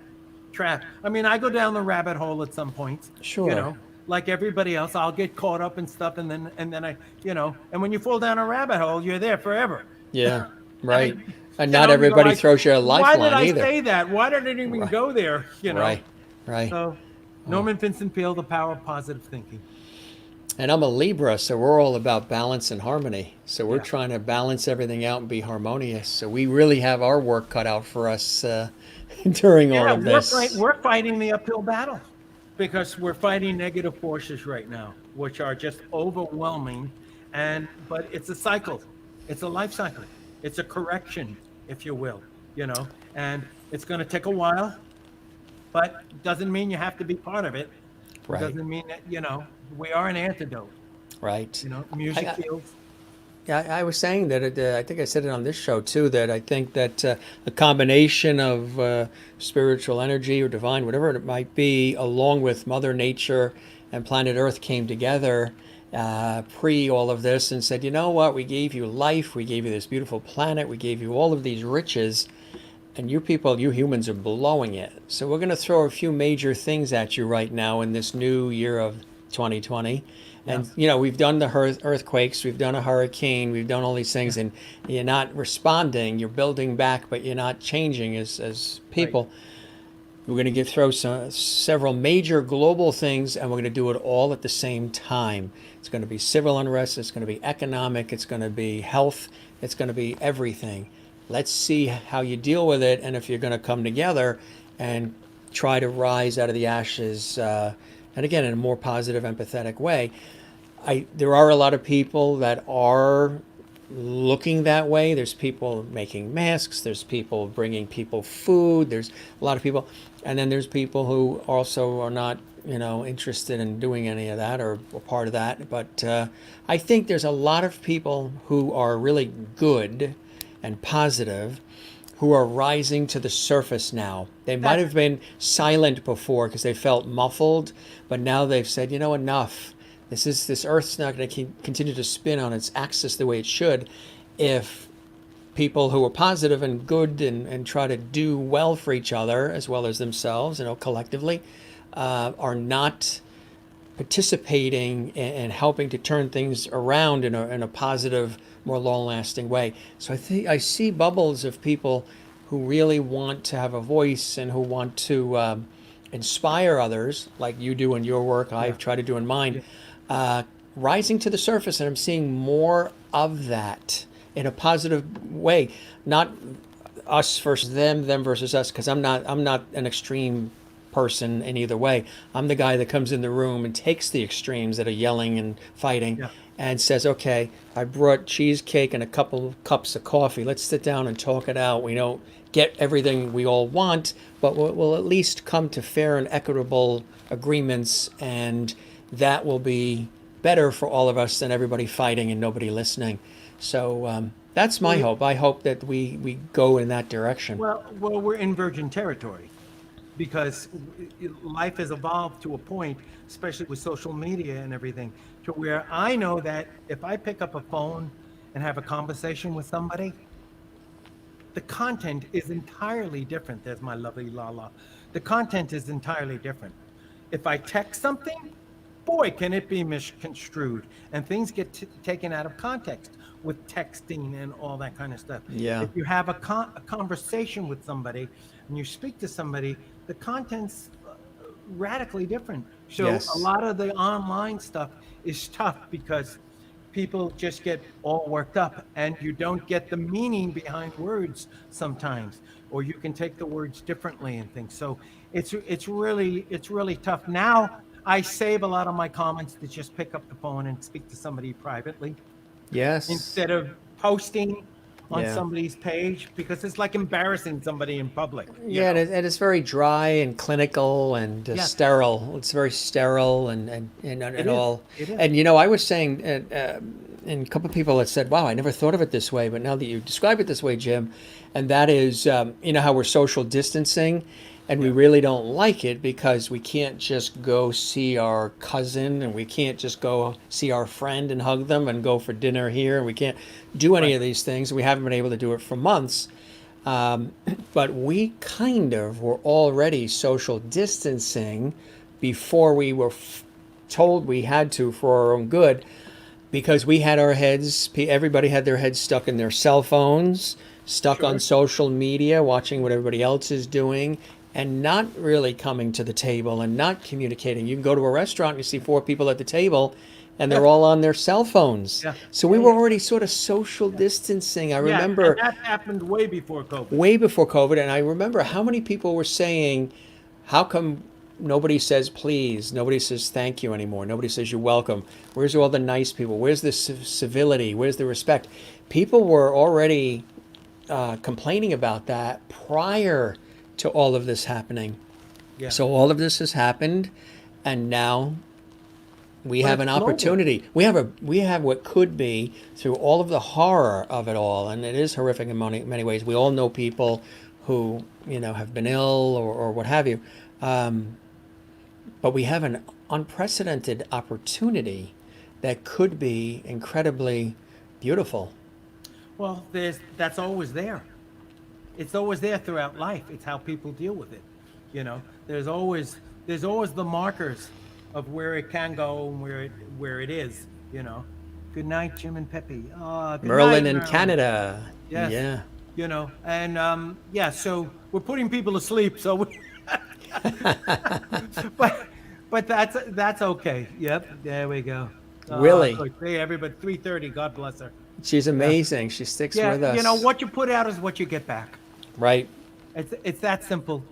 trap. I mean, I go down the rabbit hole at some points. Sure. You know, like everybody else, I'll get caught up in stuff, and then I, you know, and when you fall down a rabbit hole, you're there forever. Yeah, right. And You not know, everybody like, throws you a lifeline why did I either. say that? Why did I even go there? You know. Right, right. So, Norman Vincent Peale, The Power of Positive Thinking. And I'm a Libra, so we're all about balance and harmony. So we're Yeah. trying to balance everything out and be harmonious. So we really have our work cut out for us during all of this. We're fighting the uphill battle because we're fighting negative forces right now, which are just overwhelming. But it's a cycle. It's a life cycle. It's a correction, if you will, you know, and it's going to take a while, but doesn't mean you have to be part of it. Right. Doesn't mean that, you know, we are an antidote, Right. you know, music fields. Yeah, I was saying that I think I said it on this show too, that I think that a combination of spiritual energy or divine, whatever it might be, along with Mother Nature and planet Earth came together pre all of this and said, you know what, we gave you life, we gave you this beautiful planet, we gave you all of these riches, and you people, you humans are blowing it. So we're going to throw a few major things at you right now in this new year of 2020. And, you know, we've done the earthquakes, we've done a hurricane, we've done all these things, and you're not responding, you're building back, but you're not changing as people. Right. We're going to throw several major global things, and we're going to do it all at the same time. It's going to be civil unrest, it's going to be economic, it's going to be health, it's going to be everything. Let's see how you deal with it, and if you're going to come together and try to rise out of the ashes, and again, in a more positive, empathetic way. There are a lot of people that are looking that way. There's people making masks. There's people bringing people food. There's a lot of people. And then there's people who also are not, you know, interested in doing any of that or part of that. But I think there's a lot of people who are really good and positive who are rising to the surface now. They might have been silent before because they felt muffled, but now they've said, you know, enough. This Earth's not going to continue to spin on its axis the way it should if people who are positive and good and try to do well for each other as well as themselves, you know, collectively, are not participating and helping to turn things around in a positive, more long-lasting way. So I see bubbles of people who really want to have a voice and who want to inspire others, like you do in your work, I've tried to do in mine, rising to the surface, and I'm seeing more of that in a positive way. Not us versus them versus us, because I'm not an extreme person in either way. I'm the guy that comes in the room and takes the extremes that are yelling and fighting and says, okay, I brought cheesecake and a couple of cups of coffee. Let's sit down and talk it out. We don't get everything we all want, but we'll at least come to fair and equitable agreements, and that will be better for all of us than everybody fighting and nobody listening. So that's my hope. I hope that we go in that direction. Well, we're in virgin territory because life has evolved to a point, especially with social media and everything, to where I know that if I pick up a phone and have a conversation with somebody, the content is entirely different. There's my lovely Lala. The content is entirely different. If I text something, boy, can it be misconstrued, and things get taken out of context with texting and all that kind of stuff. Yeah. If you have a conversation with somebody and you speak to somebody, the content's radically different. So Yes. a lot of the online stuff is tough because people just get all worked up and you don't get the meaning behind words sometimes, or you can take the words differently and things. So it's really tough. Now I save a lot of my comments to just pick up the phone and speak to somebody privately Yes. instead of posting on Yeah. somebody's page, because it's like embarrassing somebody in public, Yeah, and it's very dry and clinical and Yeah. sterile. It's very sterile and is. all. It is. And I was saying, and a couple of people had said, "Wow, I never thought of it this way." But now that you describe it this way, Jim, and that is, how we're social distancing, and we really don't like it because we can't just go see our cousin, and we can't just go see our friend and hug them and go for dinner here, and we can't do any Right. of these things. We haven't been able to do it for months. But we kind of were already social distancing before we were told we had to for our own good, because we had our heads, everybody had their heads stuck in their cell phones, stuck on Sure. social media, watching what everybody else is doing, and not really coming to the table and not communicating. You can go to a restaurant and you see four people at the table and they're all on their cell phones. Yeah. So we were already sort of social distancing. I Yeah, remember and that happened way before COVID. way before COVID, and I remember how many people were saying, how come nobody says please, nobody says thank you anymore, nobody says you're welcome, where's all the nice people, where's the civility, where's the respect? People were already complaining about that prior to all of this happening. Yeah. So all of this has happened, and now we have an it's global. opportunity. We have what could be, through all of the horror of it all, and it is horrific in many ways. We all know people who have been ill or what have you, but we have an unprecedented opportunity that could be incredibly beautiful. Well, that's always there. It's always there throughout life. It's how people deal with it. There's always the markers of where it can go and where it is. Good night, Jim and Peppy. Good Merlin night, in Merlin. Canada. Yes. Yeah. And so we're putting people to sleep. So, but that's okay. Yep, there we go. Really? Good. Hey, everybody, 3:30. God bless her. She's amazing. She sticks Yeah, with us. what you put out is what you get back. Right. It's that simple.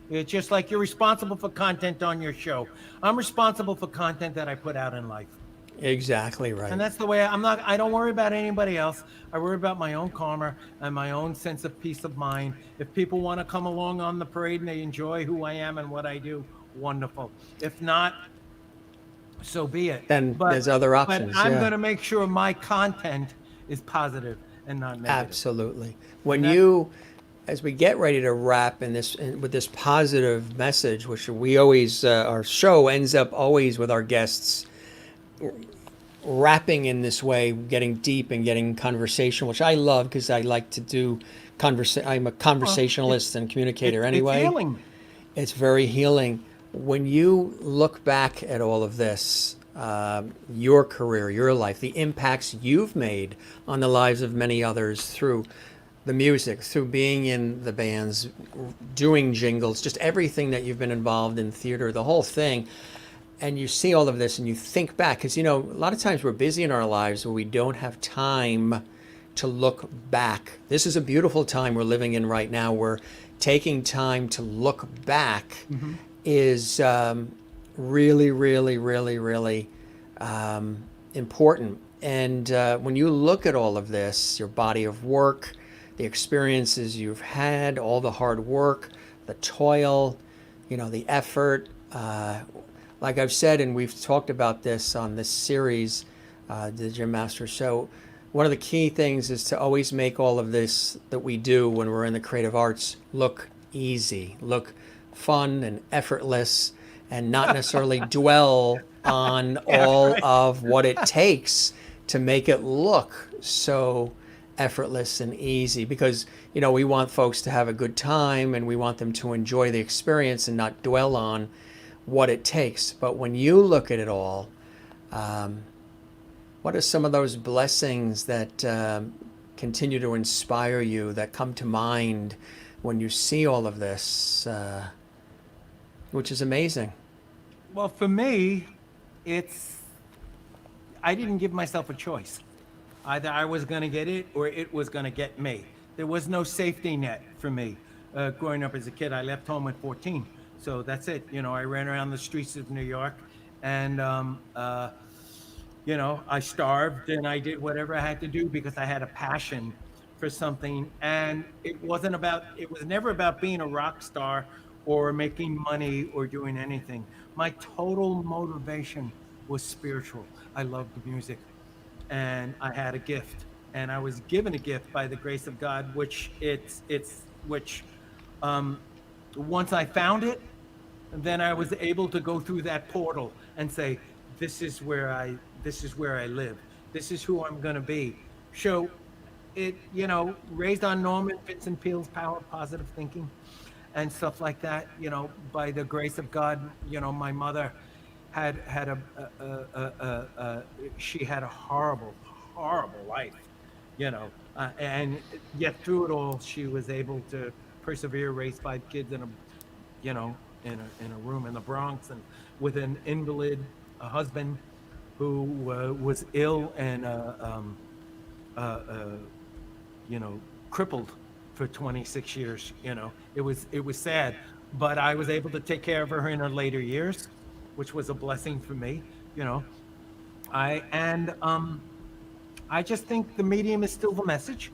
It's just like you're responsible for content on your show. I'm responsible for content that I put out in life. Exactly right. And that's the way I don't worry about anybody else. I worry about my own karma and my own sense of peace of mind. If people want to come along on the parade and they enjoy who I am and what I do, wonderful. If not, so be it. Then there's other options. But I'm yeah. going to make sure my content is positive and not negative. Absolutely. As we get ready to wrap with this positive message, which we always, our show ends up always with our guests wrapping in this way, getting deep and getting conversational, which I love because I like to do I'm a conversationalist and communicator anyway. It's healing. It's very healing. When you look back at all of this, your career, your life, the impacts you've made on the lives of many others through the music, through being in the bands, doing jingles, just everything that you've been involved in, theater, the whole thing, and you see all of this and you think back, because a lot of times we're busy in our lives where we don't have time to look back. This is a beautiful time we're living in right now. We're taking time to look back. Mm-hmm. Is really, really, really, really important. And when you look at all of this, your body of work, the experiences you've had, all the hard work, the toil, the effort, like I've said, and we've talked about this on this series, the Jim Masters Show, one of the key things is to always make all of this that we do when we're in the creative arts look easy, look fun and effortless, and not necessarily dwell on all of what it takes to make it look so effortless and easy, because we want folks to have a good time and we want them to enjoy the experience and not dwell on what it takes. But when you look at it all, what are some of those blessings that continue to inspire you, that come to mind when you see all of this? which is amazing. Well, for me, it's I didn't give myself a choice. Either I was going to get it or it was going to get me. There was no safety net for me. Growing up as a kid, I left home at 14. So that's it. You know, I ran around the streets of New York and, you know, I starved and I did whatever I had to do because I had a passion for something. And it was never about being a rock star or making money or doing anything. My total motivation was spiritual. I loved music and I had a gift and I was given a gift by the grace of God, which um, once I found it, then I was able to go through that portal and say, this is where I live. This is who I'm going to be. So it, you know, raised on Norman Vincent Peale's power of positive thinking and stuff like that, you know, by the grace of God, you know, my mother had she had a horrible life, you know, and yet through it all, she was able to persevere, raise 5 kids in a, you know, in a room in the Bronx, and with an invalid husband who was ill and you know, crippled for 26 years. You know, it was sad, but I was able to take care of her in her later years, which was a blessing for me. You know, I just think the medium is still the message.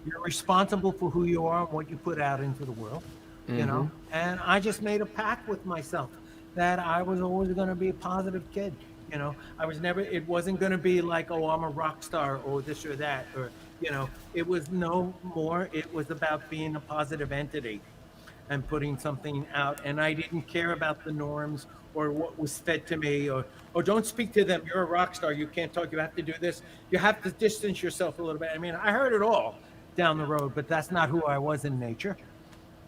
You're responsible for who you are and what you put out into the world. You know, and I just made a pact with myself that I was always going to be a positive kid. You know, it wasn't going to be like, oh, I'm a rock star or this or that, or, you know, it was no more. It was about being a positive entity and putting something out. And I didn't care about the norms or what was fed to me, or don't speak to them. You're a rock star. You can't talk. You have to do this. You have to distance yourself a little bit. I mean, I heard it all down the road, but that's not who I was in nature.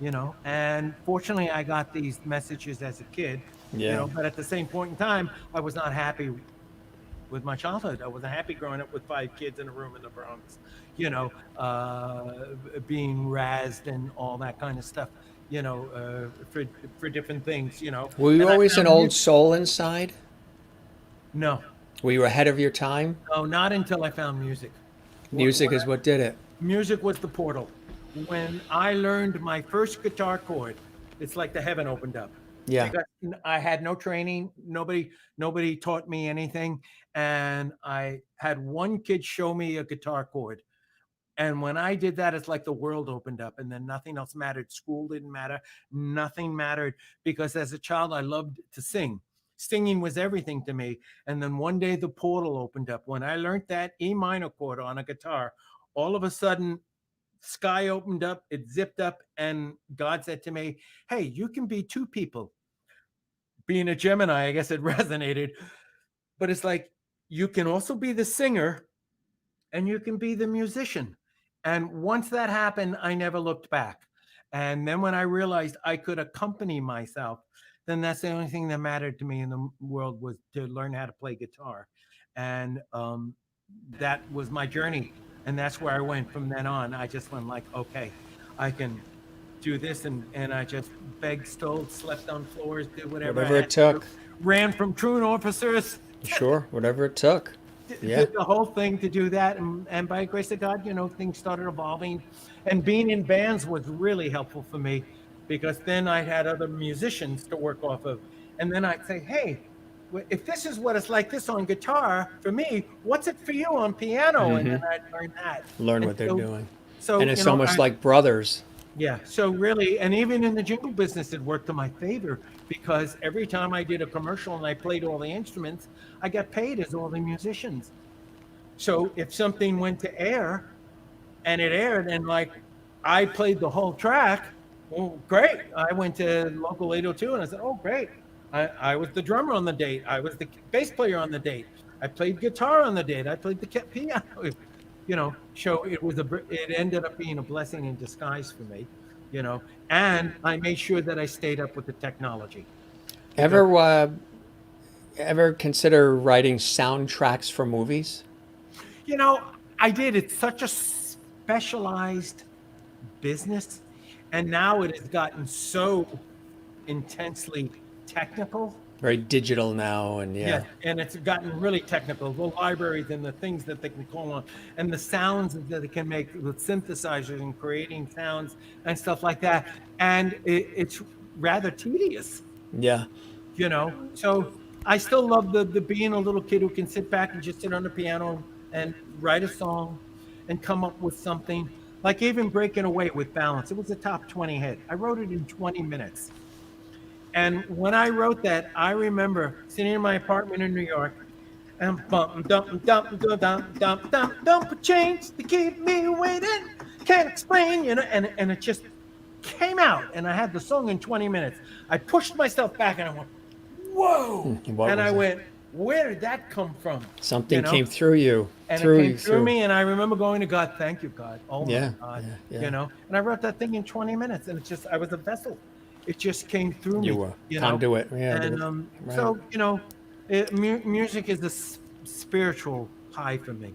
You know, and fortunately I got these messages as a kid, you know, but at the same point in time, I was not happy with my childhood. I wasn't happy growing up with 5 kids in a room in the Bronx, you know, being razzed and all that kind of stuff, you know, for different things, you know. Were you always an old soul inside? No. Were you ahead of your time? No, not until I found music. Music is what did it. Music was the portal. When I learned my first guitar chord, it's like the heaven opened up. Yeah. Because I had no training. Nobody taught me anything. And I had one kid show me a guitar chord. And when I did that, it's like the world opened up, and then nothing else mattered. School didn't matter. Nothing mattered, because as a child, I loved to sing. Singing was everything to me. And then one day the portal opened up. When I learned that E minor chord on a guitar, all of a sudden, sky opened up, it zipped up, and God said to me, hey, you can be 2 people. Being a Gemini, I guess it resonated, but it's like, you can also be the singer and you can be the musician. And once that happened, I never looked back. And then when I realized I could accompany myself, then that's the only thing that mattered to me in the world, was to learn how to play guitar. And that was my journey. And that's where I went from then on. I just went like, okay, I can do this. And I just begged, stole, slept on floors, did whatever it took. Ran from truant officers. Sure, whatever it took. Yeah. Did the whole thing to do that. And by the grace of God, you know, things started evolving. And being in bands was really helpful for me, because then I had other musicians to work off of. And then I'd say, hey, if this is what it's like this on guitar for me, what's it for you on piano? And then I'd learn that. Learn what they're doing. So, and it's almost like brothers. Yeah. So really, and even in the jingle business, it worked to my favor, because every time I did a commercial and I played all the instruments, I got paid as all the musicians. So if something went to air and it aired and like I played the whole track, well, great. I went to local 802 and I said, oh, great. I was the drummer on the date. I was the bass player on the date. I played guitar on the date. I played the piano. You know, so it ended up being a blessing in disguise for me, you know, and I made sure that I stayed up with the technology. Ever consider writing soundtracks for movies? You know, I did. It's such a specialized business, and now it has gotten so intensely technical. Very digital now, and Yes, and it's gotten really technical. The libraries and the things that they can call on, and the sounds that they can make with synthesizers and creating sounds and stuff like that. And it's rather tedious, yeah, So I still love the being a little kid who can sit back and just sit on the piano and write a song and come up with something. Like even Breaking Away with Balance. It was a top 20 hit. I wrote it in 20 minutes. And when I wrote that, I remember sitting in my apartment in New York and bump, dump, dump, dump, dump, dump, dump, dump, a change to keep me waiting. Can't explain, and it just came out. And I had the song in 20 minutes. I pushed myself back and I went, whoa. And I went, where did that come from? Something came through you. And it came through me. And I remember going to God, thank you, God. Oh my God. Yeah. And I wrote that thing in 20 minutes. And I was a vessel. It just came through me. You were conduit. Yeah. And so, music is a spiritual high for me.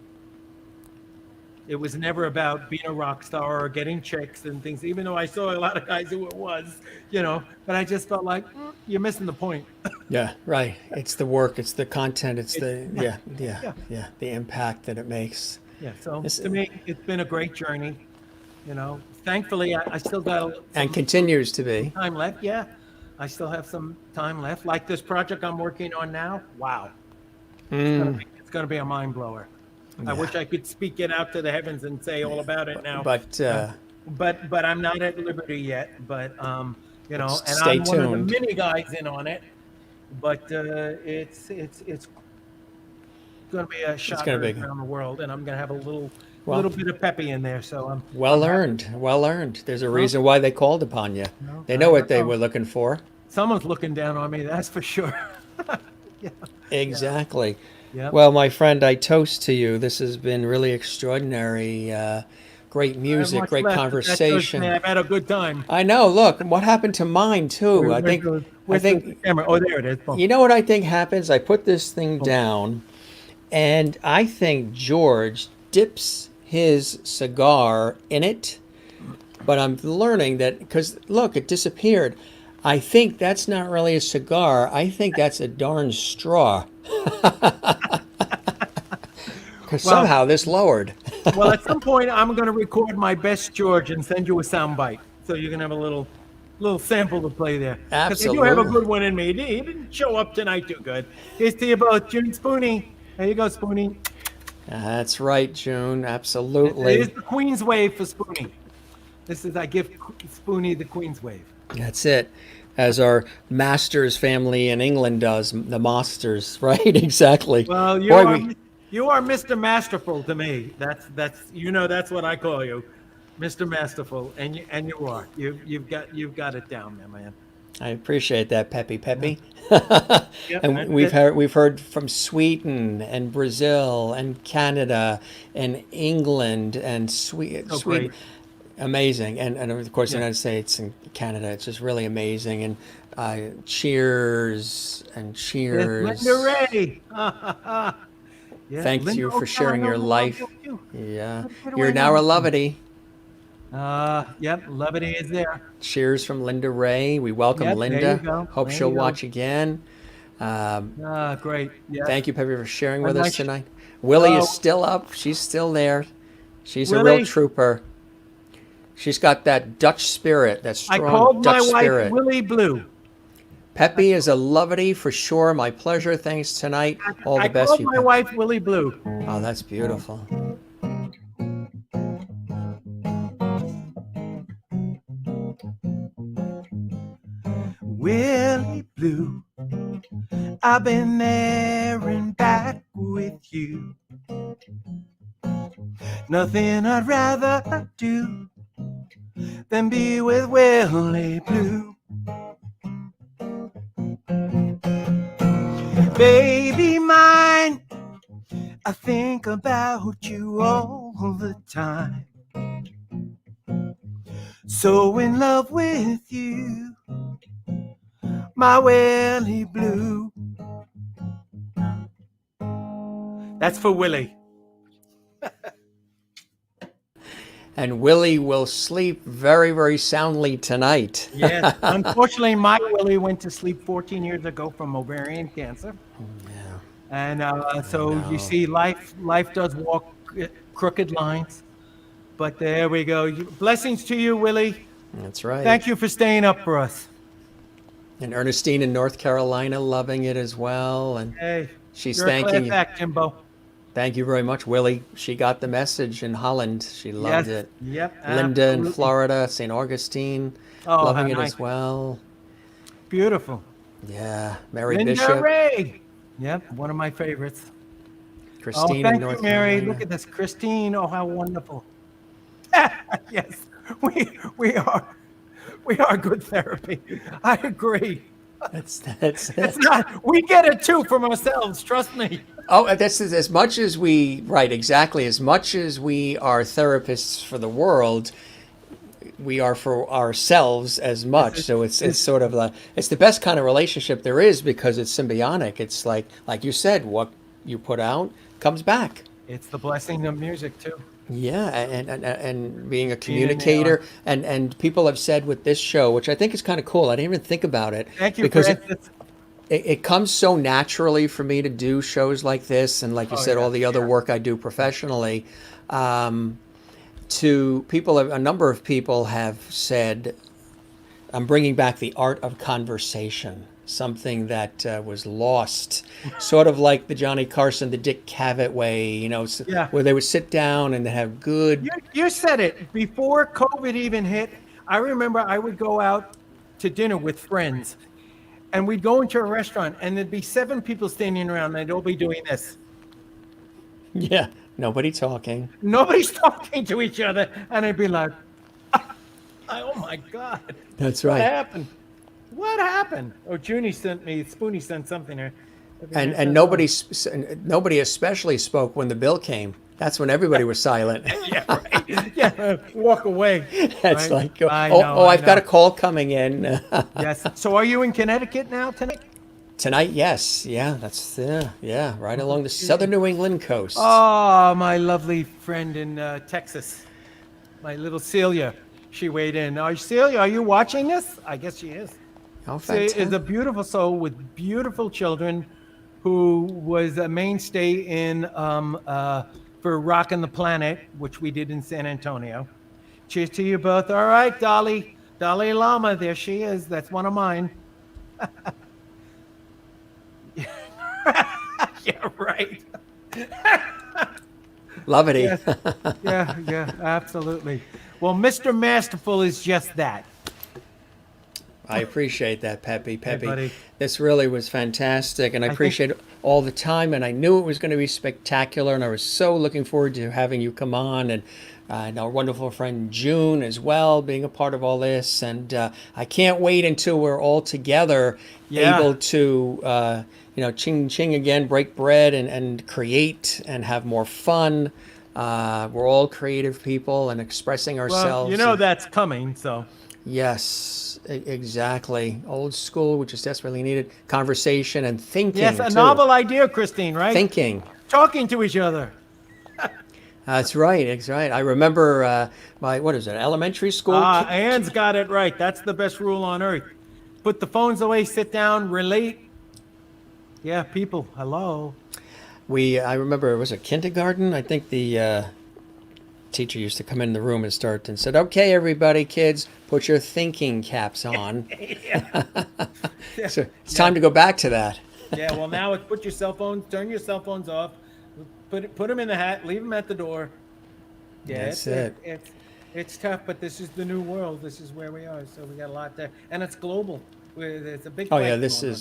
It was never about being a rock star or getting chicks and things, even though I saw a lot of guys who it was, but I just felt like you're missing the point. Yeah, right. It's the work, it's the content, it's the impact that it makes. Yeah. So to me, it's been a great journey. Thankfully, I still got and continues to be time left. Yeah, I still have some time left. Like this project I'm working on now. Wow, it's gonna be a mind blower. I wish I could speak it out to the heavens and say all about it now. But I'm not at liberty yet. But and stay I'm tuned. one of the many guys in on it. But it's going to be a shot around the world, and I'm going to have a little bit of Peppy in there. So I'm well earned. There's a reason why they called upon you. They know what they were looking for. Someone's looking down on me, that's for sure. Yeah. Exactly. Yeah. Well, my friend, I toast to you. This has been really extraordinary. Great music, great conversation. I've had a good time. I know. Look, what happened to mine too? I think. The camera? Oh, there it is. You know what I think happens? I put this thing down, and I think George dips his cigar in it. But I'm learning that because look, it disappeared. I think that's not really a cigar. I think that's a darn straw. Because somehow this lowered. Well, at some point, I'm going to record my best George and send you a soundbite, so you can have a little sample to play there. Absolutely. Because you have a good one in me. He didn't show up tonight too good. Here's to you both, June Spoonie. There you go, Spoonie. That's right, June. Absolutely. It is the Queen's Wave for Spoonie. I give Spoonie the Queen's Wave. That's it. As our Masters family in England does, the Masters, right? Exactly. Well, you are Mr. Masterful to me. That's what I call you, Mr. Masterful, and you are. You've got it down there, man. I appreciate that, Peppy. Yep, And we've heard from Sweden and Brazil and Canada and England and Sweden. Great. Amazing. And of course, the United States and Canada. It's just really amazing. And cheers and cheers. Linda Ray. Thanks you for sharing your life. Yeah. You're now now a Lovity. Yep, Levity is there. Cheers from Linda Ray. We welcome Linda. There you go. Hope There she'll you go. watch again. Great. Yeah. Thank you, Peppy, for sharing with Well, us tonight. Willie is still up. She's still there. She's a real trooper. She's got that Dutch spirit, that I strong called Dutch my wife spirit. Willie Blue. Peppy is a Lovity for sure. My pleasure. Thanks tonight. All the I best. called You my wife Willie Blue. Oh, that's beautiful. Willie Blue, I've been there and back with you. Nothing I'd rather do than be with Willie Blue. Baby mine, I think about you all the time. So in love with you, my Willie Blue. That's for Willie. And Willie will sleep very, very soundly tonight. Yes. Unfortunately, my Willie went to sleep 14 years ago from ovarian cancer. Yeah. And so you see, life does walk crooked lines. But there we go. Blessings to you, Willie. That's right. Thank you for staying up for us. And Ernestine in North Carolina loving it as well. And Hey, she's you're a thanking class you. act, Jimbo. Thank you very much, Willie. She got the message in Holland. She loved it. Yep. Linda in absolutely. Florida, St. Augustine, Oh, loving it nice. as well. Beautiful. Yeah, Mary Linda Bishop, Ray. Yep, one of my favorites. Christine Thank in North you, Mary. Carolina. Look at this, Christine. Oh, how wonderful. Yes, we are good therapy. I agree. That's It's not. We get it too from ourselves. Trust me. Oh, that's as much as we, right, exactly. As much as we are therapists for the world, we are for ourselves as much. So it's sort of it's the best kind of relationship there is because it's symbiotic. It's like you said, what you put out comes back. It's the blessing of music too. Yeah, and being a communicator, and people have said with this show, which I think is kind of cool. I didn't even think about it. Thank you, because Francis. it comes so naturally for me to do shows like this, and like you said, all the other work I do professionally. To people, a number of people have said, I'm bringing back the art of conversation, something that was lost, sort of like the Johnny Carson, the Dick Cavett way, you know, where they would sit down and have good. You said it before COVID even hit. I remember I would go out to dinner with friends, and we'd go into a restaurant, and there'd be 7 people standing around, and they'd all be doing this. Yeah, nobody talking. Nobody's talking to each other, and I'd be like, "Oh my God, That's what right. happened? What happened?" Oh, Spoonie sent something there. And nobody especially spoke when the bill came. That's when everybody was silent. Yeah, right. Yeah, walk away. That's right? like, I know, I've got a call coming in. Yes. So, are you in Connecticut now tonight? Tonight, yes. Yeah, that's, right along the southern New England coast. Oh, my lovely friend in Texas, my little Celia. She weighed in. Celia, are you watching this? I guess she is. Oh, She fantastic. is a beautiful soul with beautiful children, who was a mainstay in for Rockin' the Planet, which we did in San Antonio. Cheers to you both. All right, Dalai Lama, there she is. That's one of mine. Yeah, right. Love it. Yes. Yeah, absolutely. Well, Mr. Masterful is just that. I appreciate that, Peppy. buddy. This really was fantastic, and I appreciate it all the time. And I knew it was going to be spectacular, and I was so looking forward to having you come on, and our wonderful friend June as well, being a part of all this. And I can't wait until we're all together, able to, ching ching again, break bread, and create and have more fun. We're all creative people and expressing ourselves. Well, that's coming, so. Yes, exactly. Old school, which is desperately needed. Conversation and thinking. Yes, a too. novel idea, Christine, right? Thinking. Talking to each other. That's right. That's right. I remember my elementary school. Anne's got it right. That's the best rule on earth. Put the phones away, sit down, relate. Yeah, people, hello. I remember it was a kindergarten. I think the teacher used to come in the room and start and said, "Okay, everybody, kids, put your thinking caps on." So it's time to go back to that. Yeah, well, now it's turn your cell phones off, put them in the hat, leave them at the door. Yeah, That's it's tough, but this is the new world. This is where we are. So we got a lot there, and it's global. It's a big. Oh yeah, fight this going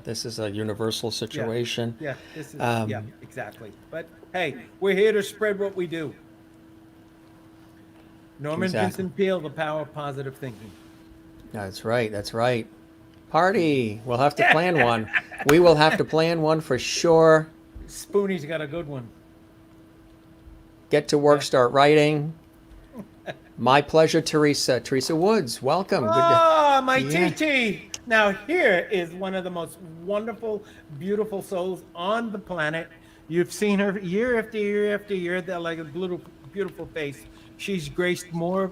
is a universal situation. Yeah, this is exactly. But hey, we're here to spread what we do. Norman Vincent Peale, The Power of Positive Thinking. That's right. That's right. Party. We'll have to plan one. We will have to plan one for sure. Spoonie's got a good one. Get to work, start writing. My pleasure, Teresa. Teresa Woods, welcome. My TT. Now, here is one of the most wonderful, beautiful souls on the planet. You've seen her year after year after year. They're like a little beautiful face. she's graced more.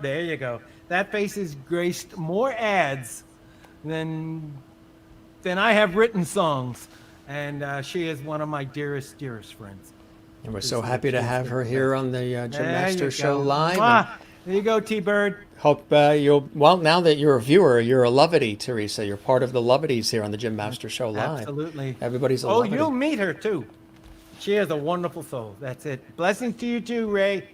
There you go. That face has graced more ads than I have written songs, and she is one of my dearest friends. And we're so happy to have her here on the Jim There Master you Show go. live. Mwah. There you go, T-Bird. Hope you'll, well, now that you're a viewer, you're a Lovity, Teresa. You're part of the Lovities here on the Jim Master Show live. Absolutely. Everybody's a Oh, Lovity. you'll meet her too. She is a wonderful soul. That's it. Blessings to you too, Ray.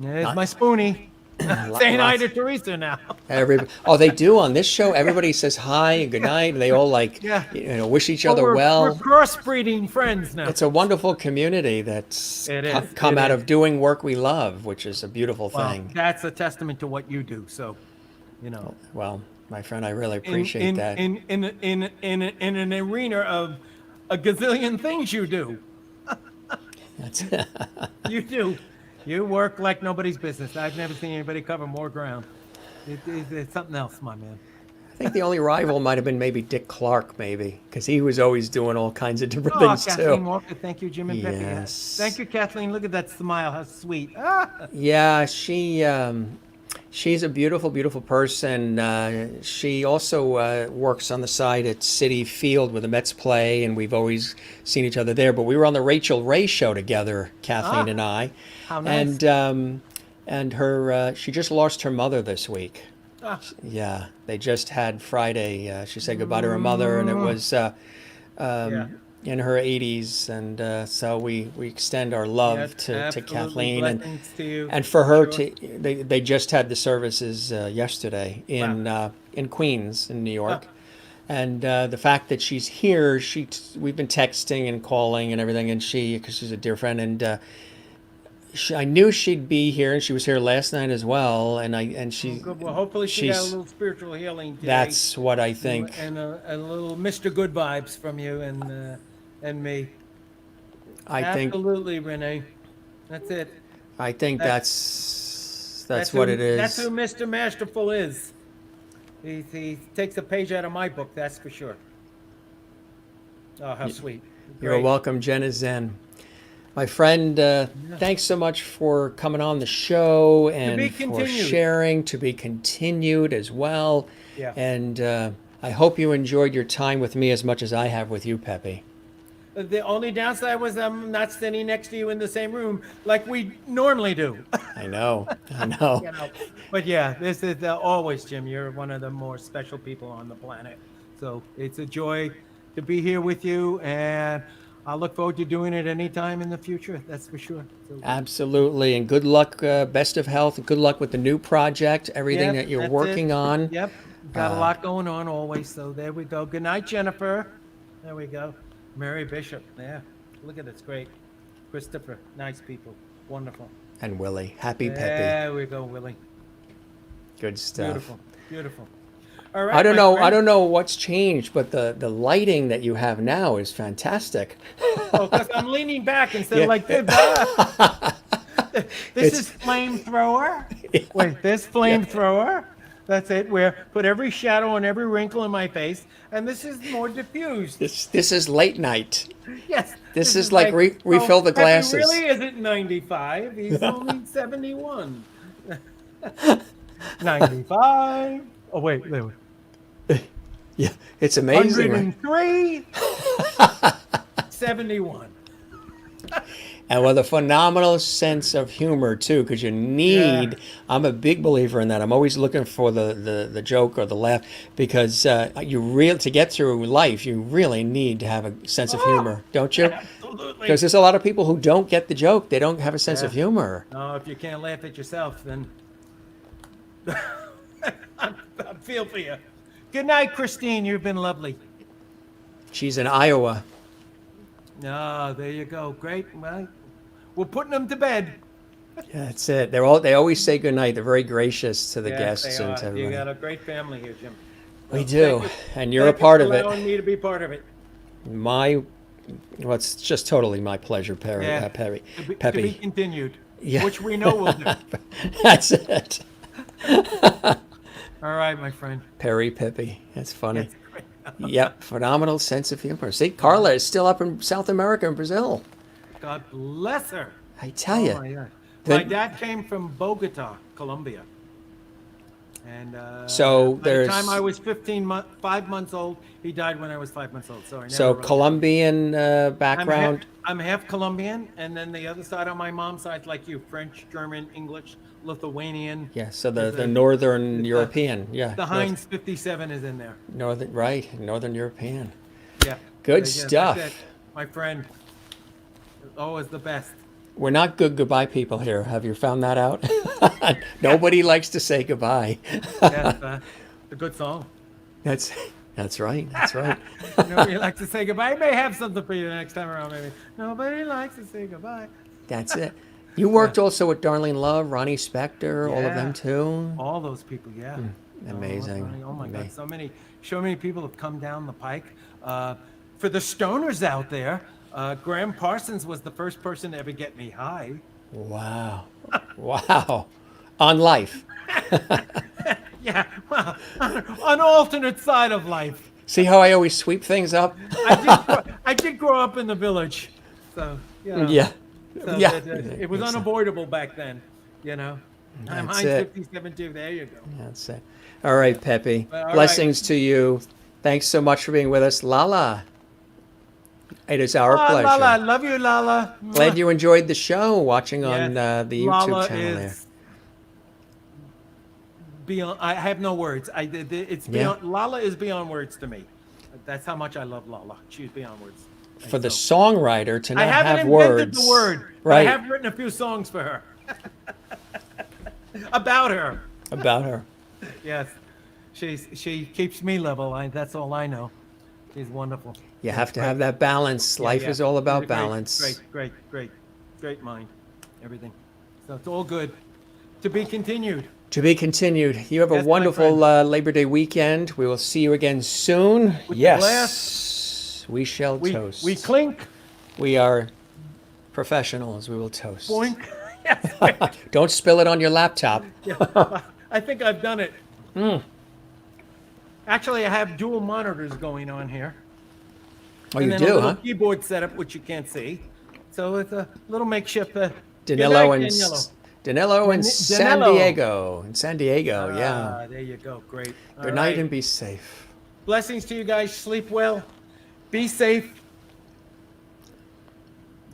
There's my Spoonie. Saying hi to Teresa now. Oh, they do on this show. Everybody says hi and good night, and they all wish each other we're well. crossbreeding friends now. It's a wonderful community that's come out of doing work we love, which is a beautiful thing. That's a testament to what you do. So, Well, my friend, I really appreciate that. In an arena of a gazillion things you do. That's You do. You work like nobody's business. I've never seen anybody cover more ground. It's something else, my man. I think the only rival might have been maybe Dick Clark, because he was always doing all kinds of different Oh, things Kathleen too. Walker, thank you, Jim and Peppy. Yes. Thank you, Kathleen. Look at that smile. How sweet. Yeah, she's a beautiful, beautiful person. She also works on the side at Citi Field where the Mets play, and we've always seen each other there. But we were on the Rachel Ray show together, Kathleen and I. How nice. And her, she just lost her mother this week. Ah. Yeah, they just had Friday. She said goodbye to her mother, and it was in her 80s, and so we extend our love to Kathleen, and for her they just had the services yesterday in Queens in New York, and the fact that she's here, we've been texting and calling and everything, and because she's a dear friend, and I knew she'd be here, and she was here last night as well, she. Good. Well, hopefully she got a little spiritual healing today. That's what I think. And a little Mr. Good vibes from you and me. Absolutely, Renee. That's it. I think that's what it is. That's who Mr. Masterful is. He takes a page out of my book, that's for sure. Oh, how sweet. You're welcome, Jenna Zen. My friend, thanks so much for coming on the show and for sharing. To be continued as well. Yeah. And I hope you enjoyed your time with me as much as I have with you, Peppy. The only downside was I'm not standing next to you in the same room like we normally do. I know. But yeah, this is always, Jim, you're one of the more special people on the planet. So it's a joy to be here with you, and I look forward to doing it anytime in the future, that's for sure. So, absolutely, and good luck, best of health, and good luck with the new project, everything that you're working on. Yep, got a lot going on always, so there we go. Good night, Jennifer. There we go. Mary Bishop, yeah, look at this, great. Christopher, nice people, wonderful. And Willie, happy Peppy. There we go, Willie. Good stuff. Beautiful. All right, I don't know what's changed, but the lighting that you have now is fantastic. Oh, because I'm leaning back instead of like this. This is flamethrower. Yeah. Wait, this flamethrower. Yeah. That's it. Where put every shadow and every wrinkle in my face, and this is more diffused. This is late night. Yes. This is like refill the glasses. He really isn't 95. He's only 71. 95. Oh wait. Yeah, it's amazing. 103. 71. And with a phenomenal sense of humor too, because you need. I'm a big believer in that. I'm always looking for the joke or the laugh, because to get through life, you really need to have a sense of humor, don't you? Absolutely. Because there's a lot of people who don't get the joke. They don't have a sense of humor. No, if you can't laugh at yourself, then I feel for you. Good night, Christine. You've been lovely. She's in Iowa. Oh, there you go. Great. Well, we're putting them to bed. Yeah, that's it. They always say good night. They're very gracious to the guests and to everybody. You got a great family here, Jim. We do, and you're a part of it. Allowing me to be part of it. It's just totally my pleasure, Perry. Peppy. To be continued. Yeah. Which we know we'll do. That's it. All right, my friend. Perry Peppy. That's funny. Yep, phenomenal sense of humor. See, Carla is still up in South America in Brazil. God bless her. I tell you. My God. My dad came from Bogota, Colombia. And So by the there's time I was 5 months old, he died when I was 5 months old. So I never so really Colombian background. I'm half Colombian, and then the other side on my mom's side, like you, French, German, English, Lithuanian. Yeah, so the Northern the- European, yeah. The Heinz 57 is in there. Northern European. Yeah. Good Yeah, stuff. that's it. My friend, always the best. We're not good goodbye people here. Have you found that out? Nobody likes to say goodbye. Yes, a good song. That's right. That's right. Nobody likes to say goodbye. I may have something for you the next time around, maybe. Nobody likes to say goodbye. That's it. You worked also with Darlene Love, Ronnie Spector, all of Yeah. them too. All those people, yeah. Amazing. Oh my God, so many people have come down the pike. For the stoners out there, Graham Parsons was the first person to ever get me high. Wow. Wow. On life. Yeah, well, an alternate side of life. See how I always sweep things up? I did grow up in the village, so you know. Yeah. So Yeah. it was unavoidable back then, you know. I'm That's Heinz it. 57 too. There you go. That's it. All right, Peppy. All right. Blessings to you. Thanks so much for being with us. Lala. It is our pleasure. Lala, love you, Lala. Glad you enjoyed the show watching on Yes. the YouTube Lala channel there. is beyond. I have no words. It's Yeah. beyond. Lala is beyond words to me. That's how much I love Lala. She's beyond words. And For the so- songwriter to I not haven't have invented words. the word. But Right. I have written a few songs for her. About her. About her. Yes. She keeps me level. That's all I know. She's wonderful. You have to have that balance. Yeah, Life yeah. is all about Great, balance. Great mind. Everything. So it's all good. To be continued. To be continued. You have a Yes, my wonderful friend. Labor Day weekend. We will see you again soon. With the Yes. We shall toast. We clink. We are professionals. We will toast. Boink. Yes. Don't spill it on your laptop. Yeah. I think I've done it. Hmm. Actually, I have dual monitors going on here. Oh, And you then a do, little huh? keyboard setup, which you can't see. So it's a little makeshift. Good Danilo night, and Danielo. Danilo and San Danilo. Diego. In San Diego, yeah. Ah, there you go. Great. All Good night right. and be safe. Blessings to you guys. Sleep well. Be safe.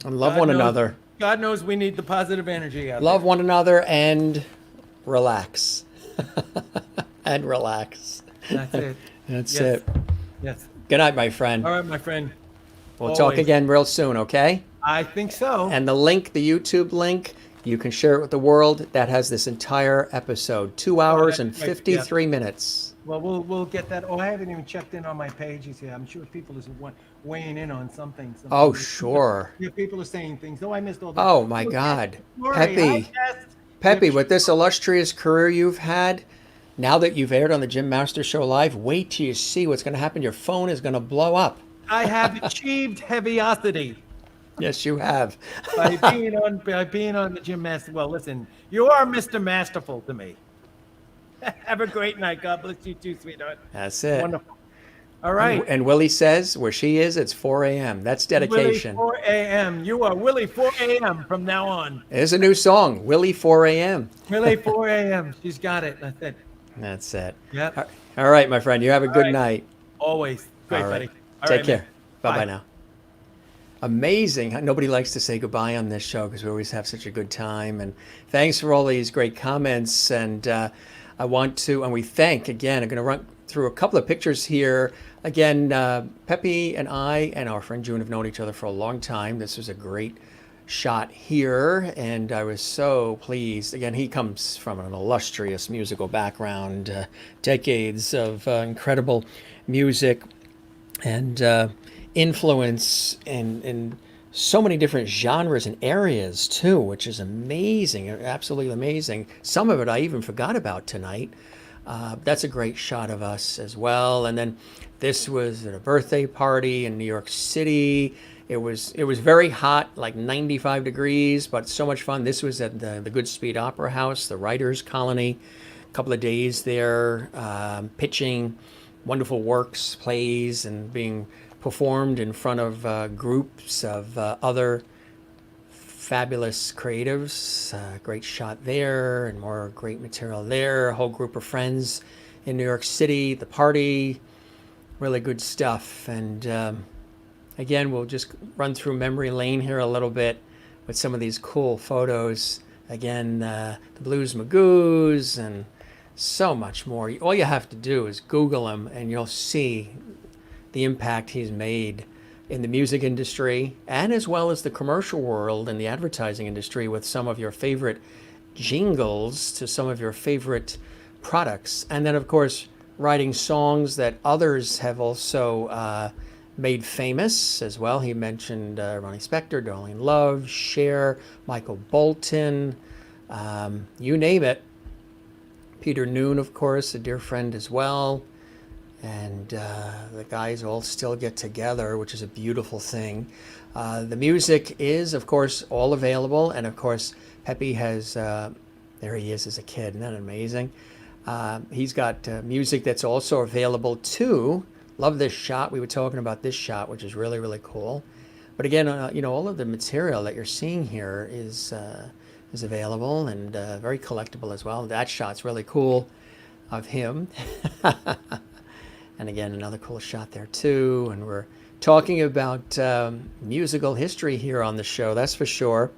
And love God one knows- another. God knows we need the positive energy out Love one another and relax. And relax. there. That's it. That's Yes. it. Yes. Good night, my friend. All right, my friend. We'll talk always. again real soon, okay? I think so. And the link, the YouTube link, you can share it with the world. That has this entire episode, 2 hours that's and great, 53 minutes. Well, we'll get that. Oh, I haven't even checked in on my pages here. I'm sure people are weighing in on something. Oh, sure. Yeah, people are saying things. Oh, I missed all that. Oh, my God. Sorry, Peppy. I guessed. Peppy, with this illustrious career you've had, now that you've aired on the Jim Master Show Live, wait till you see what's going to happen. Your phone is going to blow up. I have achieved heaviosity Yes, you have. by being on the Jim Master. Well, listen, you are Mr. Masterful to me. Have a great night. God bless you too, sweetheart. That's it. Wonderful. All right. And Willie says where she is, it's 4 a.m. That's dedication. Willie 4 a.m. You are Willie 4 a.m. from now on. There's a new song, Willie 4 a.m. Willie 4 a.m. She's got it. That's it. That's it. Yep. All right, my friend. You have a good right. night. Always. Great, All buddy. right. All Take right, care. man. Bye-bye Bye. now. Amazing. Nobody likes to say goodbye on this show because we always have such a good time. And thanks for all these great comments. And I want to, and we thank, again, I'm going to run through a couple of pictures here. Again, Peppy and I and our friend June have known each other for a long time. This was a great shot here, and I was so pleased. Again, he comes from an illustrious musical background, decades of incredible music and influence in so many different genres and areas too, which is amazing, absolutely amazing. Some of it I even forgot about tonight. That's a great shot of us as well. And then this was at a birthday party in New York City. It was very hot, like 95 degrees, but so much fun. This was at the Goodspeed Opera House, the Writers' Colony. A couple of days there, pitching wonderful works, plays, and being performed in front of groups of other fabulous creatives. Great shot there, and more great material there. A whole group of friends in New York City, the party, really good stuff. And again, we'll just run through memory lane here a little bit with some of these cool photos. Again, the Blues Magoos and so much more. All you have to do is Google him and you'll see the impact he's made in the music industry and as well as the commercial world and the advertising industry with some of your favorite jingles to some of your favorite products. And then, of course, writing songs that others have also made famous as well. He mentioned Ronnie Spector, Darlene Love, Cher, Michael Bolton, you name it. Peter Noon, of course, a dear friend as well. And the guys all still get together, which is a beautiful thing. The music is, of course, all available. And, of course, Peppy has, there he is as a kid. Isn't that amazing? He's got music that's also available, too. Love this shot. We were talking about this shot, which is really, really cool. But, again, all of the material that you're seeing here is available and very collectible as well. That shot's really cool of him. And again, another cool shot there too. And we're talking about musical history here on the show, that's for sure.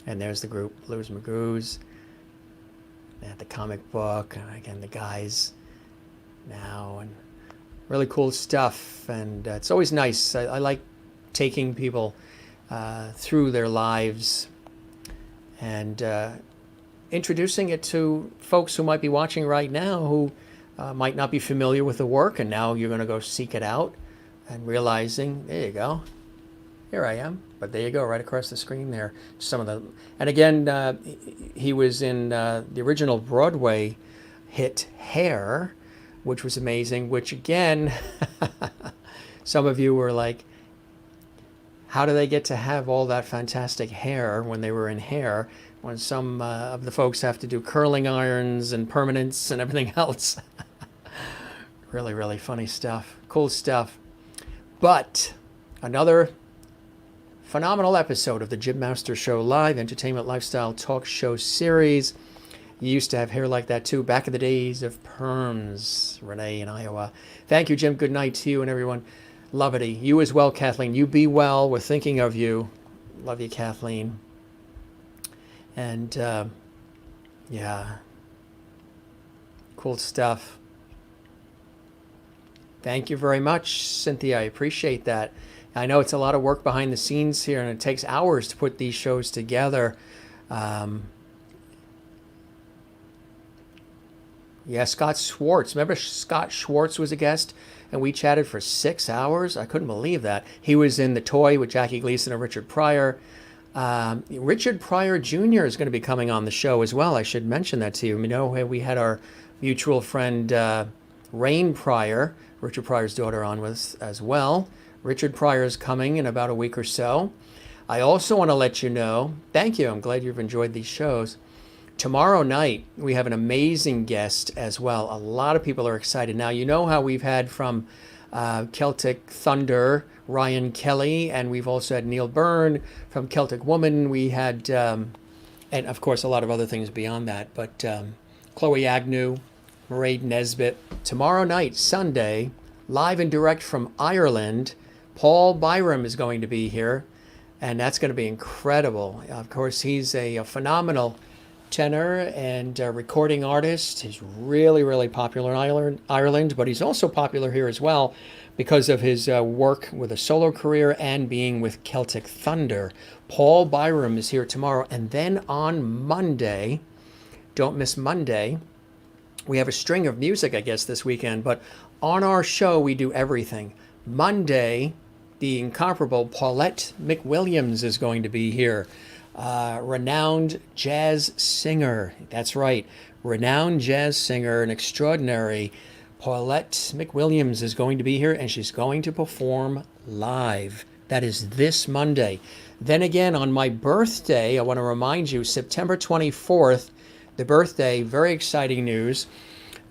And there's the group Blues Magoos. They had the comic book, and again, the guys now, and really cool stuff. And it's always nice. I like taking people through their lives and introducing it to folks who might be watching right now who might not be familiar with the work, and now you're going to go seek it out and realizing, there you go, here I am. But there you go, right across the screen there. Some of the, and again, he was in the original Broadway hit Hair, which was amazing, which again, some of you were like, how do they get to have all that fantastic hair when they were in Hair, when some of the folks have to do curling irons and permanents and everything else? Really, really funny stuff. Cool stuff. But another phenomenal episode of the Jim Master Show Live Entertainment Lifestyle Talk Show Series. You used to have hair like that too, back in the days of perms. Renee in Iowa. Thank you, Jim. Good night to you and everyone. Lovity. You as well, Kathleen. You be well. We're thinking of you. Love you, Kathleen. And yeah, cool stuff. Thank you very much, Cynthia. I appreciate that. I know it's a lot of work behind the scenes here, and it takes hours to put these shows together. Yeah, Scott Schwartz. Remember Scott Schwartz was a guest, and we chatted for 6 hours? I couldn't believe that. He was in The Toy with Jackie Gleason and Richard Pryor. Richard Pryor Jr. is going to be coming on the show as well. I should mention that to you. You know, we had our mutual friend Rain Pryor, Richard Pryor's daughter, on with us as well. Richard Pryor is coming in about a week or so. I also want to let you know, thank you, I'm glad you've enjoyed these shows. Tomorrow night, we have an amazing guest as well. A lot of people are excited. Now, you know how we've had from Celtic Thunder, Ryan Kelly, and we've also had Neil Byrne from Celtic Woman. We had, and of course, a lot of other things beyond that, but Chloe Agnew, Mairead Nesbitt. Tomorrow night, Sunday, live and direct from Ireland, Paul Byram is going to be here, and that's going to be incredible. Of course, he's a phenomenal tenor and recording artist. He's really, really popular in Ireland, but he's also popular here as well because of his work with a solo career and being with Celtic Thunder. Paul Byram is here tomorrow, and then on Monday, don't miss Monday, we have a string of music, I guess, this weekend, but on our show, we do everything. Monday, the incomparable Paulette McWilliams is going to be here. Renowned jazz singer. That's right. Renowned jazz singer, an extraordinary Paulette McWilliams is going to be here, and she's going to perform live. That is this Monday. Then again, on my birthday, I want to remind you, September 24th, the birthday, very exciting news.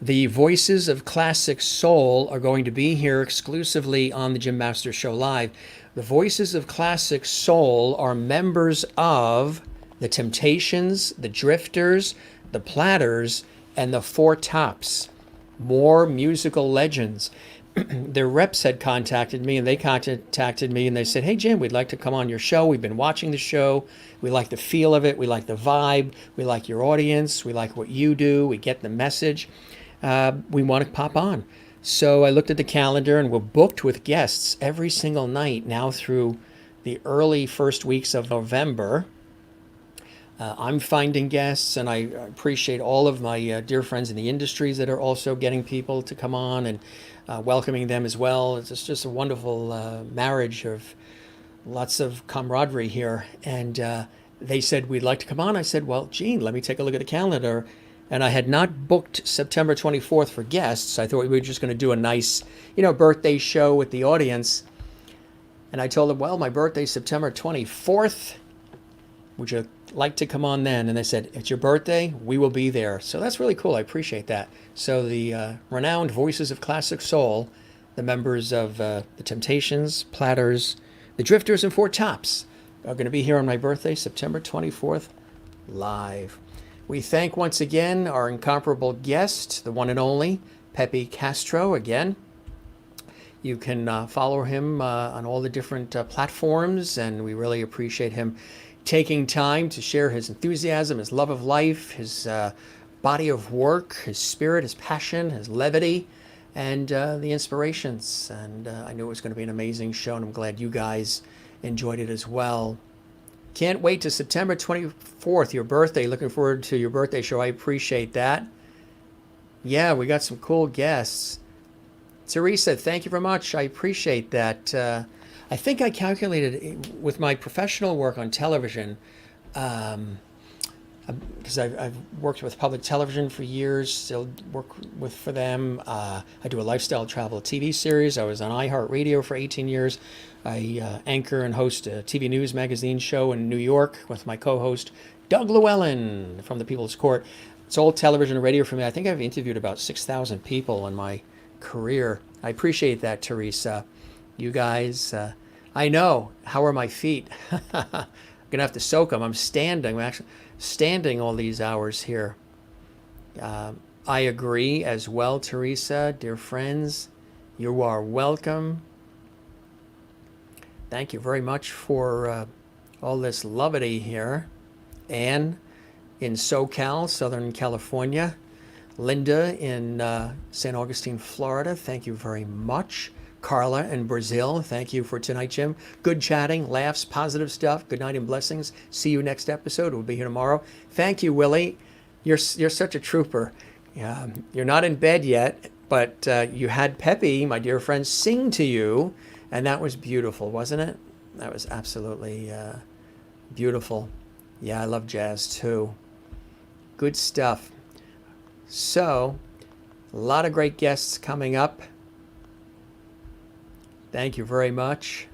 The Voices of Classic Soul are going to be here exclusively on the Jim Master Show Live. The voices of classic soul are members of the Temptations, the Drifters, the Platters, and the Four Tops. More musical legends. Their reps had contacted me, and they contacted me, and they said, "Hey, Jim, we'd like to come on your show. We've been watching the show. We like the feel of it. We like the vibe. We like your audience. We like what you do. We get the message. We want to pop on." So I looked at the calendar, and we're booked with guests every single night now through the early first weeks of November. I'm finding guests, and I appreciate all of my dear friends in the industries that are also getting people to come on and welcoming them as well. It's just a wonderful marriage of lots of camaraderie here. And they said, "We'd like to come on." I said, "Well, Gene, let me take a look at the calendar." And I had not booked September 24th for guests. I thought we were just going to do a nice, birthday show with the audience. And I told them, "Well, my birthday's September 24th. Would you like to come on then?" And they said, "It's your birthday, we will be there." So that's really cool. I appreciate that. So the renowned voices of classic soul, the members of the Temptations, Platters, the Drifters, and Four Tops are going to be here on my birthday, September 24th, live. We thank once again our incomparable guest, the one and only Peppy Castro. Again, you can follow him on all the different platforms, and we really appreciate him taking time to share his enthusiasm, his love of life, his body of work, his spirit, his passion, his levity, and the inspirations. And I knew it was going to be an amazing show, and I'm glad you guys enjoyed it as well. Can't wait to September 24th, your birthday. Looking forward to your birthday show. I appreciate that. Yeah, we got some cool guests. Teresa, thank you very much. I appreciate that. I think I calculated with my professional work on television, because I've worked with public television for years, still work for them. I do a lifestyle travel TV series. I was on iHeartRadio for 18 years. I anchor and host a TV news magazine show in New York with my co-host Doug Llewellyn from the People's Court. It's all television and radio for me. I think I've interviewed about 6,000 people in my career. I appreciate that, Teresa. You guys, I know. How are my feet? I'm going to have to soak them. I'm actually standing all these hours here. I agree as well, Teresa. Dear friends, you are welcome. Thank you very much for all this levity here. Anne in SoCal, Southern California. Linda in St. Augustine, Florida. Thank you very much. Carla in Brazil, thank you for tonight, Jim. Good chatting, laughs, positive stuff. Good night and blessings. See you next episode. We'll be here tomorrow. Thank you, Willie. You're such a trooper. You're not in bed yet, but you had Peppy, my dear friend, sing to you, and that was beautiful, wasn't it? That was absolutely beautiful. Yeah, I love jazz too. Good stuff. So, a lot of great guests coming up. Thank you very much.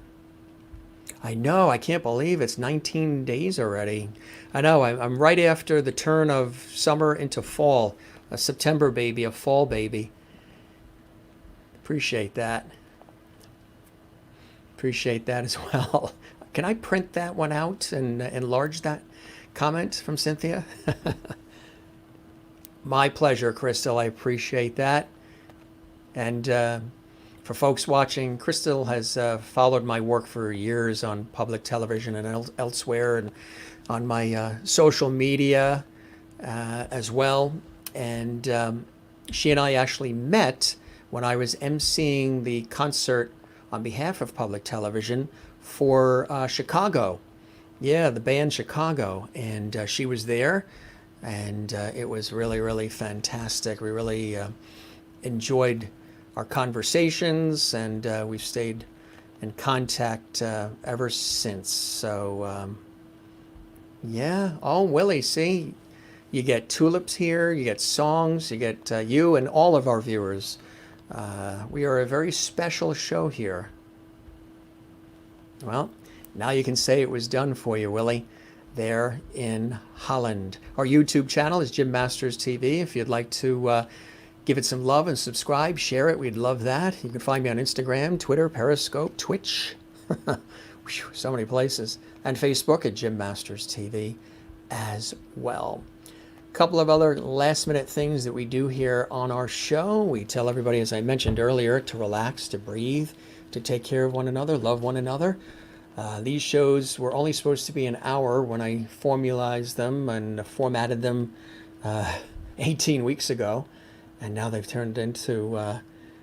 I know, I can't believe it's 19 days already. I know, I'm right after the turn of summer into fall. A September baby, a fall baby. Appreciate that. Appreciate that as well. Can I print that one out and enlarge that comment from Cynthia? My pleasure, Crystal. I appreciate that. And for folks watching, Crystal has followed my work for years on public television and elsewhere, and on my social media as well. And she and I actually met when I was emceeing the concert on behalf of public television for Chicago. Yeah, the band Chicago. And she was there, and it was really, really fantastic. We really enjoyed our conversations, and we've stayed in contact ever since. So, yeah. Oh, Willie, see, you get tulips here, you get songs, you get you and all of our viewers. We are a very special show here. Well, now you can say it was done for you, Willie, there in Holland. Our YouTube channel is Jim Masters TV. If you'd like to give it some love and subscribe, share it, we'd love that. You can find me on Instagram, Twitter, Periscope, Twitch. Whew, so many places. And Facebook at Jim Masters TV as well. A couple of other last minute things that we do here on our show. We tell everybody, as I mentioned earlier, to relax, to breathe, to take care of one another, love one another. These shows were only supposed to be an hour when I formalized them and formatted them 18 weeks ago. And now they've turned into,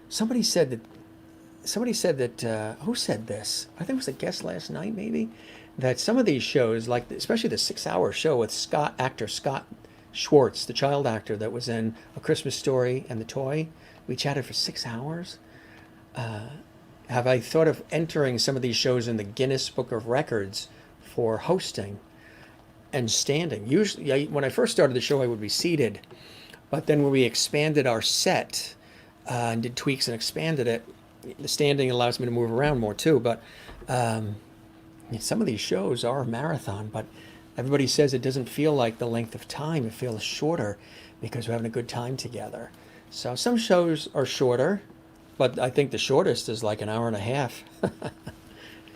somebody said that, who said this? I think it was a guest last night, maybe, that some of these shows, like especially the 6-hour show with actor Scott Schwartz, the child actor that was in A Christmas Story and The Toy, we chatted for 6 hours. Have I thought of entering some of these shows in the Guinness Book of Records for hosting and standing? Usually, when I first started the show, I would be seated. But then when we expanded our set and did tweaks and expanded it, the standing allows me to move around more too. But some of these shows are a marathon, but everybody says it doesn't feel like the length of time. It feels shorter because we're having a good time together. So some shows are shorter, but I think the shortest is like an hour and a half.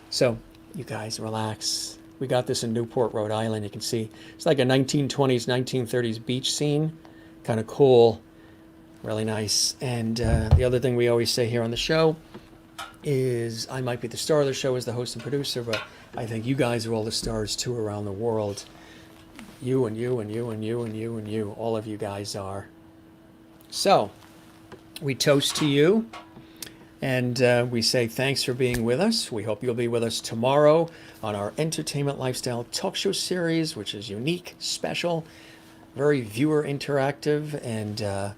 So you guys relax. We got this in Newport, Rhode Island. You can see it's like a 1920s, 1930s beach scene. Kind of cool. Really nice. And the other thing we always say here on the show is I might be the star of the show as the host and producer, but I think you guys are all the stars too around the world. You and you and you and you and you and you. All of you guys are. So we toast to you. And we say thanks for being with us. We hope you'll be with us tomorrow on our Entertainment Lifestyle Talk Show series, which is unique, special, very viewer interactive, and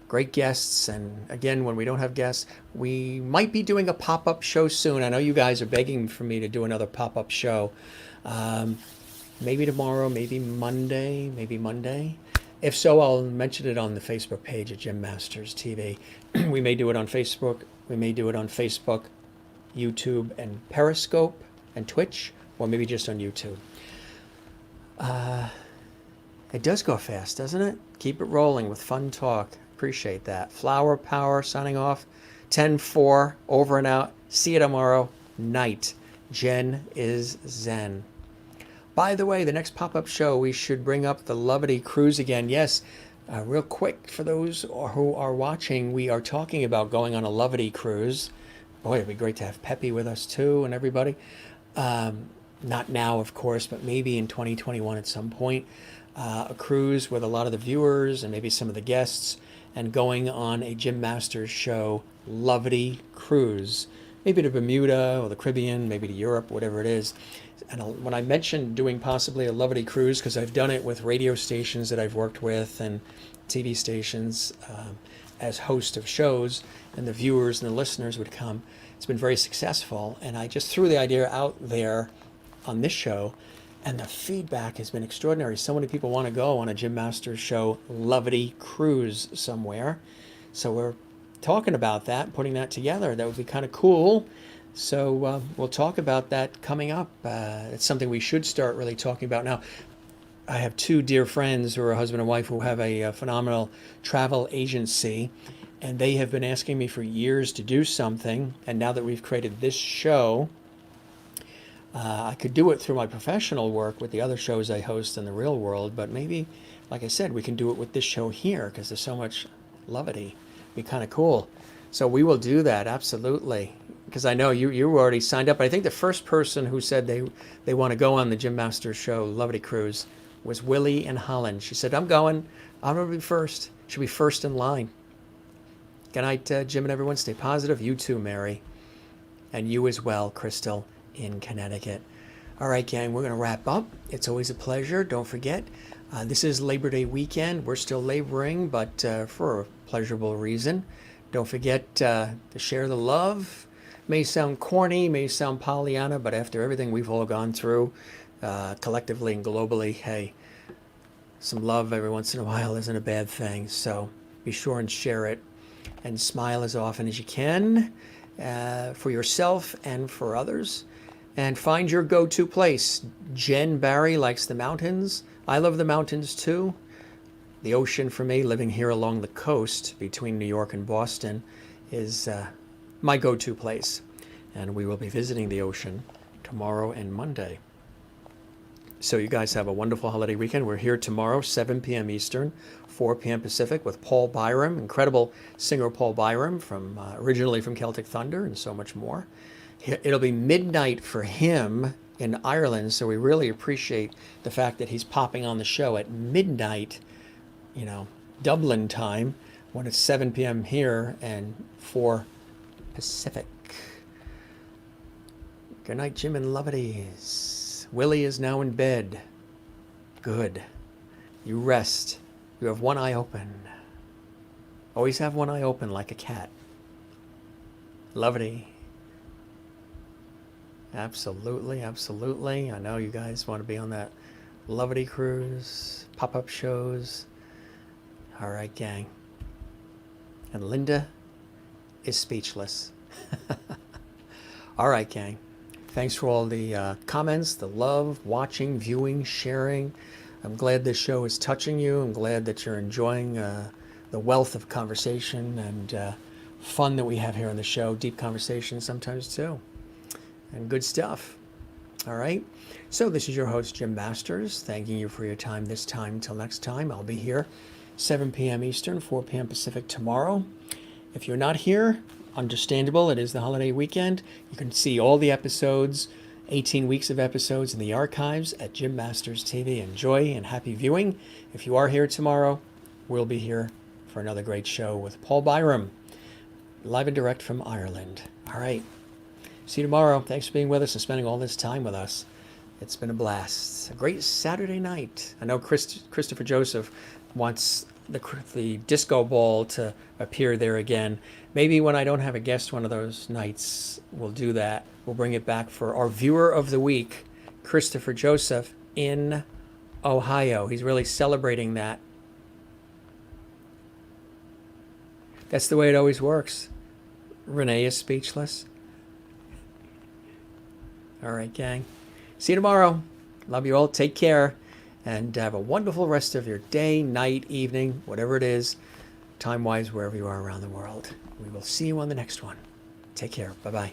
great guests. And again, when we don't have guests, we might be doing a pop-up show soon. I know you guys are begging for me to do another pop-up show. Maybe tomorrow, maybe Monday. If so, I'll mention it on the Facebook page at Jim Masters TV. We may do it on Facebook. We may do it on Facebook, YouTube, and Periscope, and Twitch, or maybe just on YouTube. It does go fast, doesn't it? Keep it rolling with fun talk. Appreciate that. Flower Power signing off. 10-4, over and out. See you tomorrow night. Jen is Zen. By the way, the next pop-up show, we should bring up the Lovity Cruise again. Yes, real quick, for those who are watching, we are talking about going on a Lovity Cruise. Boy, it'd be great to have Peppy with us too and everybody. Not now, of course, but maybe in 2021 at some point. A cruise with a lot of the viewers and maybe some of the guests, and going on a Jim Masters show, Lovity Cruise. Maybe to Bermuda or the Caribbean, maybe to Europe, whatever it is. And when I mentioned doing possibly a Lovity Cruise, because I've done it with radio stations that I've worked with and TV stations as host of shows, and the viewers and the listeners would come, it's been very successful. And I just threw the idea out there on this show, and the feedback has been extraordinary. So many people want to go on a Jim Masters show, Lovity Cruise somewhere. So we're talking about that, putting that together. That would be kind of cool. So we'll talk about that coming up. It's something we should start really talking about now. I have two dear friends who are husband and wife who have a phenomenal travel agency, and they have been asking me for years to do something. And now that we've created this show, I could do it through my professional work with the other shows I host in the real world, but maybe, like I said, we can do it with this show here because there's so much levity. It'd be kind of cool. So we will do that, absolutely. Because I know you already signed up. I think the first person who said they want to go on the Jim Masters show, Lovity Cruise, was Willie in Holland. She said, I'm going to be first. She'll be first in line. Good night, Jim and everyone. Stay positive. You too, Mary. And you as well, Crystal in Connecticut. All right, gang, we're going to wrap up. It's always a pleasure. Don't forget, this is Labor Day weekend. We're still laboring, but for a pleasurable reason. Don't forget to share the love. May sound corny, may sound Pollyanna, but after everything we've all gone through, collectively and globally, hey, some love every once in a while isn't a bad thing. So be sure and share it, and smile as often as you can for yourself and for others. And find your go-to place. Jen Barry likes the mountains. I love the mountains too. The ocean for me, living here along the coast between New York and Boston, is my go-to place. and we will be visiting the ocean tomorrow and Monday. So you guys have a wonderful holiday weekend. We're here tomorrow, 7 p.m. Eastern, 4 p.m. Pacific, with Paul Byram, incredible singer Paul Byram, from originally from Celtic Thunder and so much more. It'll be midnight for him in Ireland, so we really appreciate the fact that he's popping on the show at midnight, Dublin time, when it's 7 p.m. here and 4 Pacific. Good night, Jim and Lovedies. Willie is now in bed. Good. You rest. You have one eye open. Always have one eye open like a cat. Lovedy. Absolutely, absolutely. I know you guys want to be on that Lovedy cruise, pop-up shows. All right, gang. And Linda is speechless. All right, gang. Thanks for all the comments, the love, watching, viewing, sharing. I'm glad this show is touching you. I'm glad that you're enjoying the wealth of conversation and fun that we have here on the show. Deep conversations sometimes too. And good stuff. All right. So this is your host, Jim Masters, thanking you for your time this time. Till next time, I'll be here 7 p.m. Eastern, 4 p.m. Pacific tomorrow. If you're not here, understandable. It is the holiday weekend. You can see all the episodes, 18 weeks of episodes in the archives at Jim Masters TV. Enjoy and happy viewing. If you are here tomorrow, we'll be here for another great show with Paul Byram, live and direct from Ireland. All right. See you tomorrow. Thanks for being with us and spending all this time with us. It's been a blast. A great Saturday night. I know Christopher Joseph wants the disco ball to appear there again. Maybe when I don't have a guest one of those nights, we'll do that. We'll bring it back for our viewer of the week, Christopher Joseph in Ohio. He's really celebrating that. That's the way it always works. Renee is speechless. All right, gang. See you tomorrow. Love you all. Take care. And have a wonderful rest of your day, night, evening, whatever it is, time-wise, wherever you are around the world. We will see you on the next one. Take care. Bye-bye.